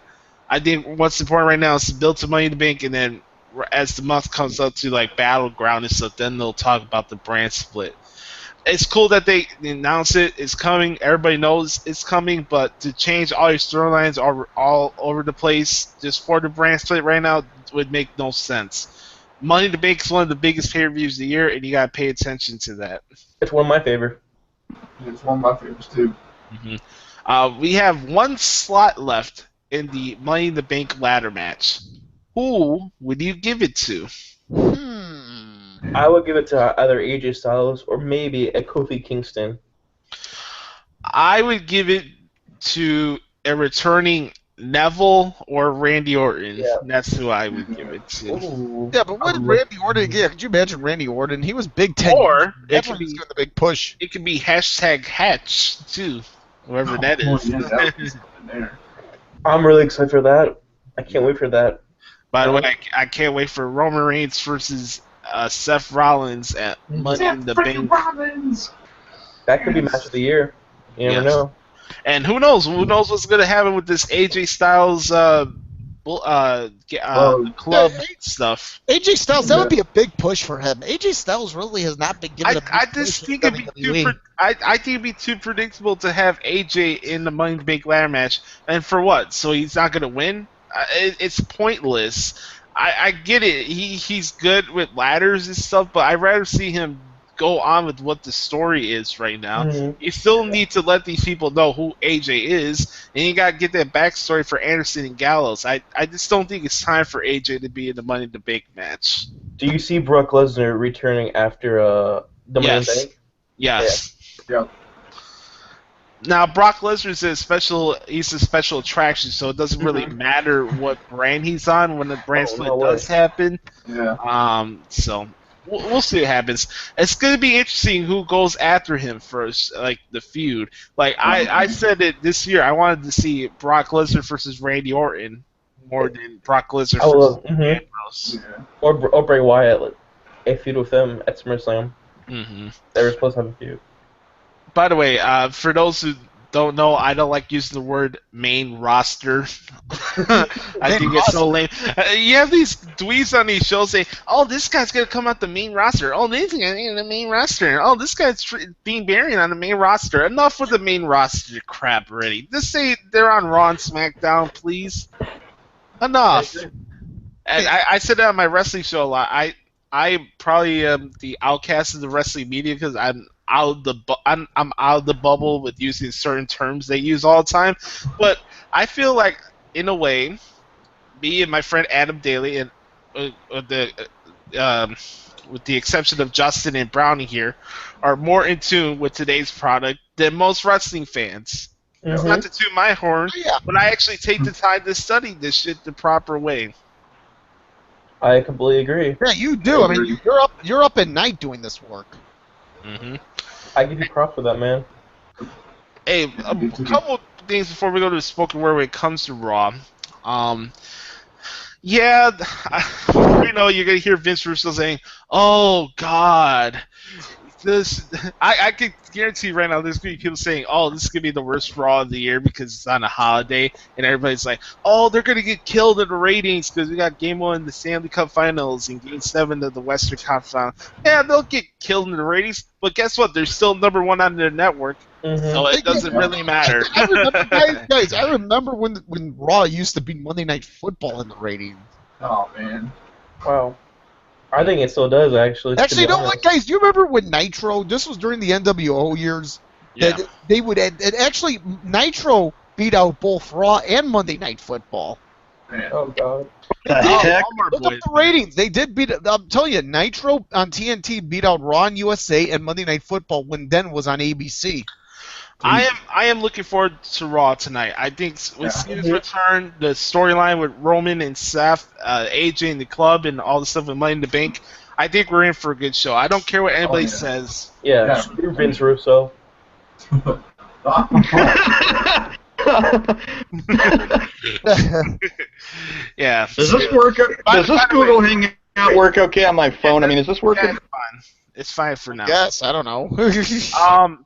I think what's important right now is to build to Money in the Bank, and then as the month comes up to like Battleground and stuff, then they'll talk about the brand split. It's cool that they announce it. It's coming. Everybody knows it's coming, but to change all your storylines all over the place just for the brand split right now would make no sense. Money in the Bank is one of the biggest pay-per-views of the year, and you gotta pay attention to that.
It's one of my favorite.
It's one of my favorites, too.
We have one slot left in the Money in the Bank ladder match. Who would you give it to?
I would give it to either AJ Styles or maybe a Kofi Kingston.
I would give it to a returning Neville or Randy Orton.
Yeah.
That's who I would give it to.
Ooh.
Yeah, but what did Randy Orton get? Could you imagine Randy Orton? He was Big 10.
Or it
That's when
could
he was
be
doing the big push.
it could be hashtag Hatch too, whoever that is.
Yeah, that was something there.
I'm really excited for that. I can't wait for that.
By the way, I can't wait for Roman Reigns versus Seth Rollins at Money in the Bank.
That could be match of the year. You never
Yes.
know.
And who knows? Who knows what's going to happen with this AJ Styles club stuff?
AJ Styles, that would be a big push for him. AJ Styles really has not been given a big
I
push
just
in
think it'd be
WWE.
I think it'd be too predictable to have AJ in the Money in the Bank ladder match, and for what? So he's not going to win? It's pointless. I get it. He's good with ladders and stuff, but I'd rather see him go on with what the story is right now.
Mhm.
You still need to let these people know who AJ is, and you got to get that backstory for Anderson and Gallows. I just don't think it's time for AJ to be in the Money in the Bank match.
Do you see Brock Lesnar returning after the Money in the
Yes.
Bank?
Yes.
Yeah.
Now Brock Lesnar's he's a special attraction, so it doesn't really matter what brand he's on when the brand
Oh,
split
no
does
way.
happen.
Yeah.
So we'll see what happens. It's going to be interesting who goes after him first, like the feud. Like I said it this year, I wanted to see Brock Lesnar versus Randy Orton more than Brock Lesnar
I love-
versus Ambrose.
Yeah.
Or Bray Wyatt, like, a feud with them at SummerSlam.
Mm-hmm.
They were supposed to have a feud.
By the way, for those who don't know, I don't like using the word main roster. I think it's so lame. You have these dweebs on these shows saying, "Oh, this guy's gonna come out the main roster. Oh, this guy's in the main roster. Oh, this guy's Dean Barry on the main roster." Enough with the main roster crap already. Just say they're on Raw and SmackDown, please. Enough. And I said that on my wrestling show a lot. I probably am the outcast of the wrestling media because I'm out of the I'm out of the bubble with using certain terms they use all the time. But I feel like, in a way, me and my friend Adam Daly, and with the exception of Justin and Brownie here, are more in tune with today's product than most wrestling fans. It's not to toot my horn, but I actually take the time to study this shit the proper way.
I completely agree.
Yeah, you do. I mean, you're up at night doing this work.
Mm-hmm.
I give you props for that, man.
Hey, a couple things before we go to the spoken word when it comes to Raw. You're gonna hear Vince Russo saying, "Oh God, this." I can guarantee right now there's gonna be people saying, "Oh, this is gonna be the worst Raw of the year because it's on a holiday," and everybody's like, "Oh, they're gonna get killed in the ratings because we got Game 1 in the Stanley Cup Finals and Game 7 of the Western Conference Finals." Yeah, they'll get killed in the ratings, but guess what? They're still number one on their network, so it doesn't really matter.
I remember, guys, I remember when Raw used to be Monday Night Football in the ratings.
Oh man.
Wow. I think it still does, actually.
Actually, you know what, guys? Do you remember when Nitro? This was during the NWO years.
Yeah.
That they would actually Nitro beat out both Raw and Monday Night Football.
Man.
Oh, God.
The heck?
Look up the ratings. They did beat. I'm telling you, Nitro on TNT beat out Raw on USA and Monday Night Football when then was on ABC.
I am looking forward to Raw tonight. I think with Cena's return, the storyline with Roman and Seth, AJ and the club, and all the stuff with Money in the Bank, I think we're in for a good show. I don't care what anybody says.
Yeah, screw Vince Russo.
Yeah.
Does this work? Does this Google Hangout work okay on my phone? I mean, is this working?
Yeah, it's fine. It's fine for now.
Yes, I don't know.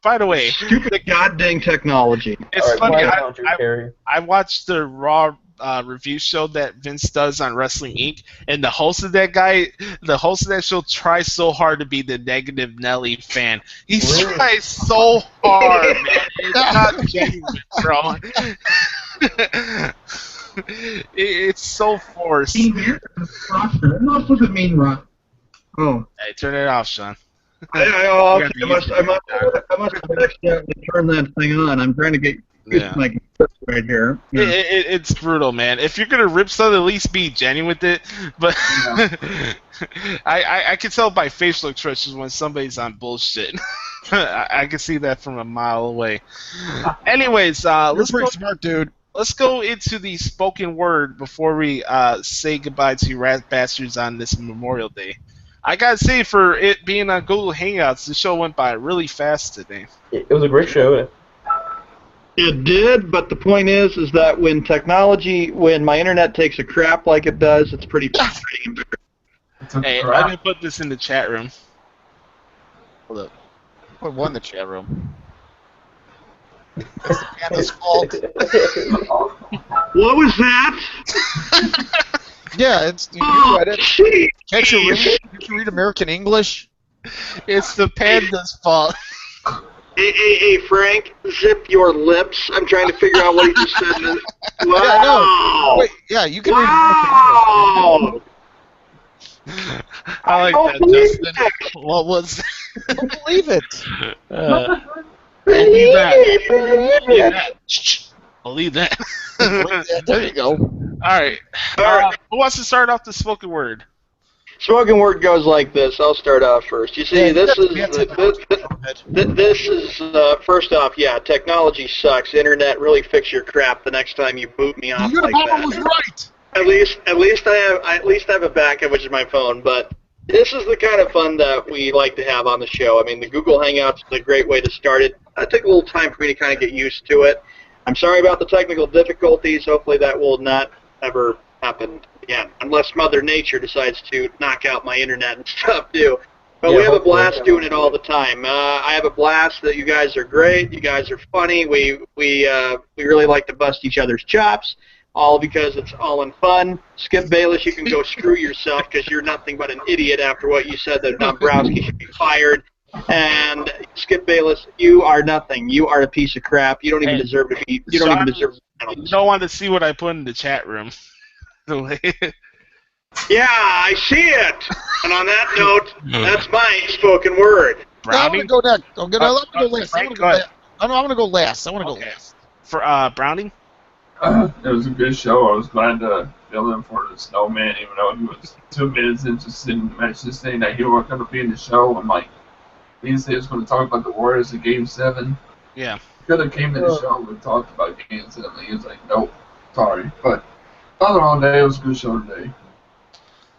By the way,
Stupid goddamn technology.
it's
All right,
funny.
quiet down, Drew Carey.
I watched the Raw review show that Vince does on Wrestling Inc. And the host of that show tries so hard to be the negative Nelly fan. He tries so hard, man. It's not genuine, bro. It's so forced.
Enough with the main run. Oh.
Hey, turn it off, Sean.
I must have accidentally turned that thing on. I'm trying to get used to my computer right here. Yeah.
It's brutal, man. If you're gonna rip something, at least be genuine with it. But I can tell by facial expressions when somebody's on bullshit. I can see that from a mile away. Anyways,
You're pretty smart, dude.
Let's go into the spoken word before we say goodbye to you rat bastards on this Memorial Day. I gotta say, for it being on Google Hangouts, the show went by really fast today.
It was a great show.
It did, but the point is that when my internet takes a crap like it does, it's pretty frustrating.
Hey, let me put this in the chat room. Hold up.
Put one in the chat room. It's the Panda's fault.
What was that?
Yeah, it's you read it.
Jeez.
Can't you read American English?
It's the Panda's fault.
Hey, Frank, zip your lips. I'm trying to figure out what he just said. Wow.
Yeah, no. Wait, yeah, you can
Wow.
I like
don't
that,
believe
Justin.
that.
What was?
I don't believe it.
Believe that. Believe that.
There you go.
All right. Who wants to start off the spoken word?
Spoken word goes like this. I'll start off first. You see, this is first off, yeah, technology sucks. Internet, really fix your crap the next time you boot me off like that.
Was right.
At least I have a backup, which is my phone. But this is the kind of fun that we like to have on the show. I mean, the Google Hangouts is a great way to start it. It took a little time for me to kind of get used to it. I'm sorry about the technical difficulties. Hopefully that will not ever happen again, unless Mother Nature decides to knock out my internet and stuff too. But we have a blast doing it all the time. I have a blast that you guys are great. You guys are funny. We really like to bust each other's chops, all because it's all in fun. Skip Bayless, you can go screw yourself because you're nothing but an idiot after what you said that Dombrowski should be fired. And Skip Bayless, you are nothing. You are a piece of crap. You don't even deserve to be. You don't even deserve.
You don't want to see what I put in the chat room.
Yeah, I see it. And on that note, that's my spoken word.
I'm gonna go next. Let me go last. I want to go last.
For Browning?
It was a good show. I was glad to fill in for the snowman, even though he was 2 minutes interested in mentioning saying that he wasn't going to be in the show. And like, he said he was going to talk about the Warriors in Game 7.
Yeah.
Could have came to the show and talked about Game 7. He was like, nope, sorry. But other all day, it was a good show today.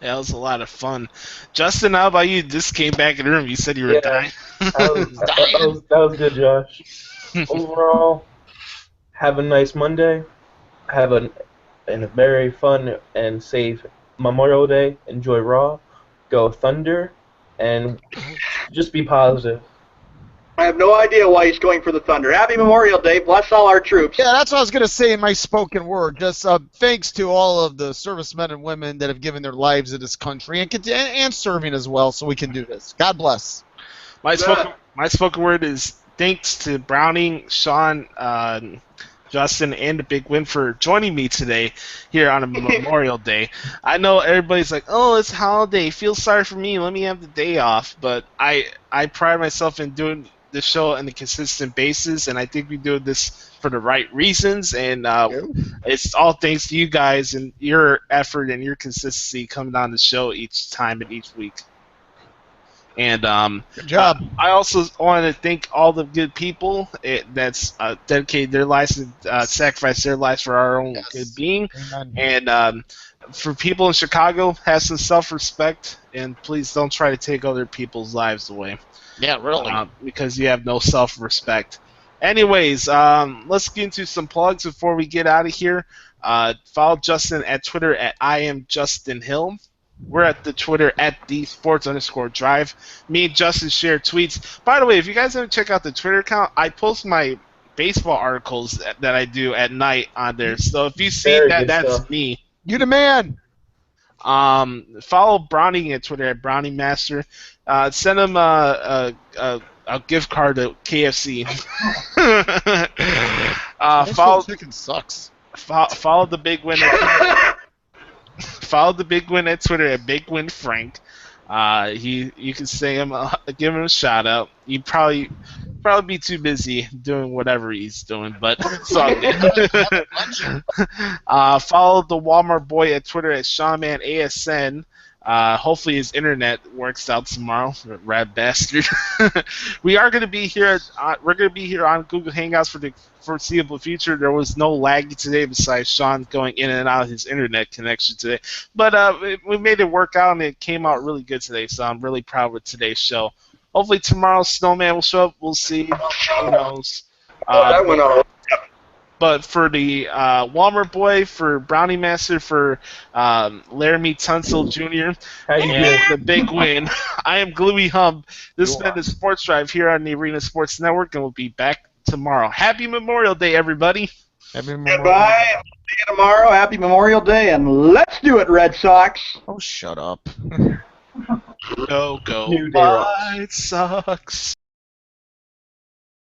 Yeah, it was a lot of fun. Justin, how about you? Just came back in the room. You said you were dying.
That was good, Josh. Overall, have a nice Monday. Have a very fun and safe Memorial Day. Enjoy Raw. Go Thunder. And just be positive.
I have no idea why he's going for the Thunder. Happy Memorial Day. Bless all our troops.
Yeah, that's what I was going to say in my spoken word. Just thanks to all of the servicemen and women that have given their lives to this country and serving as well, so we can do this. God bless.
My spoken word is thanks to Browning, Sean, Justin, and the Big Win for joining me today here on a Memorial Day. I know everybody's like, oh, it's a holiday. Feel sorry for me. Let me have the day off. But I pride myself in doing the show on a consistent basis, and I think we do this for the right reasons. And it's all thanks to you guys and your effort and your consistency coming on the show each time and each week. And
good job.
I also want to thank all the good people that's dedicated their lives and sacrificed their lives for our own good being. Amen. And for people in Chicago, have some self-respect, and please don't try to take other people's lives away.
Yeah, really.
Because you have no self-respect. Anyways, let's get into some plugs before we get out of here. Follow Justin at Twitter at IamJustinHill. We're at the Twitter at @sports_drive. Me and Justin share tweets. By the way, if you guys haven't checked out the Twitter account, I post my baseball articles that I do at night on there. So if you see that, that's me.
You the man.
Follow Browning at Twitter at BrowningMaster. Send him a gift card to KFC. Follow
chicken sucks.
Follow the Big Win. Follow the Big Win at Twitter at BigWinFrank. You can say him, give him a shout out. He'd probably be too busy doing whatever he's doing, but it's all good. Follow the Walmart boy at Twitter at SeanManASN. Hopefully his internet works out tomorrow. Rad bastard. We are going to be here. We're going to be here on Google Hangouts for the foreseeable future. There was no lag today, besides Sean going in and out of his internet connection today. But we made it work out, and it came out really good today. So I'm really proud with today's show. Hopefully tomorrow Snowman will show up. We'll see. Who knows?
That went all.
But for the Walmart boy, for Brownie Master, for Laramie Tunsil Jr., and the big win, I am Gluey Hump. This has been the Sports Drive here on the Arena Sports Network, and we'll be back tomorrow. Happy Memorial Day, everybody.
Happy Memorial
Goodbye.
Day.
See you tomorrow. Happy Memorial Day, and let's do it, Red Sox.
Oh, shut up.
Go,
New Day rocks.
White Sox.